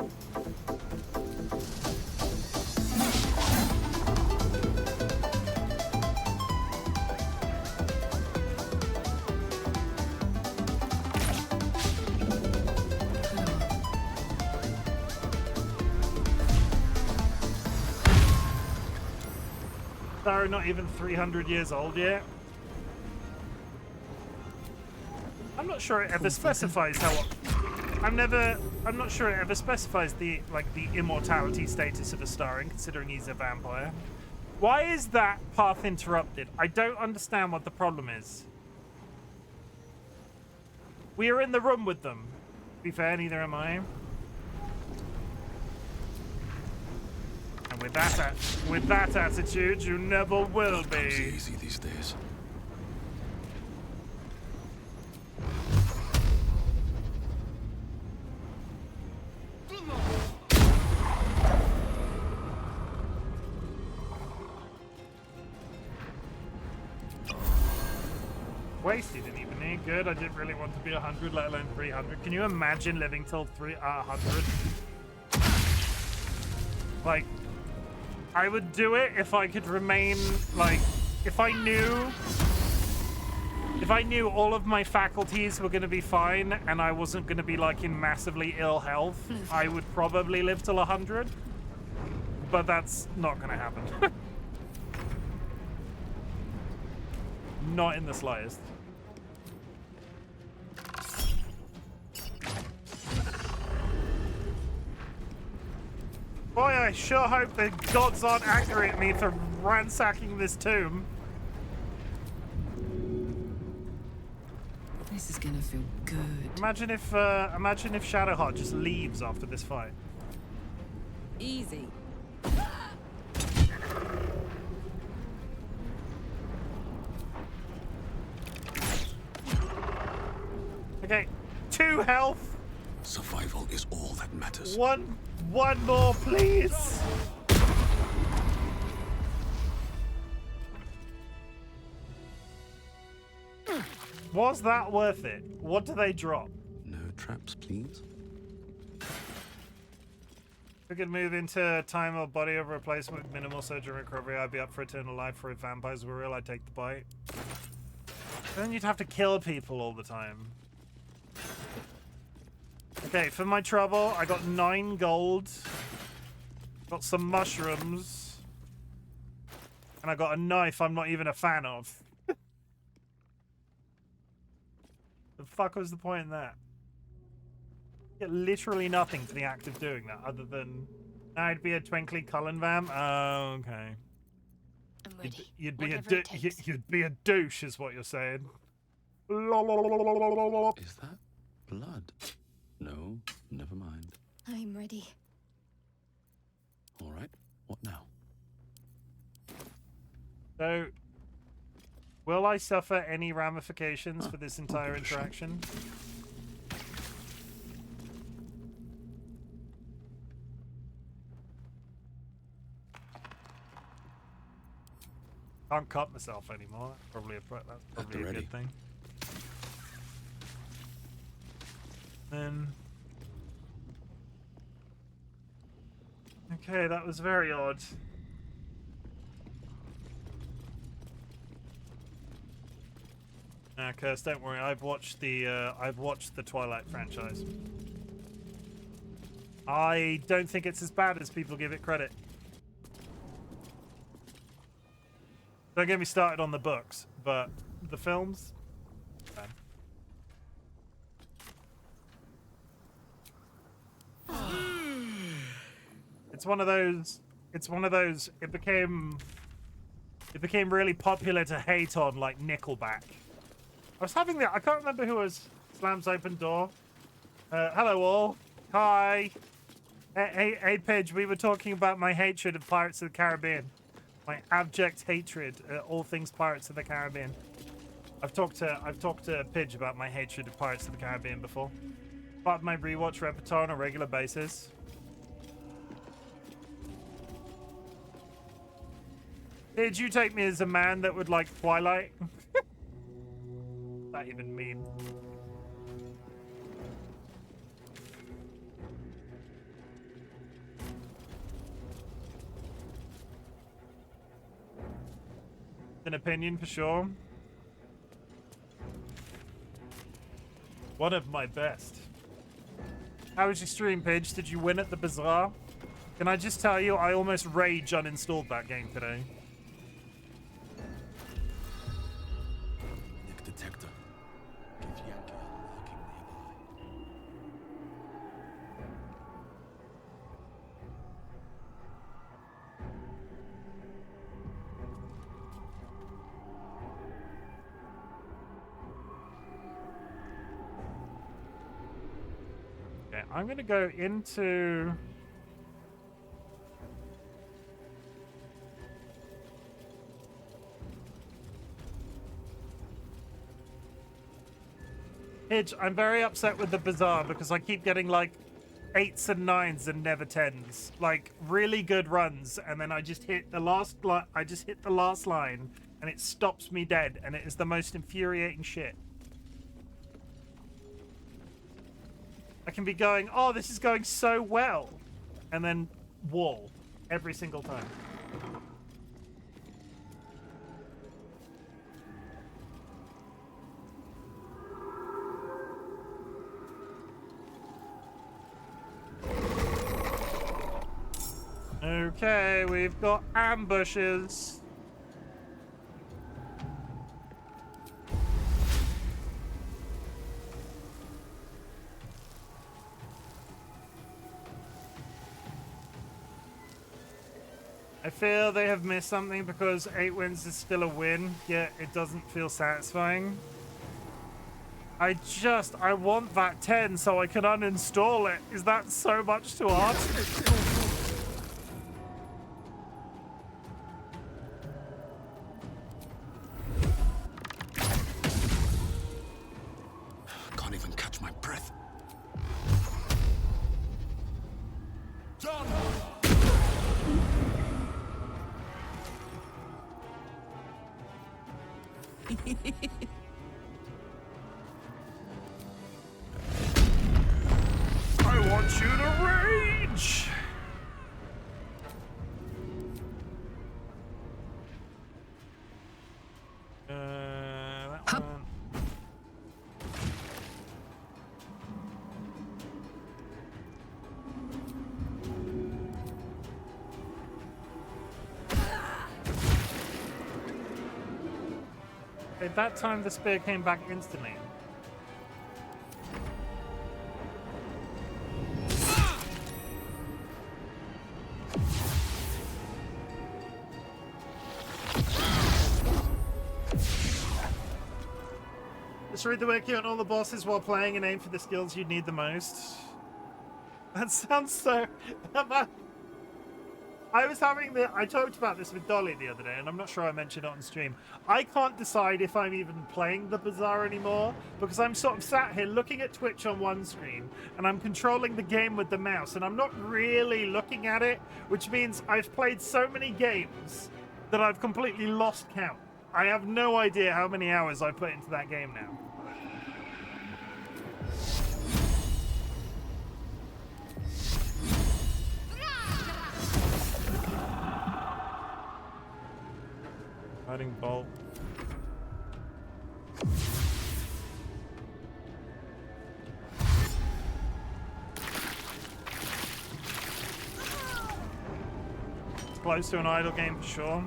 Starin not even 300 years old yet. I'm not sure it ever specifies how. I'm not sure it ever specifies the immortality status of a Starin, considering he's a vampire. Why is that path interrupted? I don't understand what the problem is. We are in the room with them. To be fair, neither am I. And with that attitude, you never will be. It's easy these days. Waste he didn't even need. Good. I didn't really want to be 100, let alone 300. Can you imagine living till 100? Like, I would do it if I could remain, like, if I knew If I knew all of my faculties were going to be fine and I wasn't going to be like in massively ill health, I would probably live till 100. But that's not going to happen. Not in the slightest. Boy, I sure hope the gods aren't angry at me for ransacking this tomb. This is gonna feel good. Imagine if Shadowheart just leaves after this fight. Easy. Okay, 2 health. Survival is all that matters. One more, please. Was that worth it? What do they drop? No traps, please. We could move into time or body of replacement with minimal surgery and recovery. I'd be up for eternal life. For if vampires were real, I'd take the bite. Then you'd have to kill people all the time. Okay, for my trouble, I got 9 gold. Got some mushrooms. And I got a knife I'm not even a fan of. The fuck was the point in that? Get literally nothing for the act of doing that, other than I'd be a twinkly Cullen Vam. Oh, okay. I'm ready. You'd be Whatever you'd be a douche, is what you're saying. Is that blood? No, never mind. I'm ready. All right, what now? So, will I suffer any ramifications for this entire interaction? Can't cut myself anymore. That's probably a good thing. Then, okay, that was very odd. Nah, Curse, don't worry. I've watched the Twilight franchise. I don't think it's as bad as people give it credit. Don't get me started on the books, but the films. It's one of those. It became really popular to hate on, like Nickelback. I was having that. I can't remember who was slams open door. Hello all. Hi. Hey, Pidge. We were talking about my hatred of Pirates of the Caribbean. My abject hatred, all things Pirates of the Caribbean. I've talked to Pidge about my hatred of Pirates of the Caribbean before. Part of my rewatch repertoire on a regular basis. Did you take me as a man that would like Twilight? What does that even mean? An opinion for sure. One of my best. How was your stream, Pidge? Did you win at the bazaar? Can I just tell you, I almost rage uninstalled that game today. Nick detector. Give Yankee a lurking nearby. Okay, I'm gonna go into... Hitch, I'm very upset with the bazaar because I keep getting like 8s and 9s and never 10s. Like really good runs, and then I just hit the last line and it stops me dead, and it is the most infuriating shit. I can be going, oh, this is going so well, and then wall every single time. Okay, we've got ambushes. I feel they have missed something because 8 wins is still a win, yet it doesn't feel satisfying. I want that 10 so I can uninstall it. Is that so much to ask? Can't even catch my breath. Done. I want you to rage! That one. At that time, the spear came back instantly. Just read the wiki on all the bosses while playing and aim for the skills you need the most. That sounds so... I talked about this with Dolly the other day, and I'm not sure I mentioned it on stream. I can't decide if I'm even playing the Bazaar anymore, because I'm sort of sat here looking at Twitch on one screen, and I'm controlling the game with the mouse, and I'm not really looking at it, which means I've played so many games that I've completely lost count. I have no idea how many hours I put into that game now. Riding bolt. It's close to an idle game for sure.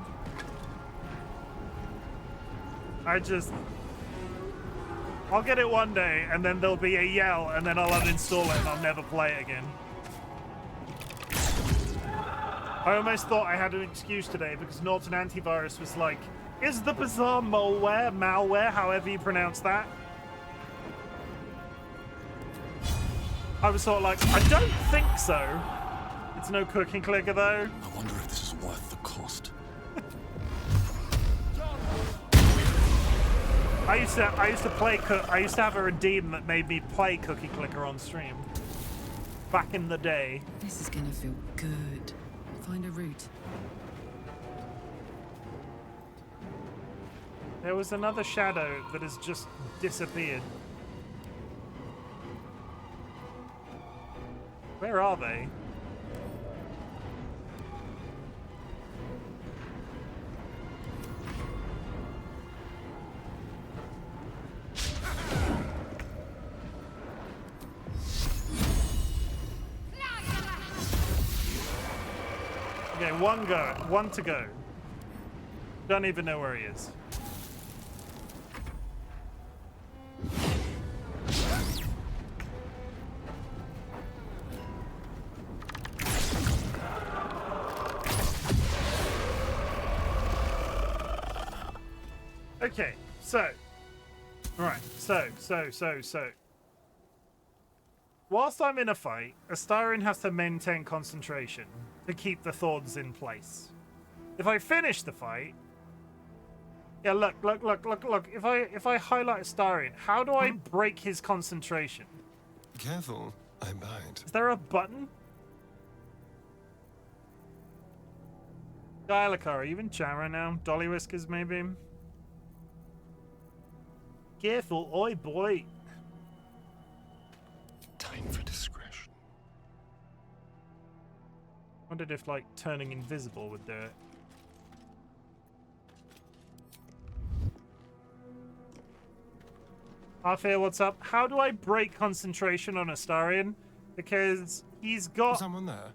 I'll get it one day, and then there'll be a yell, and then I'll uninstall it, and I'll never play it again. I almost thought I had an excuse today because Norton Antivirus was like, is the Bazaar malware, however you pronounce that? I was sort of like, I don't think so. It's no cooking clicker though. I wonder if this is worth the cost. I used to have a redeem that made me play Cookie Clicker on stream. Back in the day. This is gonna feel good. Find a route. There was another shadow that has just disappeared. Where are they? Okay, one to go. Don't even know where he is. Okay, so. Right, so. Whilst I'm in a fight, Astarion has to maintain concentration to keep the thorns in place. If I finish the fight... Yeah, look. If I highlight Astarion, how do I break his concentration? Careful, I bite. Is there a button? Dialaka, are you in chat right now? DollyWhiskers, maybe? Careful, oi boy. Time for discretion. Wondered if, like, turning invisible would do it. Arthur, what's up? How do I break concentration on Astarion? Because he's got... Someone there?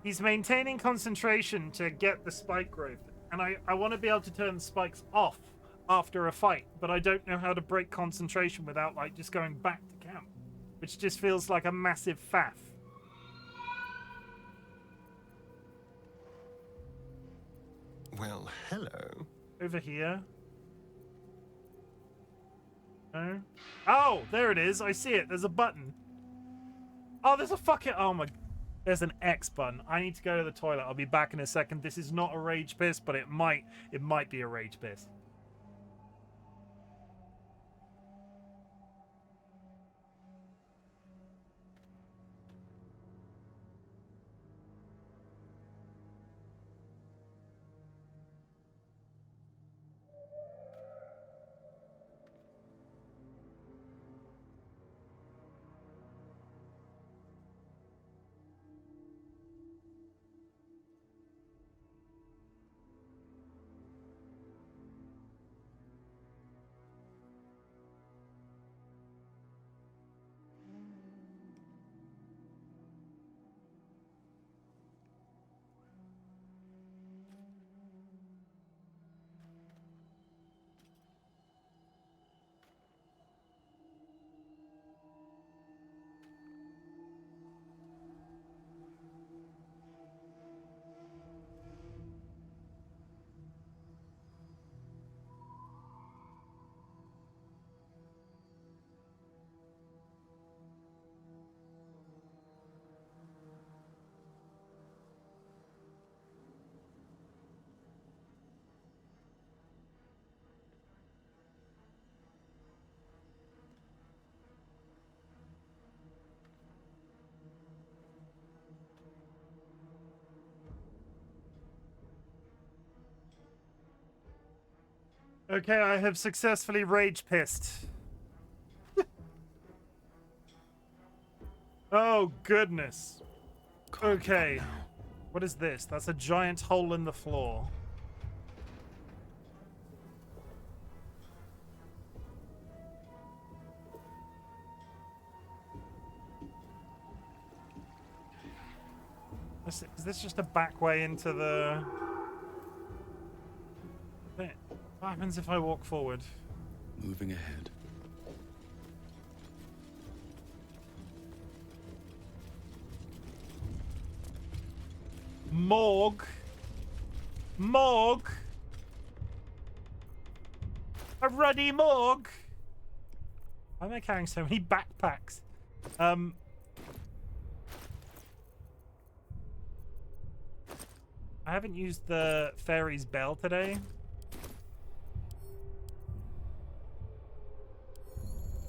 He's maintaining concentration to get the spike growth. And I want to be able to turn the spikes off after a fight, but I don't know how to break concentration without, like, just going back to camp. Which just feels like a massive faff. Well, hello. Over here. No? Oh, there it is. I see it. There's a button. Oh, there's a fucking... Oh, my... There's an X button. I need to go to the toilet. I'll be back in a second. This is not a rage piss, but it might be a rage piss. Okay, I have successfully rage pissed. Oh, goodness. Okay. What is this? That's a giant hole in the floor. Is this just a back way into the... What happens if I walk forward? Moving ahead. Morg. Morg. A ruddy morg. Why am I carrying so many backpacks? I haven't used the fairy's bell today.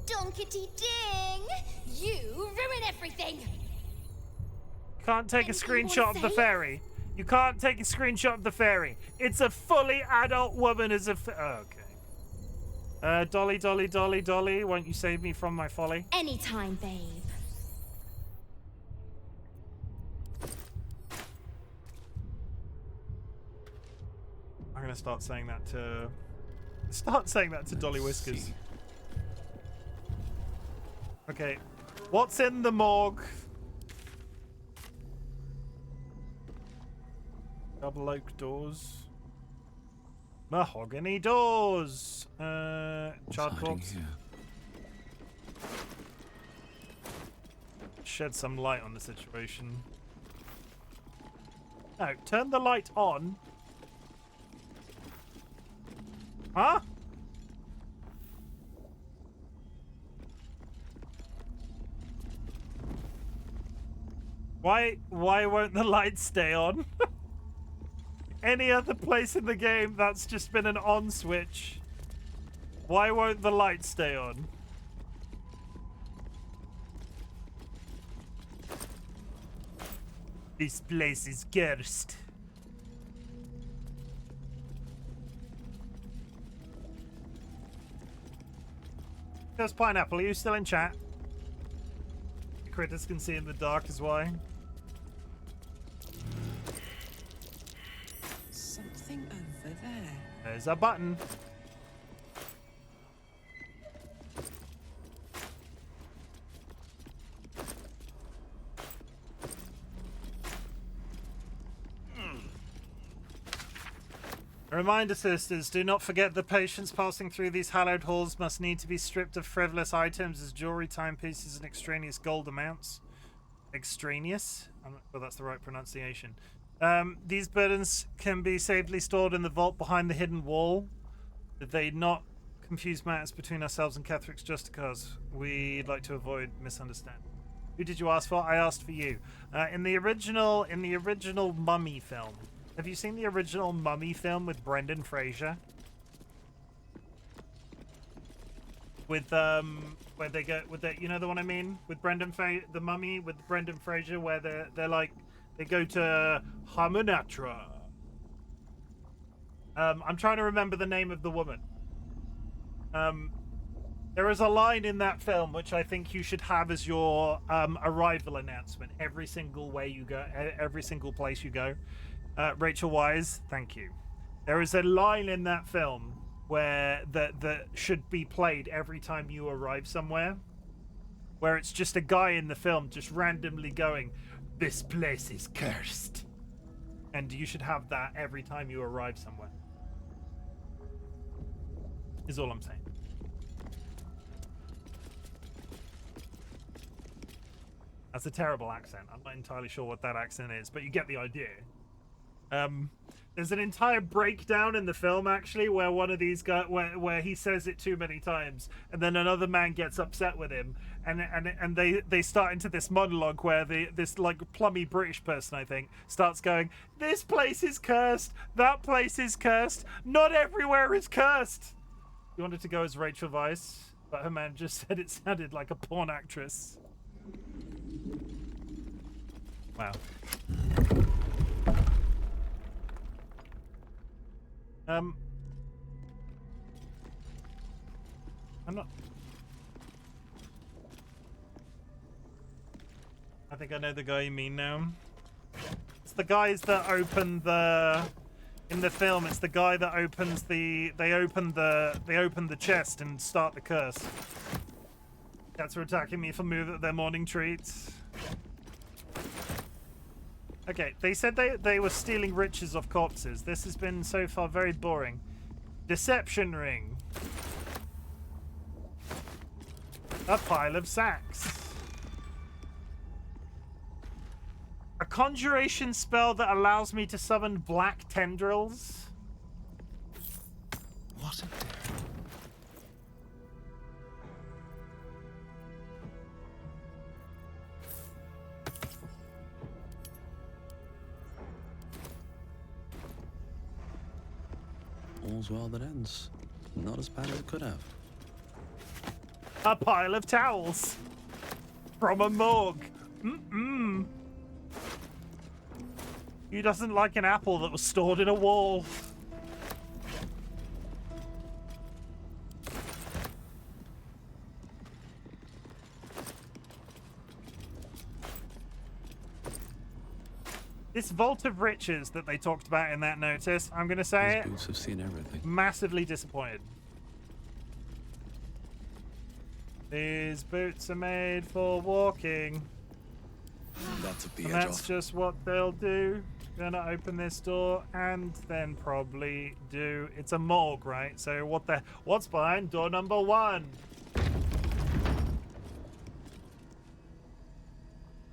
Donkety ding! You ruin everything! Can't take a screenshot of the fairy. You can't take a screenshot of the fairy. It's a fully adult woman as a okay. Dolly, Dolly, Dolly, Dolly, won't you save me from my folly? Anytime, babe. I'm gonna start saying that to DollyWhiskers. Okay, what's in the morgue? Double oak doors. Mahogany doors. Charred corpse. Shed some light on the situation. No, turn the light on. Huh? Why won't the light stay on? Any other place in the game that's just been an on switch. Why won't the light stay on? This place is cursed. There's Pineapple. Are you still in chat? The critters can see in the dark is why. Something over there. There's a button. A reminder, sisters, do not forget the patients passing through these hallowed halls must need to be stripped of frivolous items as jewelry, timepieces, and extraneous gold amounts. Extraneous? I'm not sure that's the right pronunciation. These burdens can be safely stored in the vault behind the hidden wall. Did they not confuse matters between ourselves and Catheric's Justicars? We'd like to avoid misunderstanding. Who did you ask for? I asked for you. In the original Mummy film. Have you seen the original Mummy film with Brendan Fraser? With where they go with the, you know the one I mean, with the Mummy with Brendan Fraser, where they're like they go to Hamunaptra. I'm trying to remember the name of the woman. There is a line in that film which I think you should have as your arrival announcement every single way you go, every single place you go. Rachel Wise, thank you. There is a line in that film where that should be played every time you arrive somewhere, where it's just a guy in the film just randomly going, "This place is cursed," and you should have that every time you arrive somewhere. Is all I'm saying. That's a terrible accent. I'm not entirely sure what that accent is, but you get the idea. There's an entire breakdown in the film, actually, where one of these guys, where he says it too many times, and then another man gets upset with him, and they start into this monologue where this like plummy British person, I think, starts going, "This place is cursed. That place is cursed. Not everywhere is cursed." You wanted to go as Rachel Weisz, but her man just said it sounded like a porn actress. Wow. I'm not. I think I know the guy you mean now. It's the guys that open the. In the film, it's the guy that opens the. They open the chest and start the curse. Cats are attacking me for their morning treats. Okay, they said they were stealing riches off corpses. This has been so far very boring. Deception ring. A pile of sacks. A conjuration spell that allows me to summon black tendrils. What a day. All's well that ends. Not as bad as it could have. A pile of towels. From a morgue. Who doesn't like an apple that was stored in a wall? This vault of riches that they talked about in that notice, I'm going to say it. These boots have seen everything. Massively disappointed. These boots are made for walking. That took the And edge that's off. just what they'll do. Gonna open this door and then probably do. It's a morgue, right? So what's behind door number 1?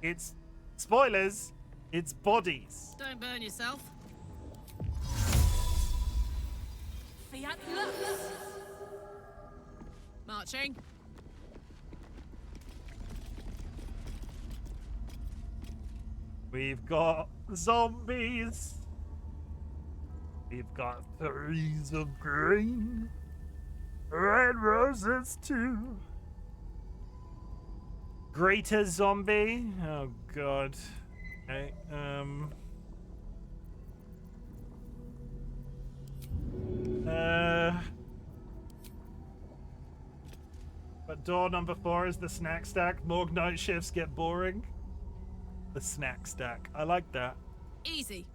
It's spoilers. It's bodies. Don't burn yourself. Fiat Lux. Marching. We've got zombies. We've got 3s of green. Red roses too. Greater zombie. Oh god. Okay, but door number 4 is the snack stack. Morgue night shifts get boring. The snack stack. I like that. Easy.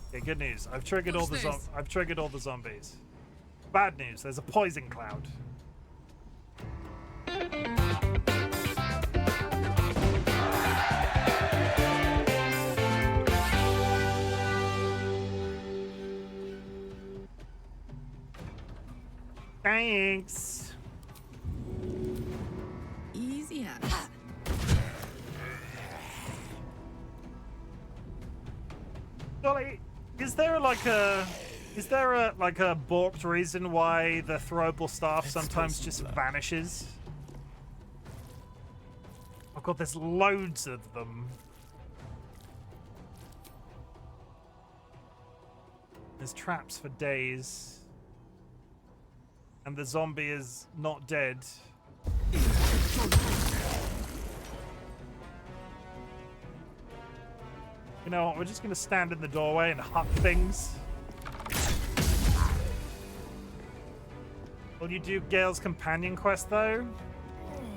Okay, good news. I've triggered all the I've triggered all the zombies. Bad news. There's a poison cloud. Thanks. Easy as. Dolly, is there like a borked reason why the throwable staff sometimes just vanishes? Oh god, there's loads of them. There's traps for days. And the zombie is not dead. You know what, we're just gonna stand in the doorway and huck things. Will you do Gale's companion quest though?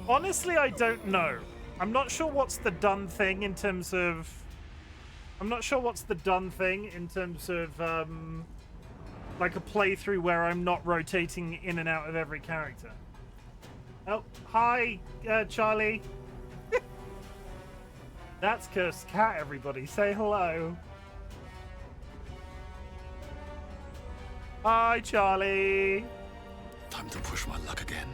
Honestly, I don't know. I'm not sure what's the done thing in terms of... like a playthrough where I'm not rotating in and out of every character. Oh, hi, Charlie. That's Cursed Cat, everybody. Say hello. Hi, Charlie. Time to push my luck again.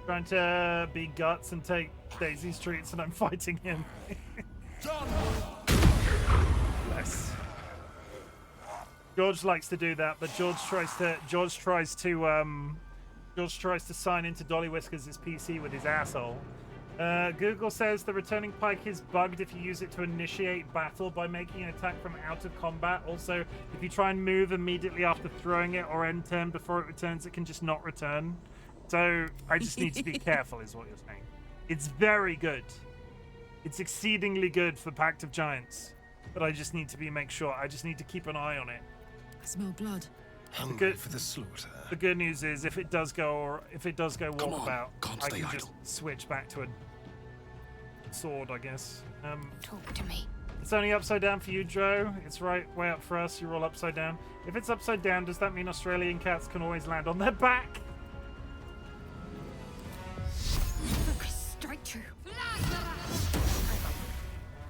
Trying to be guts and take Daisy's treats, and I'm fighting him. Bless. George likes to do that, but George tries to sign into DollyWhiskers' PC with his asshole. Google says the returning pike is bugged if you use it to initiate battle by making an attack from out of combat. Also, if you try and move immediately after throwing it or end turn before it returns, it can just not return. So I just need to be careful, is what you're saying. It's very good. It's exceedingly good for Pact of Giants, but I just need to make sure. I just need to keep an eye on it. I smell blood. Hungry for the slaughter. The good news is, if it does go walkabout, I can just switch back to a sword, I guess. Talk to me. It's only upside down for you, Joe. It's right way up for us. You're all upside down. If it's upside down, does that mean Australian cats can always land on their back? Strike true.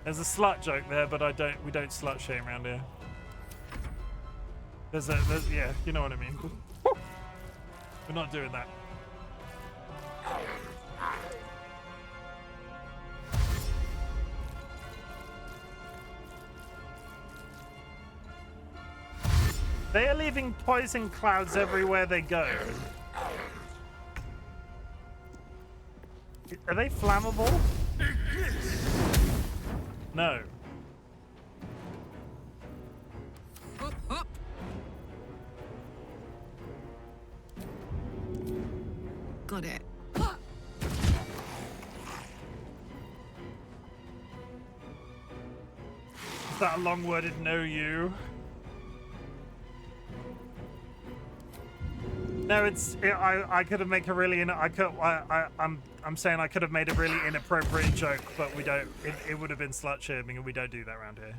There's a slut joke there, but we don't slut shame around here. Yeah, you know what I mean. We're not doing that. They are leaving poison clouds everywhere they go. Are they flammable? No. Up, up. Got it. Is that a long-worded no you? No, I could have made a really I'm saying I could have made a really inappropriate joke, but we don't. It would have been slut shaming, and we don't do that around here.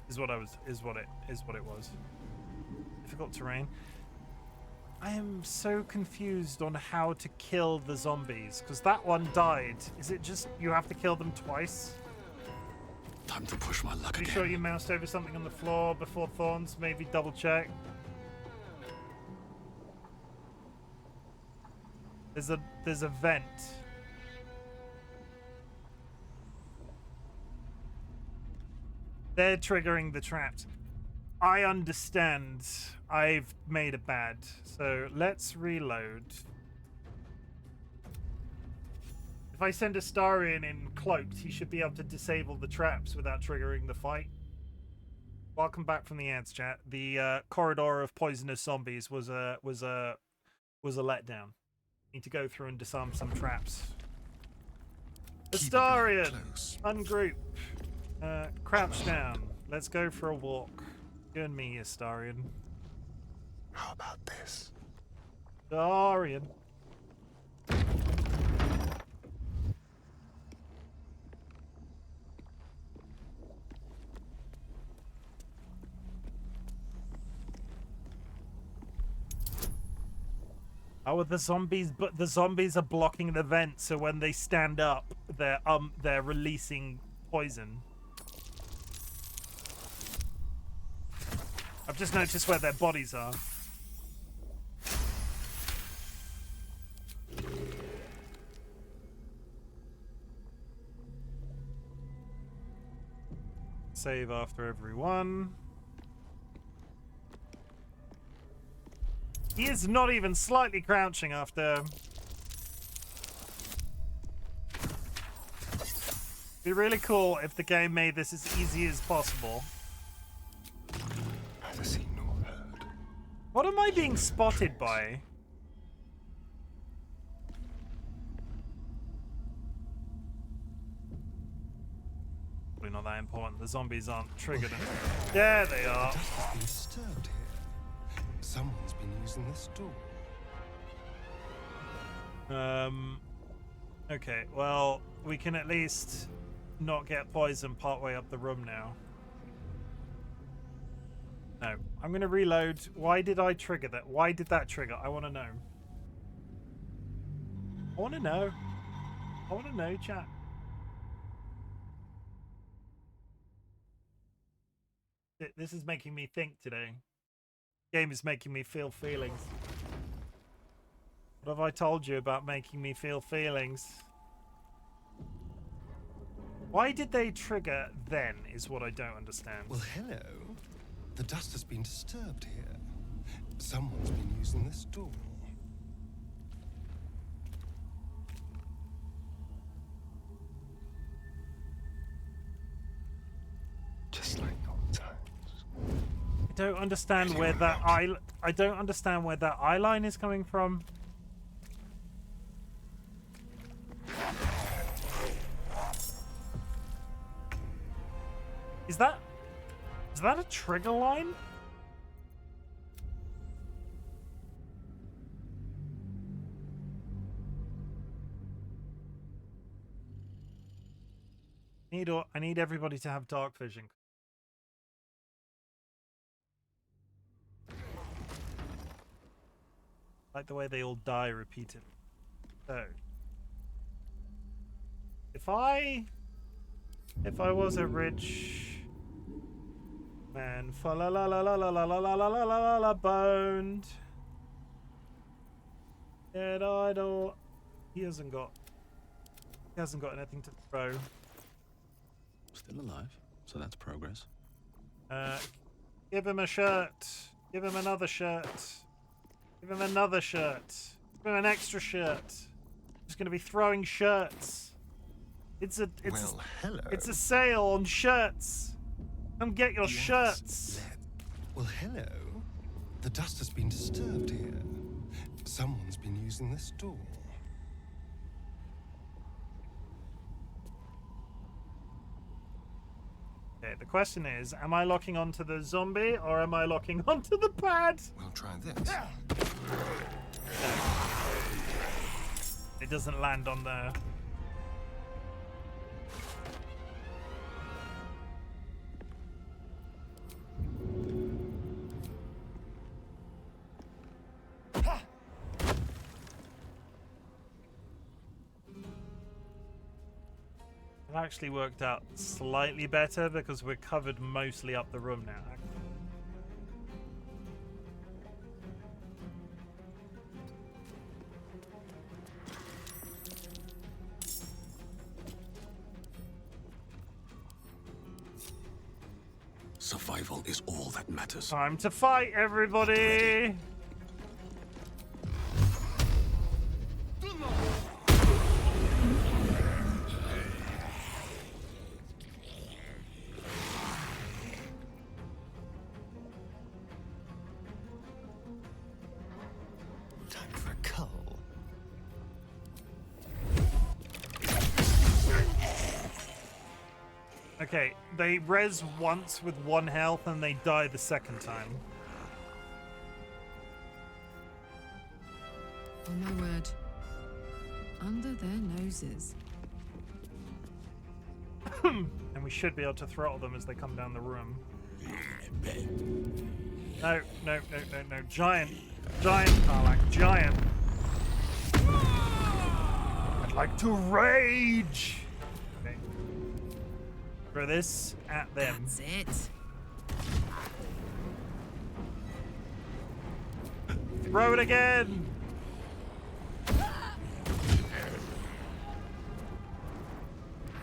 Is what it was. Difficult terrain. I am so confused on how to kill the zombies, because that one died. Is it just you have to kill them twice? Time to push my luck again. You sure you moused over something on the floor before thorns? Maybe double check. There's a vent. They're triggering the traps. I understand. I've made a bad. So let's reload. If I send Astarion in cloaked, he should be able to disable the traps without triggering the fight. Welcome back from the ants, chat. The corridor of poisonous zombies was a letdown. Need to go through and disarm some traps. Astarion, ungroup. Crouch down. Let's go for a walk. You and me, Astarion. How about this? Astarion. Oh, the zombies, but the zombies are blocking the vent, so when they stand up, they're releasing poison. I've just noticed where their bodies are. Save after every one. He is not even slightly crouching after. Be really cool if the game made this as easy as possible. Neither seen nor heard. What am I being spotted by? Probably not that important. The zombies aren't triggered. There they are. The dust has been disturbed here. Someone's been using this door. Okay, well, we can at least not get poisoned partway up the room now. No, I'm gonna reload. Why did I trigger that? Why did that trigger? I want to know. I want to know. I want to know, chat. This is making me think today. Game is making me feel feelings. What have I told you about making me feel feelings? Why did they trigger then is what I don't understand. Well, hello. The dust has been disturbed here. Someone's been using this door. Just like old times. I don't understand where that I don't understand where that eye line is coming from. Is that a trigger line? I need everybody to have dark vision. Like the way they all die repeatedly. So, if I was a rich man, fa la la la la la la la la la la la la boned, dead idol, he hasn't got anything to throw. Still alive, so that's progress. Give him a shirt. Give him another shirt. Give him another shirt. Give him an extra shirt. Just gonna be throwing shirts. Well, hello. It's a sale on shirts. Come get your shirts. Well, hello. The dust has been disturbed here. Someone's been using this door. Okay, the question is, am I locking onto the zombie or am I locking onto the pad? We'll try this. No. It doesn't land on the... It actually worked out slightly better because we're covered mostly up the room now. Survival is all that matters. Time to fight, everybody! Time for a cull. Okay, they res once with 1 health and they die the second time. Oh my word. Under their noses. And we should be able to throttle them as they come down the room. No. Giant, Karlak, giant. like to rage. Okay. Throw this at them. That's it. Throw it again.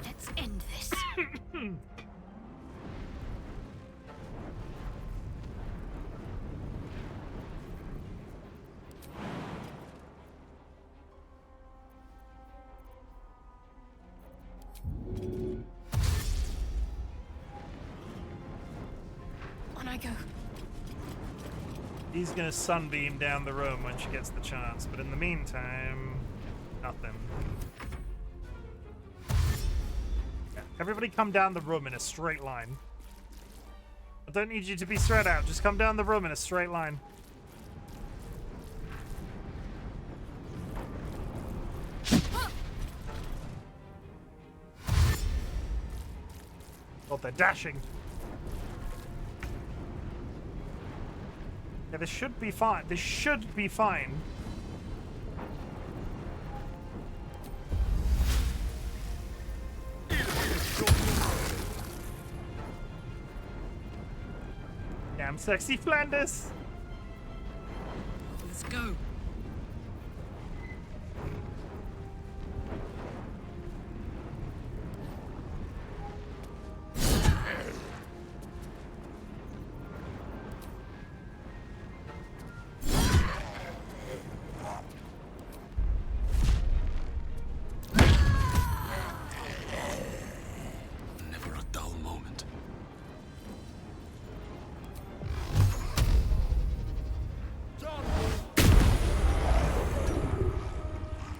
Let's end this. On I go. He's gonna sunbeam down the room when she gets the chance, but in the meantime, nothing. Yeah, everybody come down the room in a straight line. I don't need you to be spread out, just come down the room in a straight line. Oh, they're dashing. Yeah, this should be fine. This should be fine. Damn sexy Flanders. Let's go. Never a dull moment.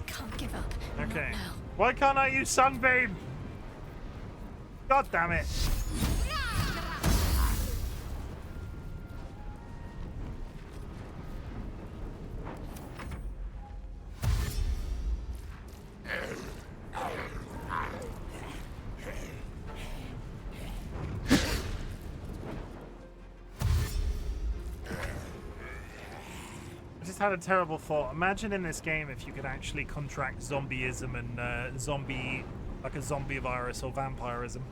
Can't give up. Okay. Why can't I use Sunbeam? God damn it. I just had a terrible thought. Imagine in this game if you could actually contract zombieism and like a zombie virus or vampirism.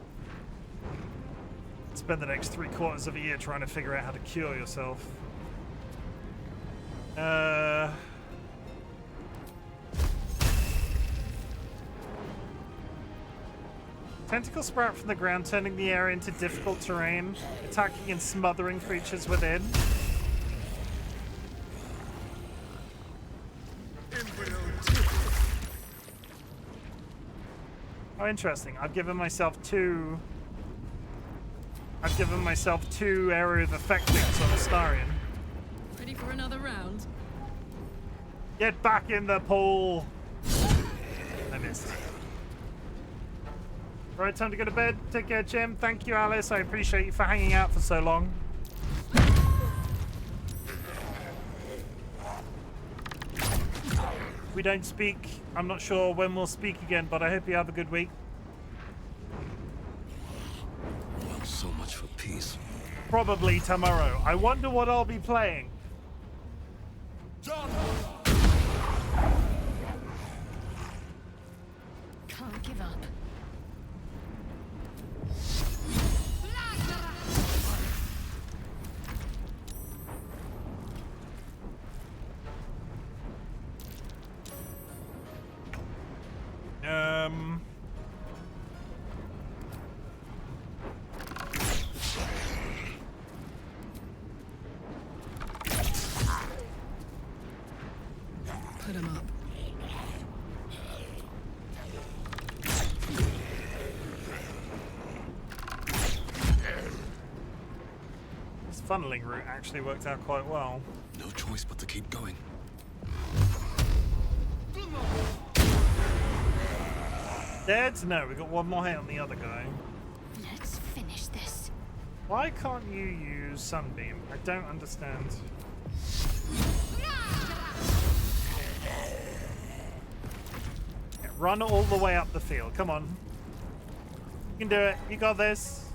Spend the next 3/4 of a year trying to figure out how to cure yourself. Tentacle sprout from the ground, turning the area into difficult terrain, attacking and smothering creatures within. Oh, interesting. I've given myself two area of effect things on Astarion. Ready for another round? Get back in the pool. I missed. Right, time to go to bed. Take care, Chim. Thank you, Alice. I appreciate you for hanging out for so long. We don't speak. I'm not sure when we'll speak again, but I hope you have a good week. Well, so much for peace. Probably tomorrow. I wonder what I'll be playing. Can't give up. Put him up. This funneling route actually worked out quite well. No choice but to keep going. Dead? No, we got one more hit on the other guy. Let's finish this. Why can't you use Sunbeam? I don't understand. Yeah, run all the way up the field. Come on. You can do it. You got this.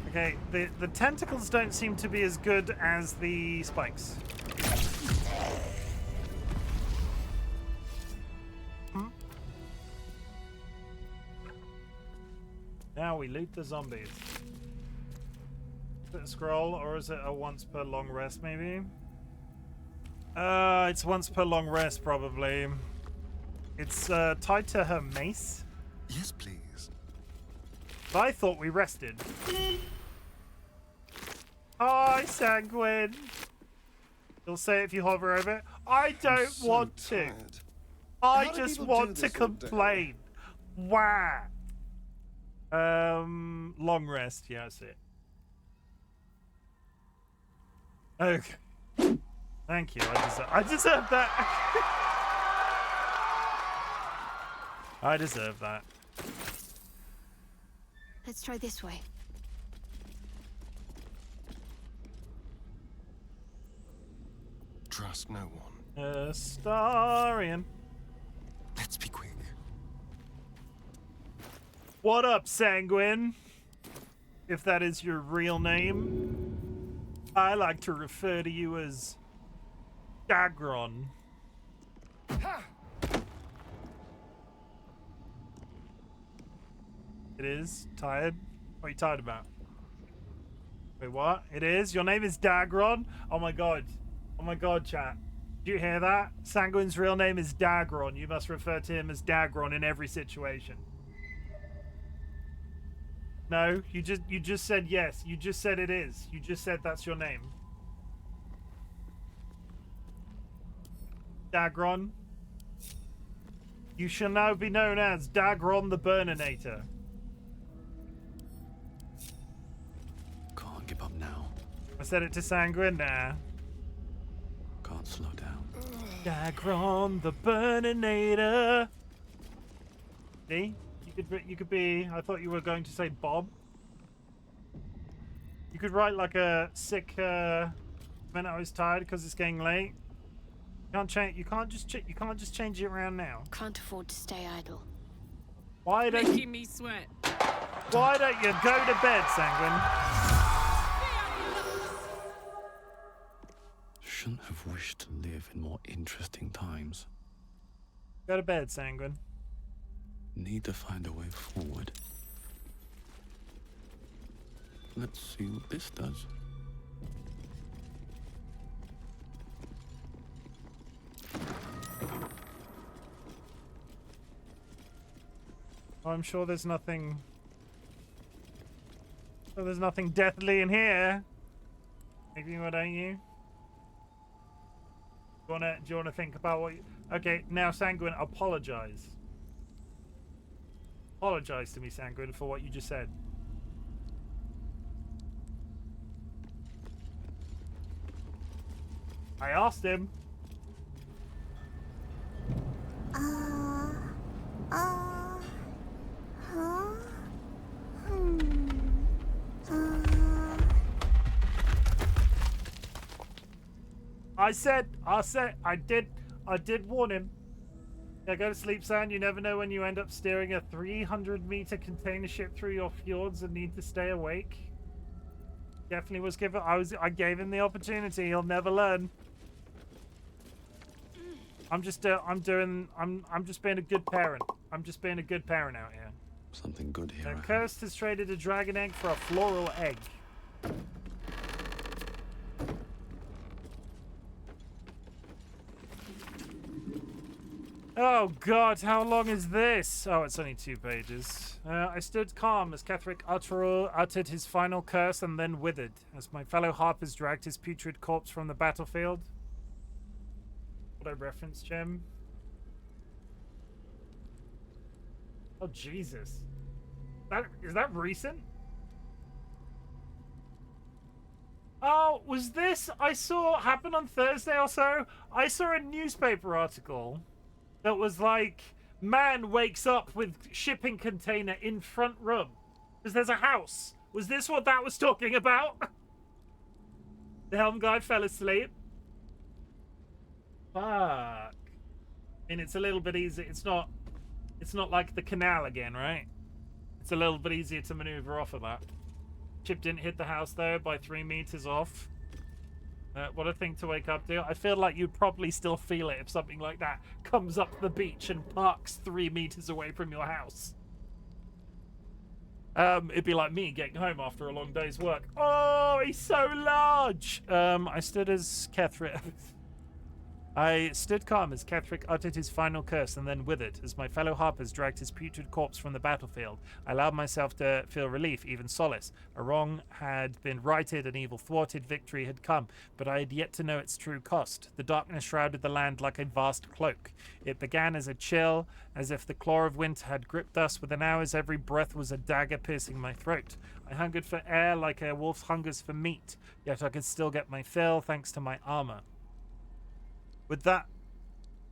Okay, the tentacles don't seem to be as good as the spikes. loot the zombies. Is it a scroll or is it a once per long rest maybe? It's once per long rest probably. It's tied to her mace. Yes, please. But I thought we rested. Hi, Sanguine. You'll say it if you hover over it. I don't want to. I just want to complain. Wow. Long rest. Yeah, that's it. Okay. Thank you. I deserve that. I deserve that. Let's try this way. Trust no one. Astarion. Let's be quick. What up, Sanguine? If that is your real name. I like to refer to you as Dagron. It is? Tired? What are you tired about? Wait, what? It is? Your name is Dagron? Oh my god. Oh my god, chat. Do you hear that? Sanguine's real name is Dagron. You must refer to him as Dagron in every situation. No, you just said yes. You just said it is. You just said that's your name. Dagron. You shall now be known as Dagron the Burninator. Can't give up now. I said it to Sanguine now. Can't slow down. Dagron the Burninator. See? You could be. I thought you were going to say Bob. You could write like a sick. Man, I was tired because it's getting late. You can't change. You can't just change it around now. Can't afford to stay idle. Why don't Making me sweat. Why don't you go to bed, Sanguine? Shouldn't have wished to live in more interesting times. Go to bed, Sanguine. Need to find a way forward. Let's see what this does. I'm sure there's nothing. Well, there's nothing deathly in here. Maybe, what don't you? Do you wanna think about what? Okay, now Sanguine, apologize. Apologize to me, Sanguine, for what you just said. I asked him. I did warn him. Yeah, go to sleep, San. You never know when you end up steering a 300-meter container ship through your fjords and need to stay awake. Definitely was given. I gave him the opportunity. He'll never learn. I'm just being a good parent. I'm just being a good parent out here. Something good here. Now, Cursed has traded a dragon egg for a floral egg. Oh god, how long is this? Oh, it's only 2 pages. I stood calm as Ketheric uttered his final curse and then withered, as my fellow harpers dragged his putrid corpse from the battlefield. What I referenced, Chim? Oh, Jesus. Is that recent? Oh, was this I saw happen on Thursday or so? I saw a newspaper article that was like, man wakes up with shipping container in front room. Because there's a house. Was this what that was talking about? The helm guy fell asleep. Fuck. And it's a little bit easy. It's not like the canal again, right? It's a little bit easier to maneuver off of that. Chip didn't hit the house though by 3 meters off. What a thing to wake up to. I feel like you'd probably still feel it if something like that comes up the beach and parks 3 meters away from your house. It'd be like me getting home after a long day's work. Oh, he's so large! I stood as Ketherick. I stood calm as Ketherick uttered his final curse and then withered. As my fellow harpers dragged his putrid corpse from the battlefield, I allowed myself to feel relief, even solace. A wrong had been righted, an evil thwarted, victory had come, but I had yet to know its true cost. The darkness shrouded the land like a vast cloak. It began as a chill, as if the claw of winter had gripped us. Within hours, every breath was a dagger piercing my throat. I hungered for air like a wolf hungers for meat, yet I could still get my fill thanks to my armor. With that,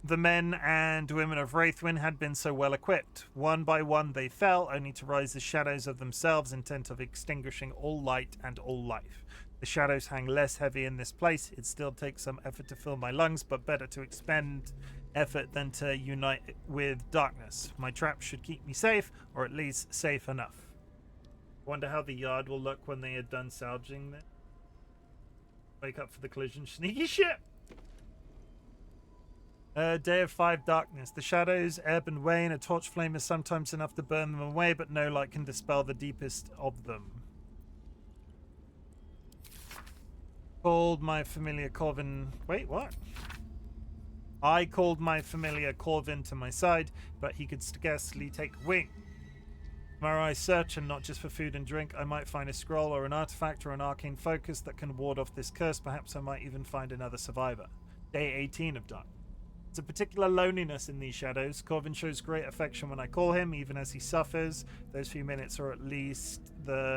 the men and women of Wraithwyn had been so well equipped. One by one they fell, only to rise as shadows of themselves, intent of extinguishing all light and all life. The shadows hang less heavy in this place. It still takes some effort to fill my lungs, but better to expend effort than to unite with darkness. My traps should keep me safe, or at least safe enough. Wonder how the yard will look when they are done salvaging it. Wake up for the collision. Sneaky shit! Day of 5 darkness. The shadows ebb and wane. A torch flame is sometimes enough to burn them away, but no light can dispel the deepest of them. Called my familiar Corvin... Wait, what? I called my familiar Corvin to my side, but he could scarcely take wing. Tomorrow I search, and not just for food and drink. I might find a scroll or an artifact or an arcane focus that can ward off this curse. Perhaps I might even find another survivor. Day 18 of darkness. There's a particular loneliness in these shadows. Corvin shows great affection when I call him, even as he suffers. Those few minutes are at least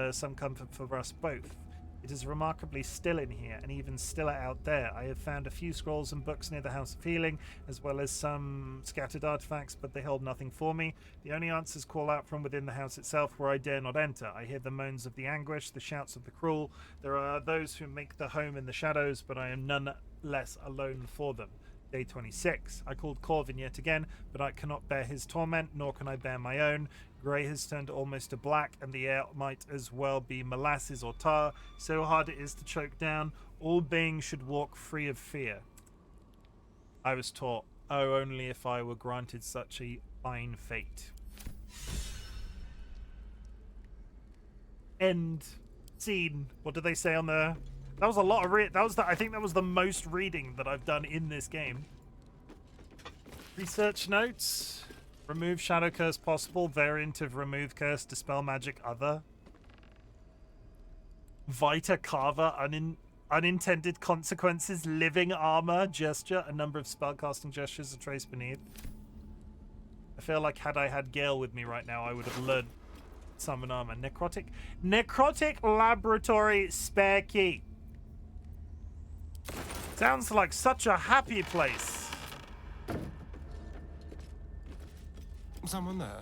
some comfort for us both. It is remarkably still in here, and even stiller out there. I have found a few scrolls and books near the House of Healing, as well as some scattered artifacts, but they hold nothing for me. The only answers call out from within the house itself, where I dare not enter. I hear the moans of the anguish, the shouts of the cruel. There are those who make the home in the shadows, but I am none less alone for them. Day 26. I called Corvin yet again, but I cannot bear his torment, nor can I bear my own. Grey has turned almost to black, and the air might as well be molasses or tar. So hard it is to choke down. All beings should walk free of fear. I was taught, oh, only if I were granted such a fine fate. End scene. What did they say on the... That was a lot of I think that was the most reading that I've done in this game. Research notes. Remove shadow curse possible. Variant of remove curse. Dispel magic other. Vita Carver. Unintended consequences. Living armor. Gesture. A number of spellcasting gestures are traced beneath. I feel like had I had Gale with me right now, I would have learned summon armor. Necrotic laboratory spare key. Sounds like such a happy place. Someone there.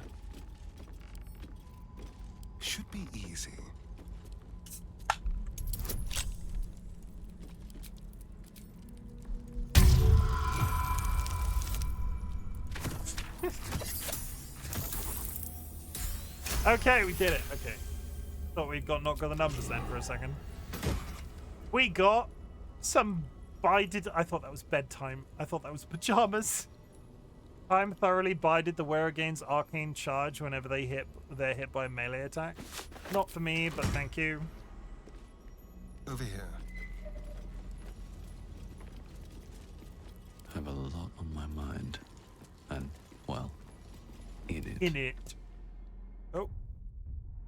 Should be easy. Okay, we did it. Okay. Thought we'd not got the numbers then for a second. We got some bided... I thought that was bedtime. I thought that was pajamas. Time thoroughly bided the wearer gains arcane charge whenever they're hit by a melee attack. Not for me, but thank you. Over here. I have a lot on my mind. And, well, in it. In it. Oh.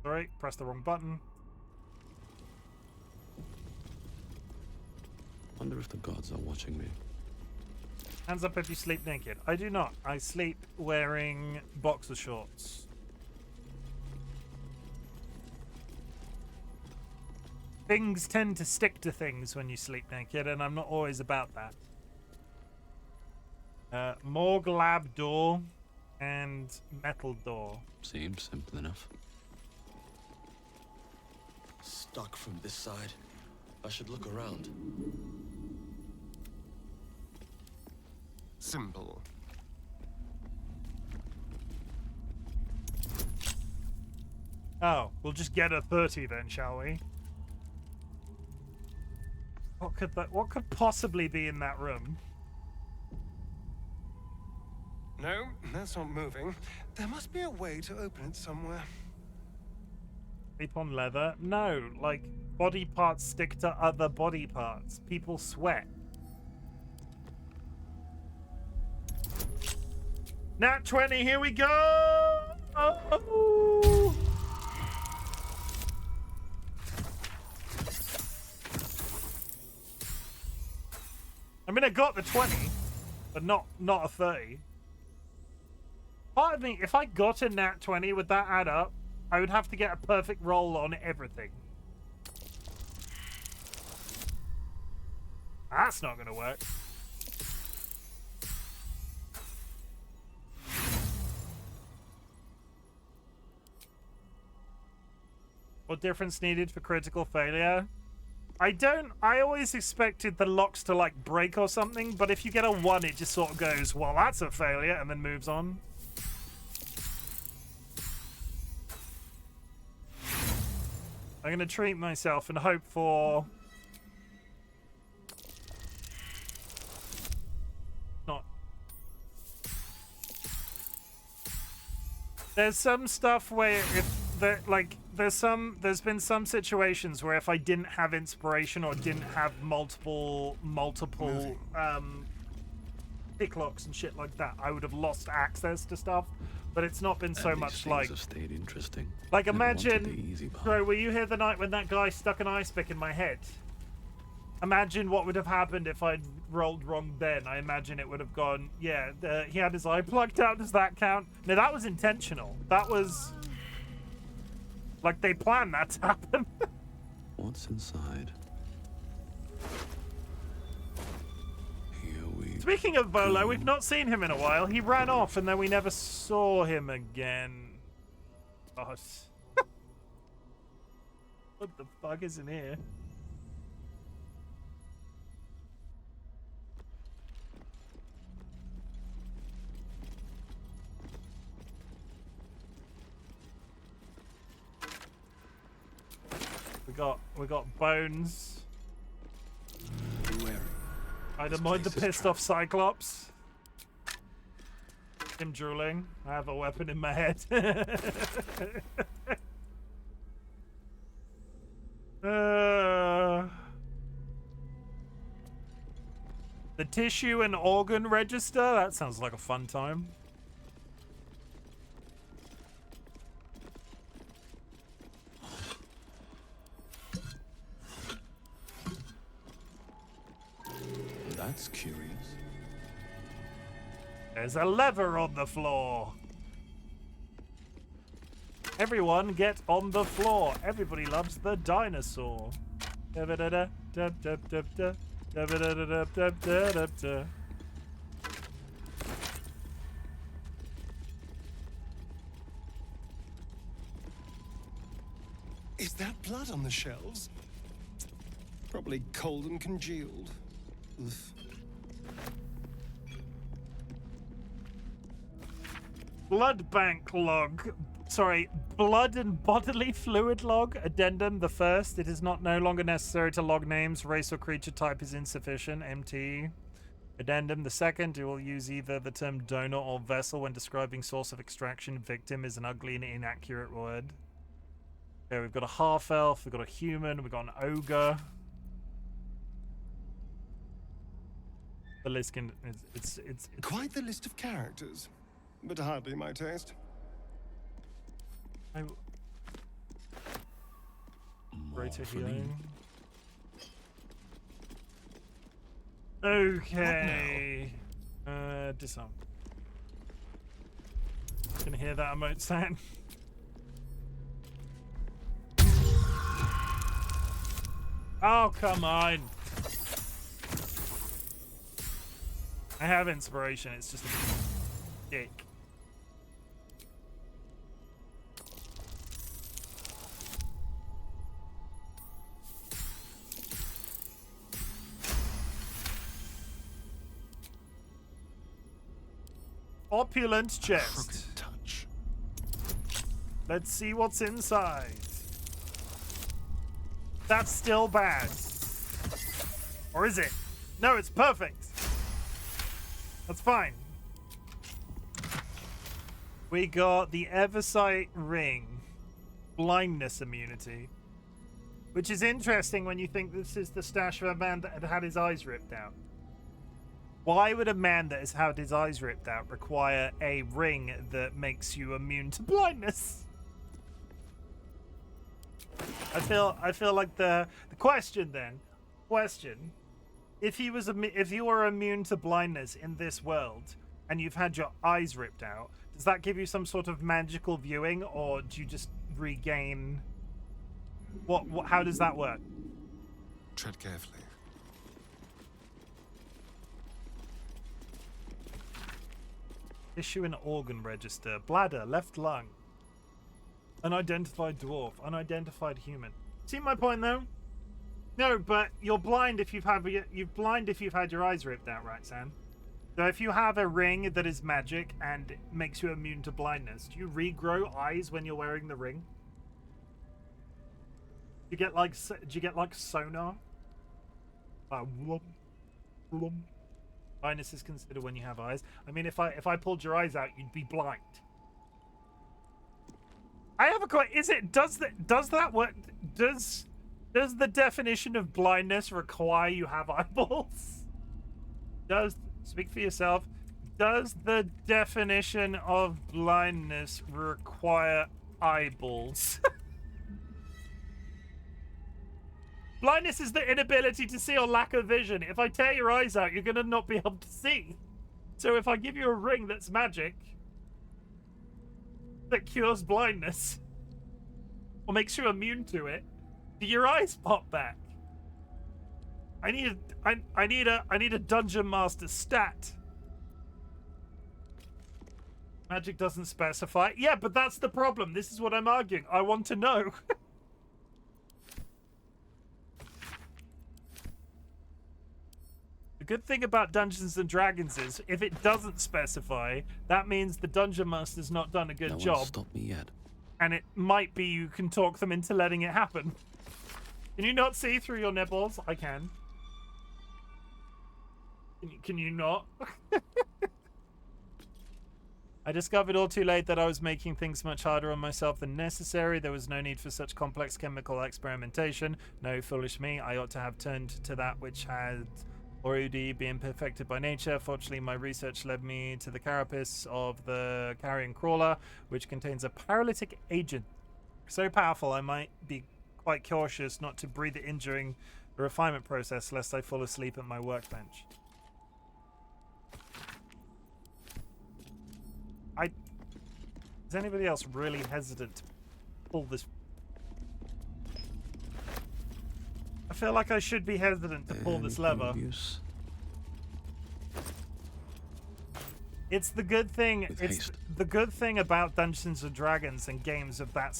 Sorry, pressed the wrong button. Wonder if the gods are watching me. Hands up if you sleep naked. I do not. I sleep wearing boxer shorts. Things tend to stick to things when you sleep naked, and I'm not always about that. Morgue lab door and metal door. Seems simple enough. Stuck from this side. I should look around. Simple. Oh, we'll just get a 30 then, shall we? What could possibly be in that room? No, that's not moving. There must be a way to open it somewhere. Sleep on leather? No, like body parts stick to other body parts. People sweat. Nat 20, here we go! Oh! I mean, I got the 20, but not a 30. Part of me, if I got a nat 20, would that add up? I would have to get a perfect roll on everything. That's not going to work. What difference needed for critical failure? I always expected the locks to like break or something, but if you get a 1, it just sort of goes, well, that's a failure, and then moves on. I'm gonna treat myself and hope for... not... There's some stuff where if there's been some situations where if I didn't have inspiration or didn't have multiple pick locks and shit like that, I would have lost access to stuff. But it's not been so much like... have stayed interesting. Like imagine, bro, were you here the night when that guy stuck an ice pick in my head? Imagine what would have happened if I'd rolled wrong then. I imagine it would have gone, yeah, he had his eye plugged out. Does that count? No, that was intentional. That was... like they planned that to happen. What's inside? Speaking of Volo, we've not seen him in a while. He ran off and then we never saw him again. Oh, what the fuck is in here? We got bones. I'd avoid the pissed off Cyclops. Him drooling. I have a weapon in my head. The tissue and organ register? That sounds like a fun time. That's curious. There's a lever on the floor. Everyone get on the floor. Everybody loves the dinosaur. Is that blood on the shelves? Probably cold and congealed. Oof. Blood bank log. Sorry, blood and bodily fluid log. Addendum the first. It is no longer necessary to log names. Race or creature type is insufficient. MT. Addendum the second. You will use either the term donor or vessel when describing source of extraction. Victim is an ugly and inaccurate word. Okay, we've got a half elf. We've got a human. We've got an ogre. The list can... It's quite the list of characters, but hardly my taste. Greater healing. Okay. Disarm. Can hear that emote sound. Oh, come on. I have inspiration, it's just a dick. Opulent chest. Touch. Let's see what's inside. That's still bad. Or is it? No, it's perfect. That's fine. We got the Eversight ring. blindness immunity. Which is interesting when you think this is the stash of a man that had had his eyes ripped out. Why would a man that has had his eyes ripped out require a ring that makes you immune to blindness? I feel like the question then, if you were immune to blindness in this world and you've had your eyes ripped out, does that give you some sort of magical viewing, or do you just regain? What how does that work? Tread carefully. Issue an organ register. Bladder, left lung. Unidentified dwarf, unidentified human. See my point though? No, but you're blind if you've had your eyes ripped out, right, Sam? So if you have a ring that is magic and makes you immune to blindness, do you regrow eyes when you're wearing the ring? Do you get like sonar? Blindness is considered when you have eyes. I mean, if I pulled your eyes out, you'd be blind. I have a question. Does that work? Does the definition of blindness require you have eyeballs? Speak for yourself. Does the definition of blindness require eyeballs? Blindness is the inability to see or lack of vision. If I tear your eyes out, you're gonna not be able to see. So if I give you a ring that's magic, that cures blindness, or makes you immune to it, do your eyes pop back? I need a dungeon master stat. Magic doesn't specify. Yeah, but that's the problem. This is what I'm arguing. I want to know. The good thing about Dungeons and Dragons is, if it doesn't specify, that means the Dungeon Master's not done a good job. No one's stopped me yet. And it might be you can talk them into letting it happen. Can you not see through your nipples? I can. Can you not? I discovered all too late that I was making things much harder on myself than necessary. There was no need for such complex chemical experimentation. No, foolish me. I ought to have turned to that which had already been perfected by nature. Fortunately, my research led me to the carapace of the carrion crawler, which contains a paralytic agent so powerful I might be quite cautious not to breathe it in during the refinement process, lest I fall asleep at my workbench. Is anybody else really hesitant to pull this? I feel like I should be hesitant to pull this lever. It's the good thing. It's the good thing about Dungeons and Dragons and games of that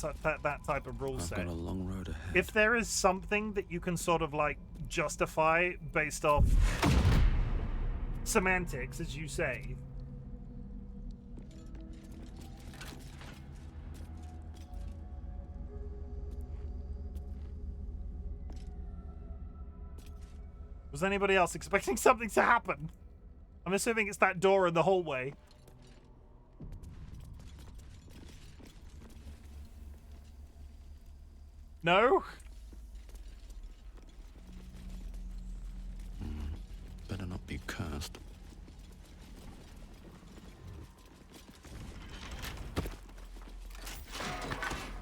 type of rule set. I've got a long road ahead. If there is something that you can sort of like justify based off semantics, as you say. Was anybody else expecting something to happen? I'm assuming it's that door in the hallway. No? Better not be cursed.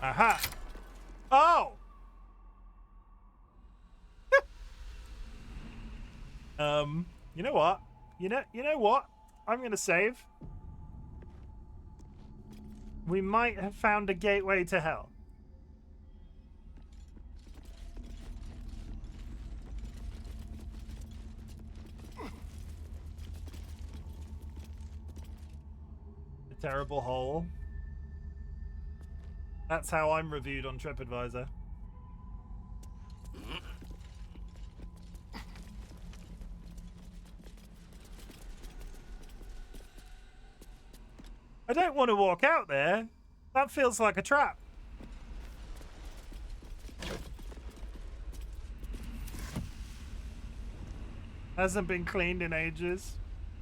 Aha! Oh! You know what? You know what? I'm gonna save. We might have found a gateway to hell. A terrible hole. That's how I'm reviewed on TripAdvisor. I don't want to walk out there. That feels like a trap. Hasn't been cleaned in ages.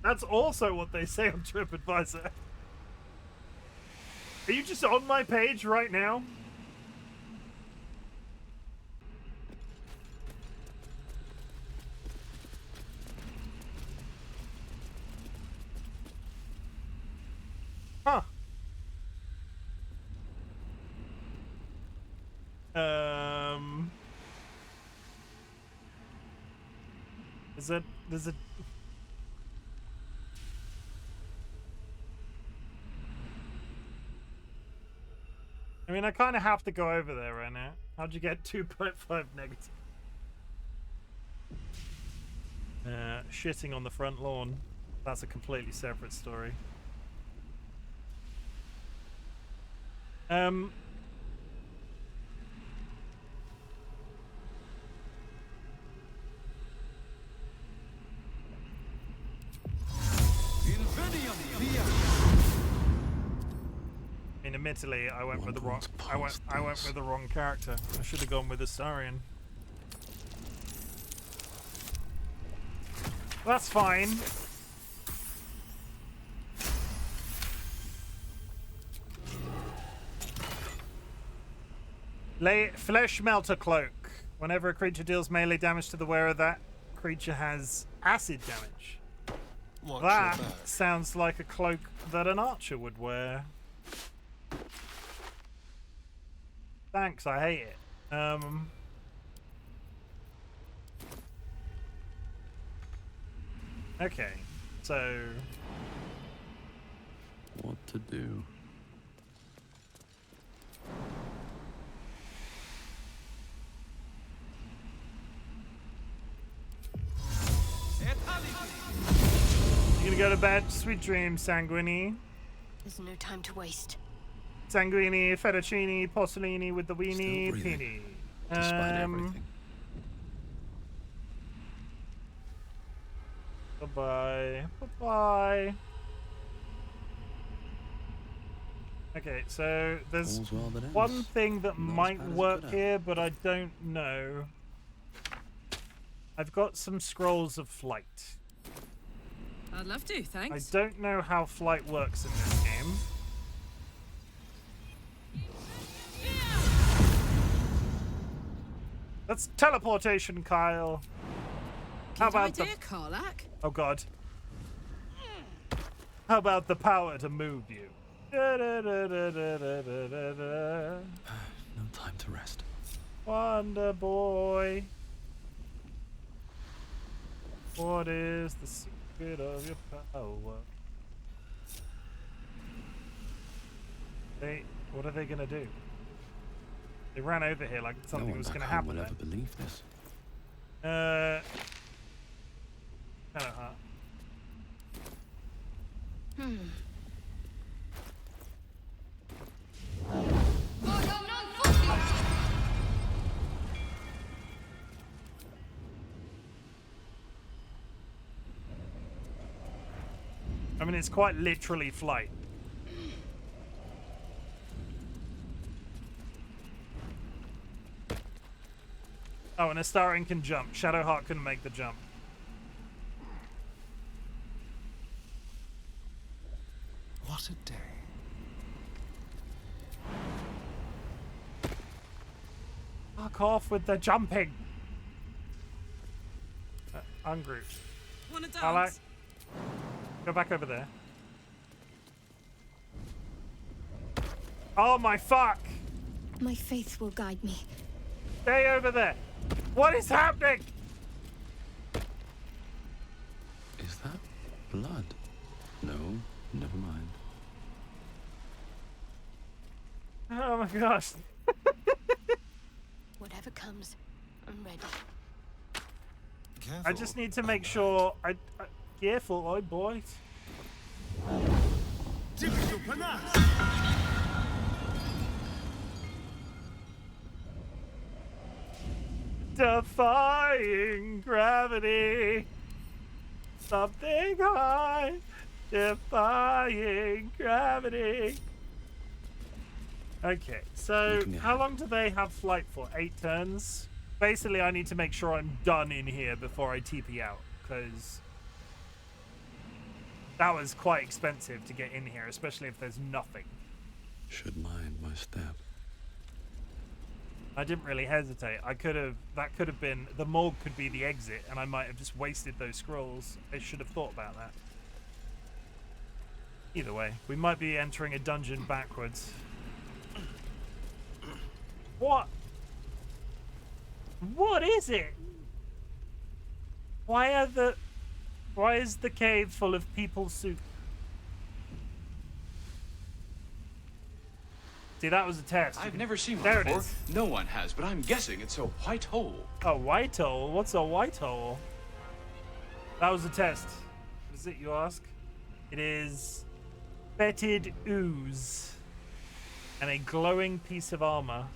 That's also what they say on TripAdvisor. Are you just on my page right now? There's a... I mean, I kind of have to go over there right now. How'd you get 2.5 negative? Shitting on the front lawn. That's a completely separate story. I mean, admittedly, I went with the wrong. I went with the wrong character. I should have gone with Astarion. That's fine. Flesh Melter Cloak. Whenever a creature deals melee damage to the wearer, that creature has acid damage. That sounds like a cloak that an archer would wear. Thanks, I hate it. Okay, so... What to do? You gonna go to bed? Sweet dreams, Sanguini. There's no time to waste. Sanguini, fettuccine, porcellini with the weenie, peenie. Despite everything. Bye-bye. Bye-bye. Okay, so there's one thing that might work here, but I don't know. I've got some scrolls of flight. I'd love to, thanks. I don't know how flight works in this game. That's teleportation, Kyle. How about the... Karlach? Oh god. How about the power to move you? No time to rest. Wonder boy. What is the secret of your power? What are they gonna do? They ran over here like something was gonna happen. No one will ever believe this. Kind of hard. I mean, it's quite literally flight. Oh, and Astarion can jump. Shadowheart couldn't make the jump. What a day. Fuck off with the jumping. Ungroup. Wanna dance? I like. Go back over there. Oh my fuck! My faith will guide me. Stay over there. What is happening? Is that blood? No, never mind. Oh my gosh. Whatever comes, I'm ready. I just need to make sure careful, oi boy. Defying gravity. Something high. Defying gravity. Okay, so how long do they have flight for? 8 turns? Basically, I need to make sure I'm done in here before I TP out, because that was quite expensive to get in here, especially if there's nothing. Should mind my step. I didn't really hesitate. That could have been, the morgue could be the exit, and I might have just wasted those scrolls. I should have thought about that. Either way, we might be entering a dungeon backwards. What? What is it? Why is the cave full of people's soup? See, that was a test. I've never seen one there before. It is. No one has, but I'm guessing it's a white hole. A white hole? What's a white hole? That was a test. What is it, you ask? It is fetid ooze and a glowing piece of armor.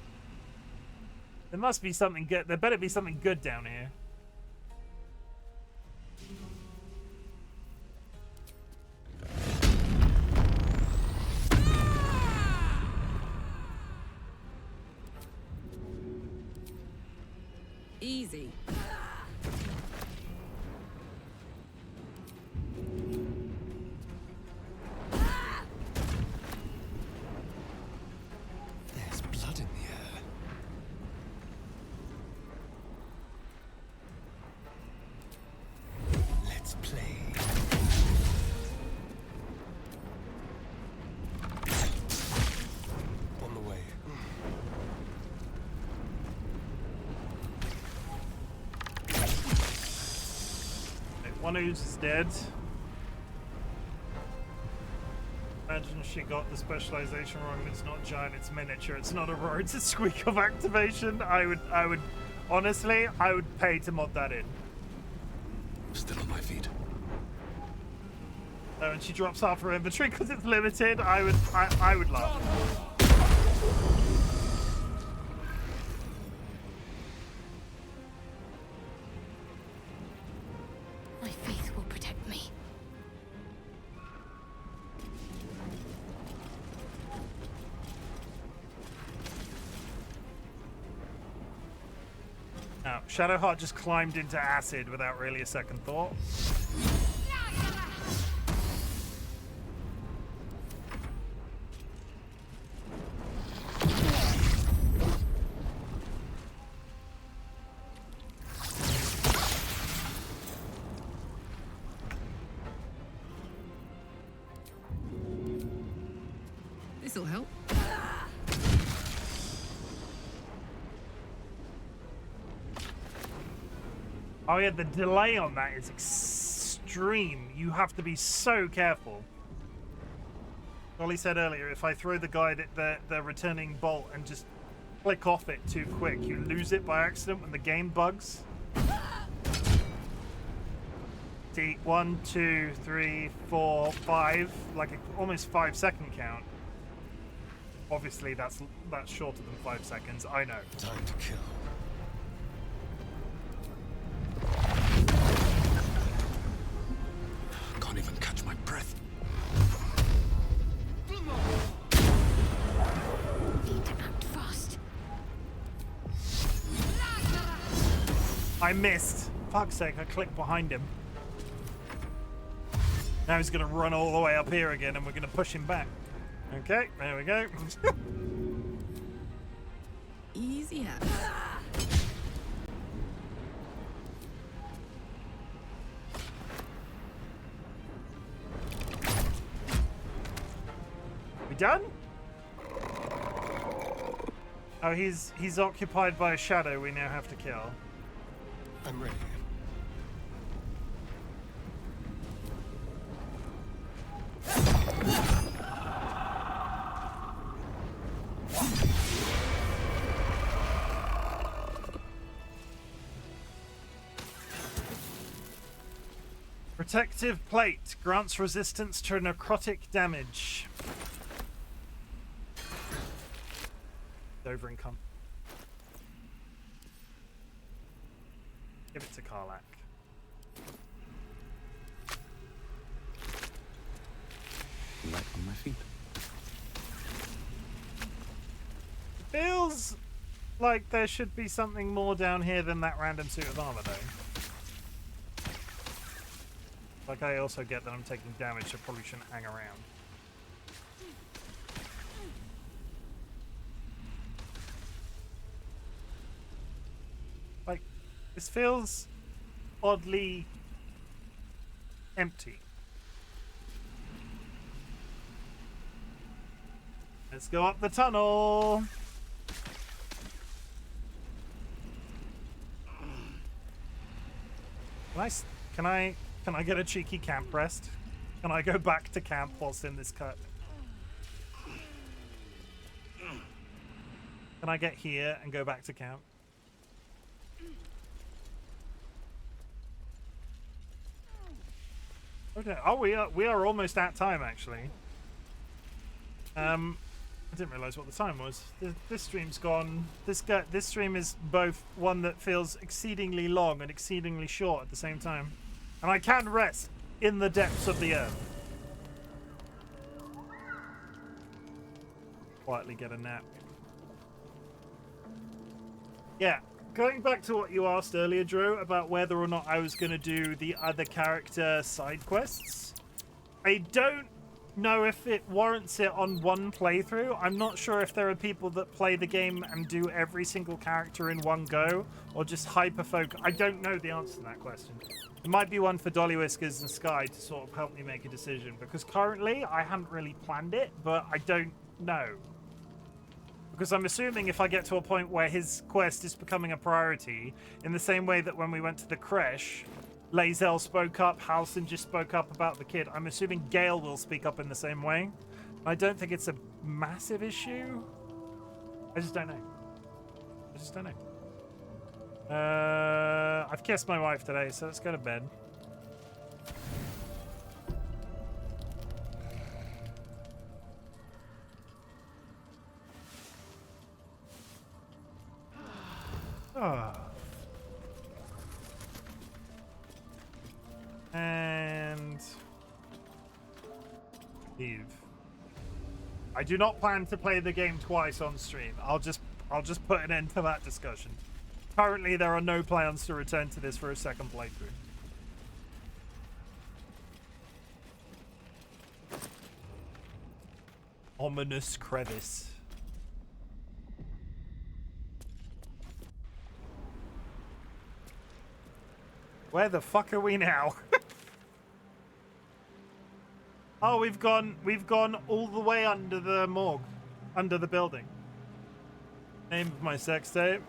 There must be something good. There better be something good down here. Easy. There's blood in the air. Let's play. On the way. One ooze is dead. Imagine she got the specialization wrong. It's not giant, it's miniature. It's not a roar, it's a squeak of activation. I would honestly, I would pay to mod that in. Still on my feet. Oh, and she drops half her inventory because it's limited. I would laugh. My faith will protect me. Now, Shadowheart just climbed into acid without really a second thought. This'll help. Oh yeah, the delay on that is extreme. You have to be so careful. Dolly said earlier, if I throw the guy that the returning bolt and just click off it too quick, you lose it by accident when the game bugs. See, 1, 2, 3, 4, 5, like almost 5 second count. Obviously, that's shorter than 5 seconds. I know. Time to kill. Can't even catch my breath. Need to act fast. I missed. Fuck's sake, I clicked behind him. Now he's gonna run all the way up here again and we're gonna push him back. Okay, there we go. Easy out. We done? Oh, he's occupied by a shadow we now have to kill. I'm ready. Protective plate grants resistance to necrotic damage. Over income. Give it to Karlak. Right on my feet. Feels like there should be something more down here than that random suit of armor, though. Like, I also get that I'm taking damage, so probably shouldn't hang around. Like, this feels oddly empty. Let's go up the tunnel. Can I get a cheeky camp rest? Can I go back to camp whilst in this cut? Can I get here and go back to camp? Okay. Oh, we are almost at time actually. I didn't realize what the time was. This stream's gone. This stream is both one that feels exceedingly long and exceedingly short at the same time. And I can rest in the depths of the earth. Quietly get a nap. Yeah, going back to what you asked earlier, Drew, about whether or not I was going to do the other character side quests. I don't know if it warrants it on one playthrough. I'm not sure if there are people that play the game and do every single character in one go, or just hyper-focus. I don't know the answer to that question. It might be one for DollyWhiskers and Sky to sort of help me make a decision, because currently I haven't really planned it, but I don't know. Because I'm assuming if I get to a point where his quest is becoming a priority, in the same way that when we went to the creche, Lae'zel spoke up, Halsin just spoke up about the kid. I'm assuming Gale will speak up in the same way. I don't think it's a massive issue. I just don't know. I just don't know. I've kissed my wife today, so let's go to bed. Ah. And leave. I do not plan to play the game twice on stream. I'll just put an end to that discussion. Currently, there are no plans to return to this for a second playthrough. Ominous crevice. Where the fuck are we now? Oh, we've gone all the way under the morgue, under the building. Name of my sex tape.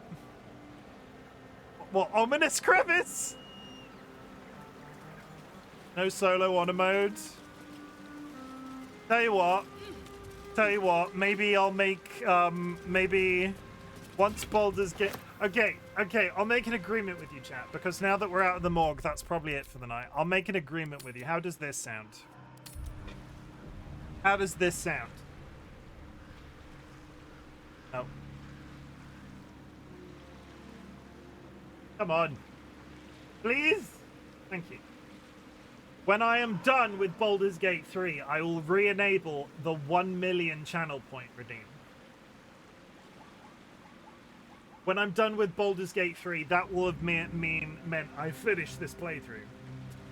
What, ominous crevice? No solo on a mode. Tell you what, maybe I'll make, maybe once Baldur's get... Okay, I'll make an agreement with you, chat, because now that we're out of the morgue, that's probably it for the night. I'll make an agreement with you. How does this sound? How does this sound? Oh. Come on. Please? Thank you. When I am done with Baldur's Gate 3, I will re-enable the 1 million channel point redeem. When I'm done with Baldur's Gate 3, that will have meant I finished this playthrough.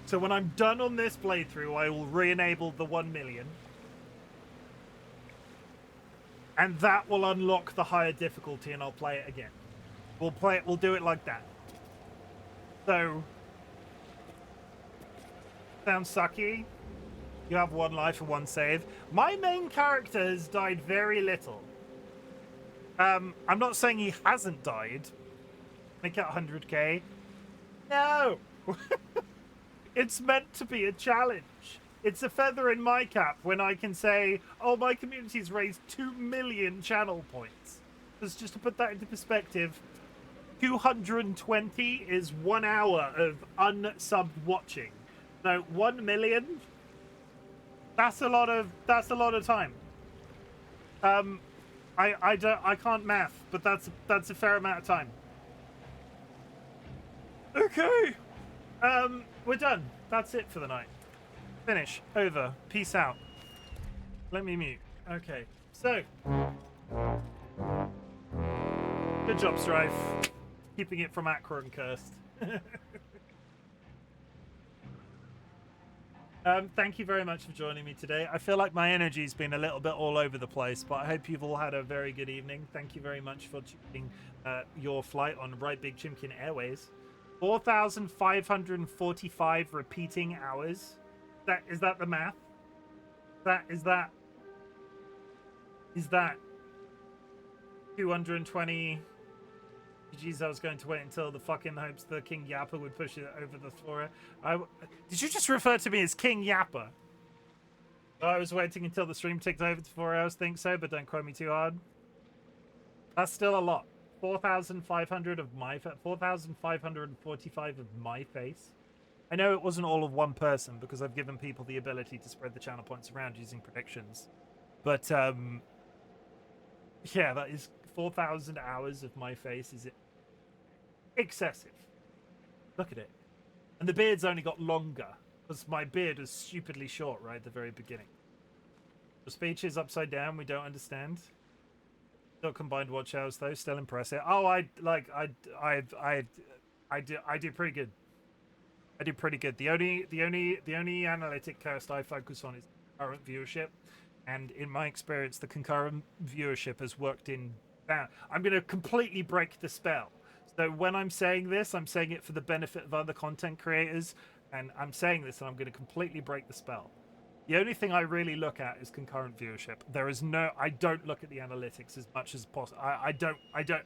So when I'm done on this playthrough, I will re-enable the 1 million. And that will unlock the higher difficulty and I'll play it again. We'll do it like that. So, sounds sucky. You have one life and one save. My main character has died very little. I'm not saying he hasn't died. Make it 100k. No! It's meant to be a challenge. It's a feather in my cap when I can say, oh, my community's raised 2 million channel points. Just to put that into perspective, 220 is 1 hour of unsubbed watching. So 1 million, that's a lot of time. I can't math, but that's a fair amount of time. Okay. We're done. That's it for the night. Finish. Over. Peace out. Let me mute. Okay. So. Good job, Strife. Keeping it from Acro and Cursed. Thank you very much for joining me today. I feel like my energy's been a little bit all over the place, but I hope you've all had a very good evening. Thank you very much for choosing your flight on RightBigChimken Airways. 4,545 repeating hours. Is that the math? Is that 220 Jeez, I was going to wait until the fucking hopes the King Yapper would push it over the floor. Did you just refer to me as King Yapper? I was waiting until the stream ticked over to 4 hours, think so, but don't quote me too hard. That's still a lot. 4,500 of my 4,545 of my face. I know it wasn't all of one person because I've given people the ability to spread the channel points around using predictions. But yeah, that is 4,000 hours of my face. Is it excessive? Look at it. And the beard's only got longer because my beard was stupidly short right at the very beginning. The speech is upside down. We don't understand. Still combined watch hours though. Still impressive. Oh, I do pretty good. I do pretty good. The only analytic curse I focus on is concurrent viewership, and in my experience, the concurrent viewership has worked in. I'm going to completely break the spell. So when I'm saying this, I'm saying it for the benefit of other content creators, and I'm saying this, and I'm going to completely break the spell. The only thing I really look at is concurrent viewership. I don't look at the analytics as much as possible. I don't.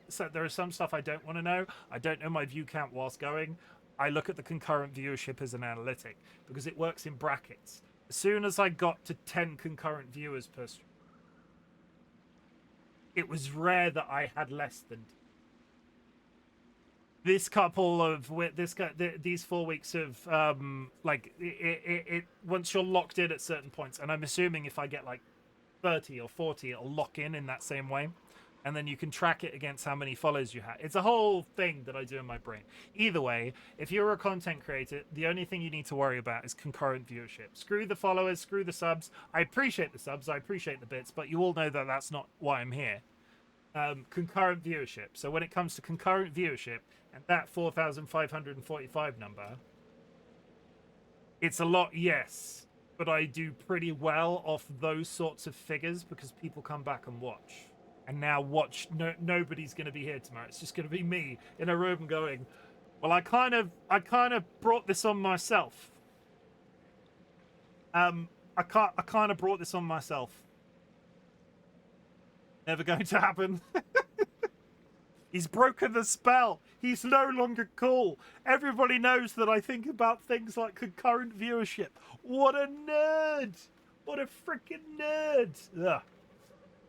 So there is some stuff I don't want to know. I don't know my view count whilst going. I look at the concurrent viewership as an analytic because it works in brackets. As soon as I got to 10 concurrent viewers per stream, it was rare that I had less than 10. These 4 weeks of once you're locked in at certain points, and I'm assuming if I get like 30 or 40, it'll lock in that same way, and then you can track it against how many follows you have. It's a whole thing that I do in my brain. Either way, if you're a content creator, the only thing you need to worry about is concurrent viewership. Screw the followers, screw the subs. I appreciate the subs, I appreciate the bits, but you all know that that's not why I'm here. Concurrent viewership. So when it comes to concurrent viewership and that 4,545 number, it's a lot, yes, but I do pretty well off those sorts of figures because people come back and watch. And now nobody's going to be here tomorrow. It's just going to be me in a room going, well, I kind of brought this on myself. I kind of brought this on myself. Never going to happen. He's broken the spell. He's no longer cool. Everybody knows that I think about things like concurrent viewership. What a nerd. What a freaking nerd.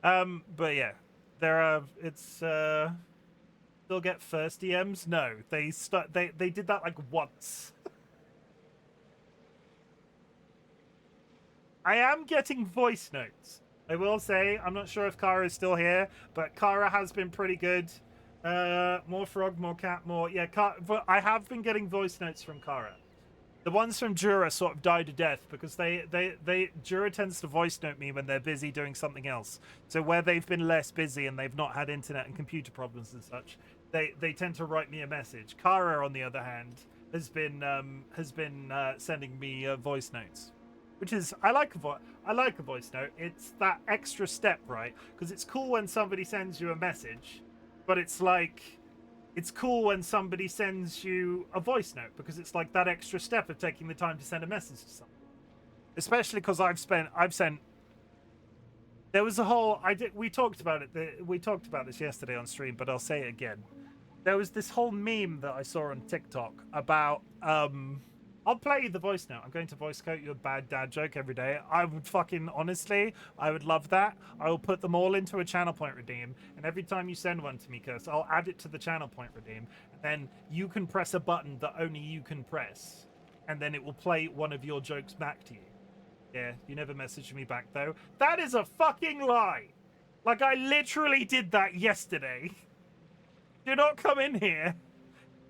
Ugh. But yeah, still get first DMs? No, they did that like once. I am getting voice notes. I will say, I'm not sure if Kara is still here, but Kara has been pretty good. More frog, more cat, more... Yeah, but I have been getting voice notes from Kara. The ones from Jura sort of died to death because Jura tends to voice note me when they're busy doing something else. So where they've been less busy and they've not had internet and computer problems and such, they tend to write me a message. Kara, on the other hand, has been sending me voice notes. Which is, I like a voice note. It's that extra step, right? Because it's cool when somebody sends you a message, but it's cool when somebody sends you a voice note because it's like that extra step of taking the time to send a message to someone. Especially because I've sent. There was a whole. We talked about it. We talked about this yesterday on stream, but I'll say it again. There was this whole meme that I saw on TikTok about. I'll play you the voice note. I'm going to voice coat you a bad dad joke every day. I would honestly, I would love that. I will put them all into a channel point redeem. And every time you send one to me, Curse, I'll add it to the channel point redeem. And then you can press a button that only you can press. And then it will play one of your jokes back to you. Yeah, you never messaged me back though. That is a fucking lie. Like I literally did that yesterday. Do not come in here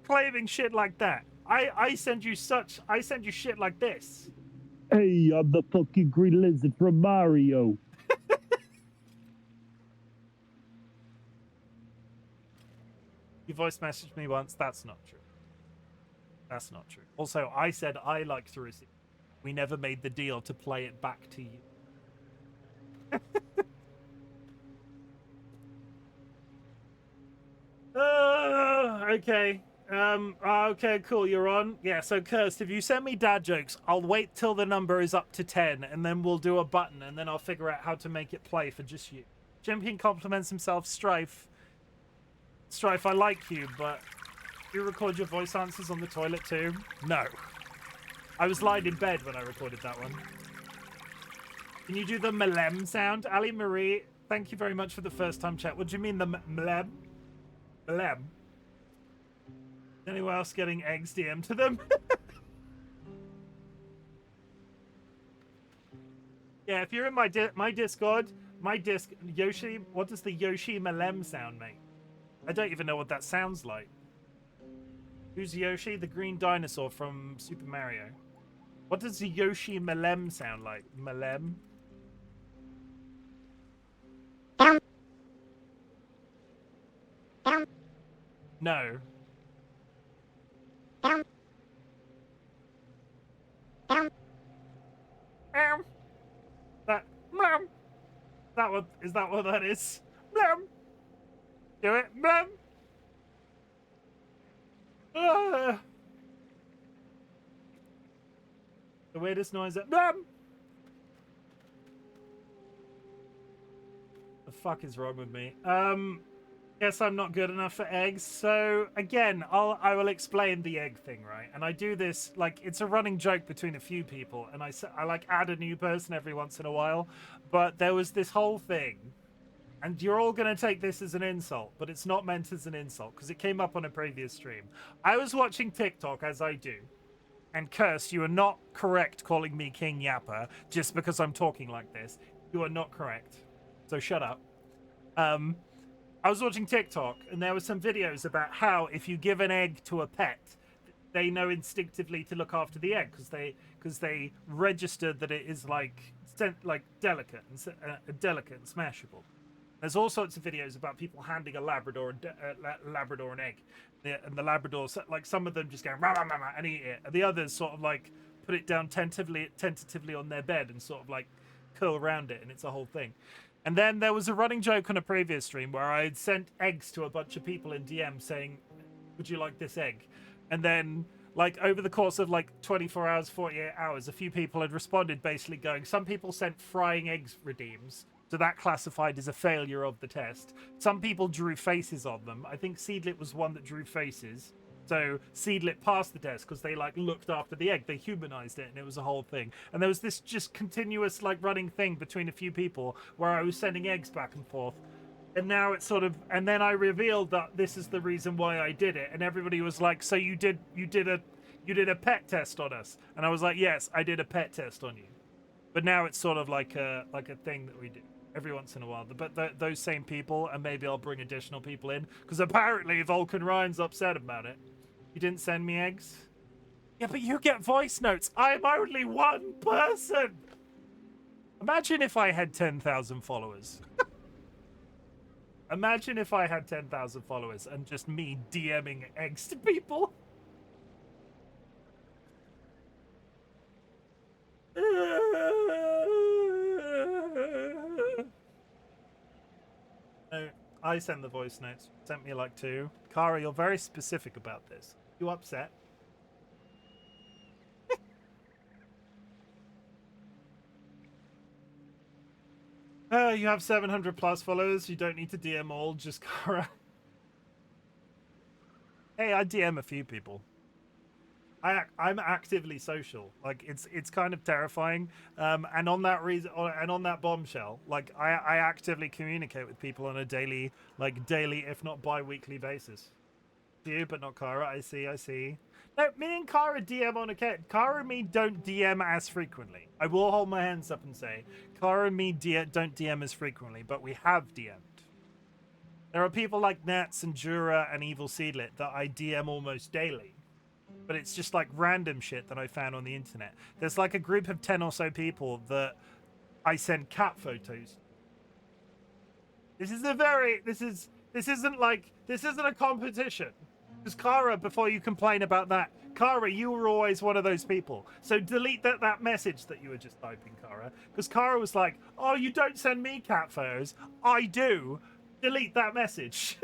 claiming shit like that. I send you shit like this. Hey, I'm the fucking green lizard from Mario. You voice messaged me once. That's not true. That's not true. Also, I said I like to receive. We never made the deal to play it back to you. Okay. Okay, cool, you're on. Yeah, so Cursed, if you send me dad jokes, I'll wait till the number is up to 10, and then we'll do a button, and then I'll figure out how to make it play for just you. Chimken compliments himself, Strife. Strife, I like you, but you record your voice answers on the toilet too? No. I was lying in bed when I recorded that one. Can you do the mlem sound? Ali Marie, thank you very much for the first time chat. What do you mean the mlem? Mlem? Anyone else getting eggs DM to them? Yeah, if you're in my Discord, Yoshi, what does the Yoshi Malem sound make? I don't even know what that sounds like. Who's Yoshi? The green dinosaur from Super Mario. What does the Yoshi Malem sound like? Malem? No. Is that what that is? Do it. The weirdest noise that the fuck is wrong with me? Guess I'm not good enough for eggs. So again, I will explain the egg thing, right? And I do this like it's a running joke between a few people, and I like add a new person every once in a while. But there was this whole thing, and you're all gonna take this as an insult, but it's not meant as an insult because it came up on a previous stream. I was watching TikTok as I do, and Curse, you are not correct calling me King Yapper just because I'm talking like this. You are not correct. So shut up. I was watching TikTok, and there were some videos about how if you give an egg to a pet, they know instinctively to look after the egg because they registered that it is like delicate and smashable. There's all sorts of videos about people handing a Labrador an egg, and the Labradors, like some of them just go rah, rah, rah, rah, and eat it, and the others sort of like put it down tentatively on their bed and sort of like curl around it, and it's a whole thing. And then there was a running joke on a previous stream where I had sent eggs to a bunch of people in DM saying, would you like this egg? And then, like, over the course of, like, 24 hours, 48 hours, a few people had responded basically going, some people sent frying eggs redeems, so that classified as a failure of the test. Some people drew faces on them. I think Seedlit was one that drew faces. So Seedlit passed the test because they like looked after the egg. They humanized it, and it was a whole thing. And there was this just continuous like running thing between a few people where I was sending eggs back and forth. And now it's sort of, and then I revealed that this is the reason why I did it, and everybody was like, "So you did a pet test on us?" And I was like, "Yes, I did a pet test on you." But now it's sort of like a thing that we do every once in a while. But those same people, and maybe I'll bring additional people in because apparently Vulcan Ryan's upset about it. You didn't send me eggs? Yeah, but you get voice notes. I'm only one person. Imagine if I had 10,000 followers. Imagine if I had 10,000 followers and just me DMing eggs to people. No, I send the voice notes. Sent me like 2. Kara, you're very specific about this. You upset? You have 700 plus followers. You don't need to DM all, just Kara. Hey, I DM a few people. I'm actively social. Like it's kind of terrifying. And on that reason, and on that bombshell, like I actively communicate with people on a daily, if not bi-weekly basis. You, but not Kara. I see. No, me and Kara DM on occasion. Kara and me don't DM as frequently. I will hold my hands up and say, Kara and me don't DM as frequently, but we have DM'd. There are people like Nats and Jura and Evil Seedlit that I DM almost daily. But it's just like random shit that I found on the internet. There's like a group of 10 or so people that I send cat photos. This isn't a competition. Because Kara, before you complain about that, Kara, you were always one of those people. So delete that message that you were just typing, Kara. Because Kara was like, oh, you don't send me cat photos. I do. Delete that message.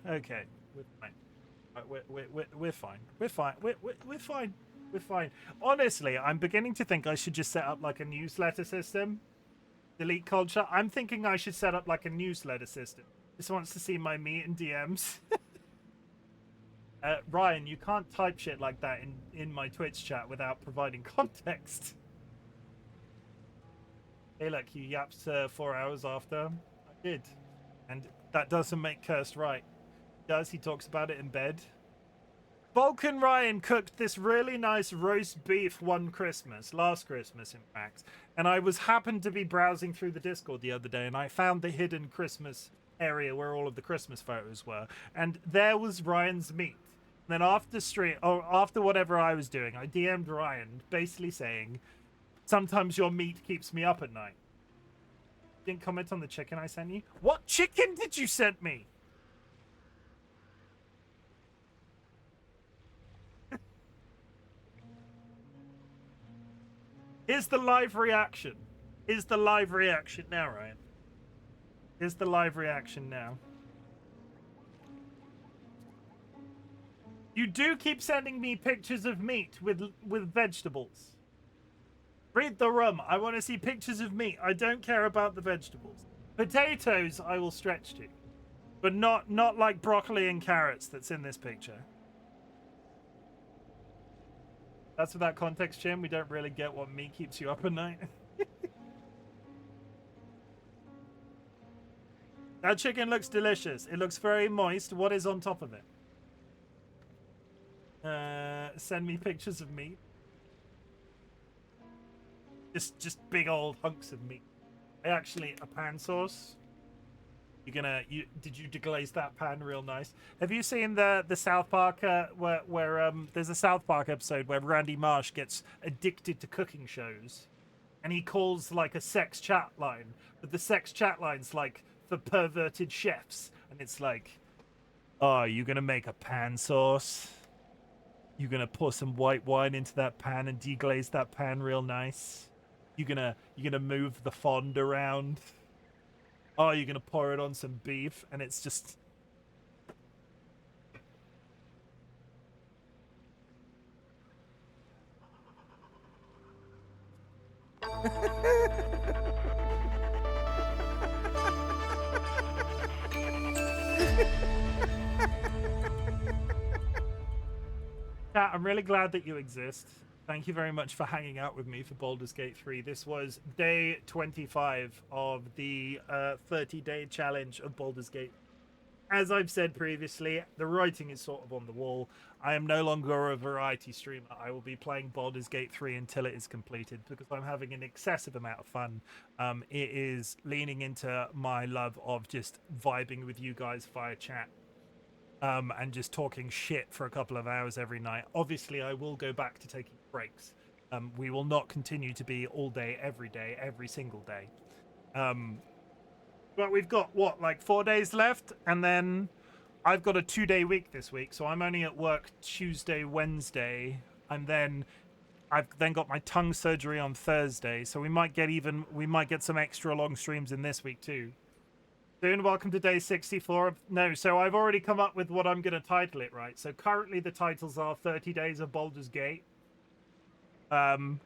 Okay. We're fine. We're fine. Honestly, I'm beginning to think I should just set up like a newsletter system. delete culture. I'm thinking I should set up like a newsletter system. Just wants to see my meat and DMs. Ryan, you can't type shit like that in my Twitch chat without providing context. Hey, look, you yapped 4 hours after. I did. And that doesn't make Cursed right. He talks about it in bed. Vulcan Ryan cooked this really nice roast beef last Christmas, in fact. And I happened to be browsing through the Discord the other day, and I found the hidden Christmas area where all of the Christmas photos were. And there was Ryan's meat. And then after whatever I was doing, I DM'd Ryan, basically saying, sometimes your meat keeps me up at night. Didn't comment on the chicken I sent you? What chicken did you send me? Here's the live reaction. Here's the live reaction now, Ryan. Here's the live reaction now. You do keep sending me pictures of meat with vegetables. Read the room. I want to see pictures of meat. I don't care about the vegetables. Potatoes I will stretch to. But not like broccoli and carrots that's in this picture. That's without context, Chim. We don't really get what meat keeps you up at night. That chicken looks delicious. It looks very moist. What is on top of it? Send me pictures of meat. Just big old hunks of meat. A pan sauce. Did you deglaze that pan real nice? Have you seen the South Park where there's a South Park episode where Randy Marsh gets addicted to cooking shows, and he calls like a sex chat line, but the sex chat line's like for perverted chefs, and it's like, oh, you gonna make a pan sauce? You gonna pour some white wine into that pan and deglaze that pan real nice? You gonna move the fond around? Oh, you're gonna pour it on some beef, and it's just... Chat, I'm really glad that you exist. Thank you very much for hanging out with me for Baldur's Gate 3. This was day 25 of the 30-day challenge of Baldur's Gate. As I've said previously, the writing is sort of on the wall. I am no longer a variety streamer. I will be playing Baldur's Gate 3 until it is completed because I'm having an excessive amount of fun. It is leaning into my love of just vibing with you guys via chat. And just talking shit for a couple of hours every night. Obviously, I will go back to taking breaks. We will not continue to be all day, every single day. But we've got, what, like 4 days left? And then I've got a 2-day week this week, so I'm only at work Tuesday, Wednesday. And then I've then got my tongue surgery on Thursday, so we might get some extra long streams in this week too. Soon, welcome to day 64. No, so I've already come up with what I'm going to title it, right? So currently the titles are 30 Days of Baldur's Gate. After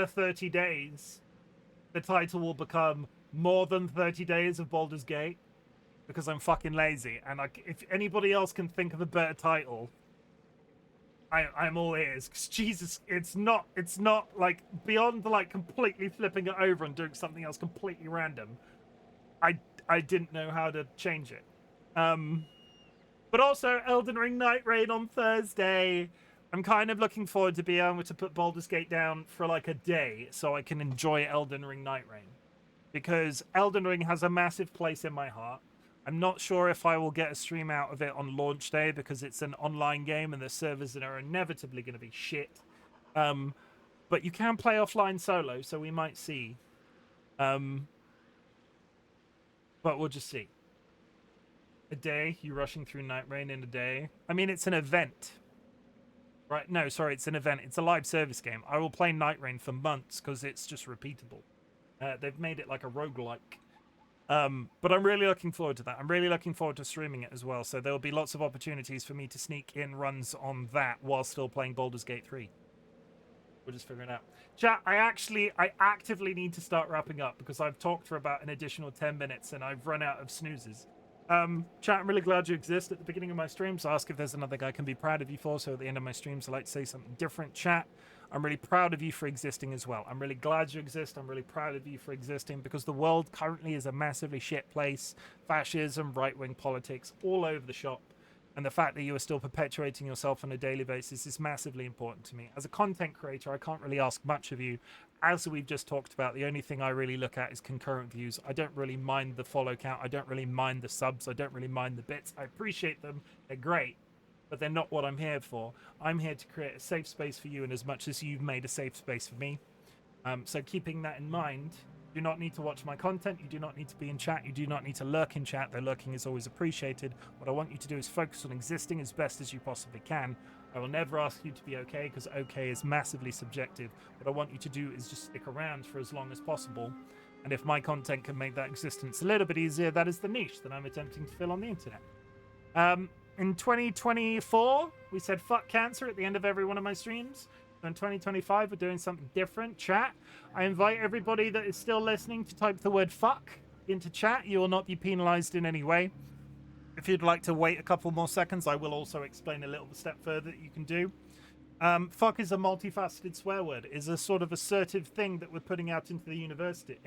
30 days, the title will become More Than 30 Days of Baldur's Gate. Because I'm fucking lazy. And if anybody else can think of a better title, I'm all ears. 'Cause Jesus, it's not like, beyond like completely flipping it over and doing something else completely random. I didn't know how to change it. But also Elden Ring Night Rain on Thursday. I'm kind of looking forward to being able to put Baldur's Gate down for like a day so I can enjoy Elden Ring Night Rain. Because Elden Ring has a massive place in my heart. I'm not sure if I will get a stream out of it on launch day because it's an online game and the servers are inevitably going to be shit. But you can play offline solo, so we might see. But we'll just see. A day? You rushing through Night Rain in a day? I mean, it's an event. Right? No, sorry, it's an event. It's a live service game. I will play Night Rain for months because it's just repeatable. They've made it like a roguelike. But I'm really looking forward to that. I'm really looking forward to streaming it as well. So there'll be lots of opportunities for me to sneak in runs on that while still playing Baldur's Gate 3. We'll just figure it out. Chat, I actively need to start wrapping up because I've talked for about an additional 10 minutes and I've run out of snoozes. Chat, I'm really glad you exist. At the beginning of my streams, I ask if there's another guy I can be proud of you for, so at the end of my streams, I like to say something different. Chat, I'm really proud of you for existing as well. I'm really glad you exist. I'm really proud of you for existing because the world currently is a massively shit place. Fascism, right-wing politics, all over the shop. And the fact that you are still perpetuating yourself on a daily basis is massively important to me. As a content creator, I can't really ask much of you. As we've just talked about, the only thing I really look at is concurrent views. I don't really mind the follow count. I don't really mind the subs. I don't really mind the bits. I appreciate them. They're great, but they're not what I'm here for. I'm here to create a safe space for you in as much as you've made a safe space for me. So keeping that in mind, you do not need to watch my content. You do not need to be in chat. You do not need to lurk in chat, though lurking is always appreciated. What I want you to do is focus on existing as best as you possibly can. I will never ask you to be okay, because okay is massively subjective. What I want you to do is just stick around for as long as possible. And if my content can make that existence a little bit easier, that is the niche that I'm attempting to fill on the internet. In 2024, we said fuck cancer at the end of every one of my streams. In 2025, we're doing something different. Chat, I invite everybody that is still listening to type the word fuck into chat. You will not be penalized in any way. If you'd like to wait a couple more seconds, I will also explain a little step further that you can do. Fuck is a multifaceted swear word. It is a sort of assertive thing that we're putting out into the university,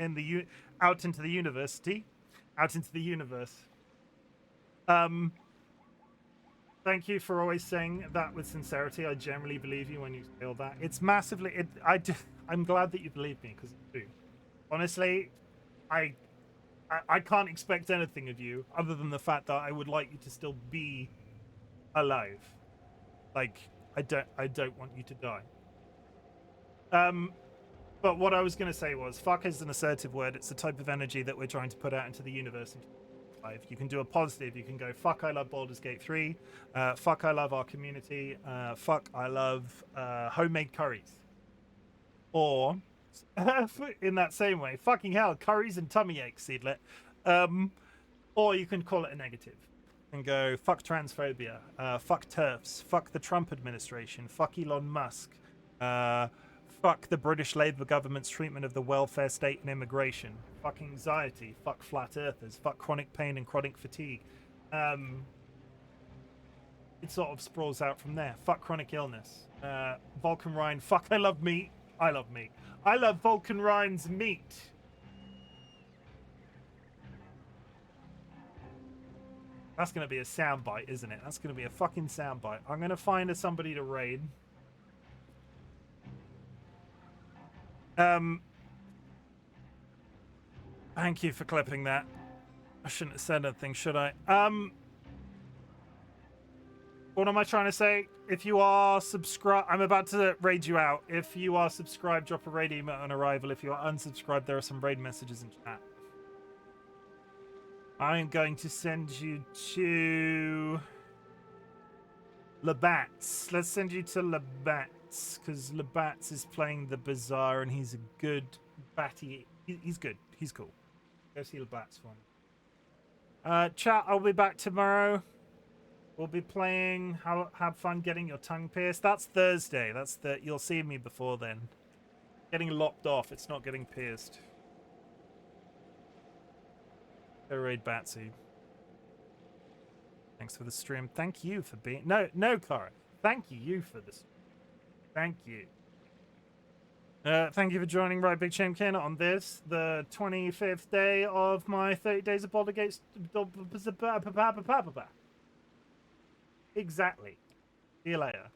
out into the universe. Thank you for always saying that with sincerity. I generally believe you when you say all that. It's massively. I'm glad that you believe me, because I do. Honestly, I can't expect anything of you other than the fact that I would like you to still be alive. Like, I don't want you to die. But what I was going to say was, fuck is an assertive word. It's the type of energy that we're trying to put out into the universe. You can do a positive. You can go, fuck, I love Baldur's Gate 3. Fuck, I love our community. Fuck, I love homemade curries. Or, in that same way, fucking hell, curries and tummy aches, Seedlet. Or you can call it a negative and go, fuck transphobia. Fuck TERFs. Fuck the Trump administration. Fuck Elon Musk. Fuck the British Labour government's treatment of the welfare state and immigration. Fuck anxiety. Fuck flat earthers. Fuck chronic pain and chronic fatigue. It sort of sprawls out from there. Fuck chronic illness. Vulcan Rhine. Fuck, I love meat. I love meat. I love Vulcan Rhine's meat. That's going to be a soundbite, isn't it? That's going to be a fucking soundbite. I'm going to find somebody to raid. Thank you for clipping that. I shouldn't have said anything, should I? What am I trying to say? If you are subscribed, I'm about to raid you out. If you are subscribed, drop a raid email on arrival. If you are unsubscribed, there are some raid messages in chat. I'm going to send you to Labatz. Let's send you to Labatz, because Labatz is playing the Bazaar, and he's a good batty. He's good. He's cool. Go see Labatz for me. Chat, I'll be back tomorrow. We'll be playing Have Fun Getting Your Tongue Pierced. That's Thursday. You'll see me before then. Getting lopped off. It's not getting pierced. Go raid Batsu. Thanks for the stream. Thank you for being... No, Cara. Thank you for this. Thank you. Thank you for joining RightBigChimken on this, the 25th day of my 30 days of Baldur Gate. Exactly. See you later.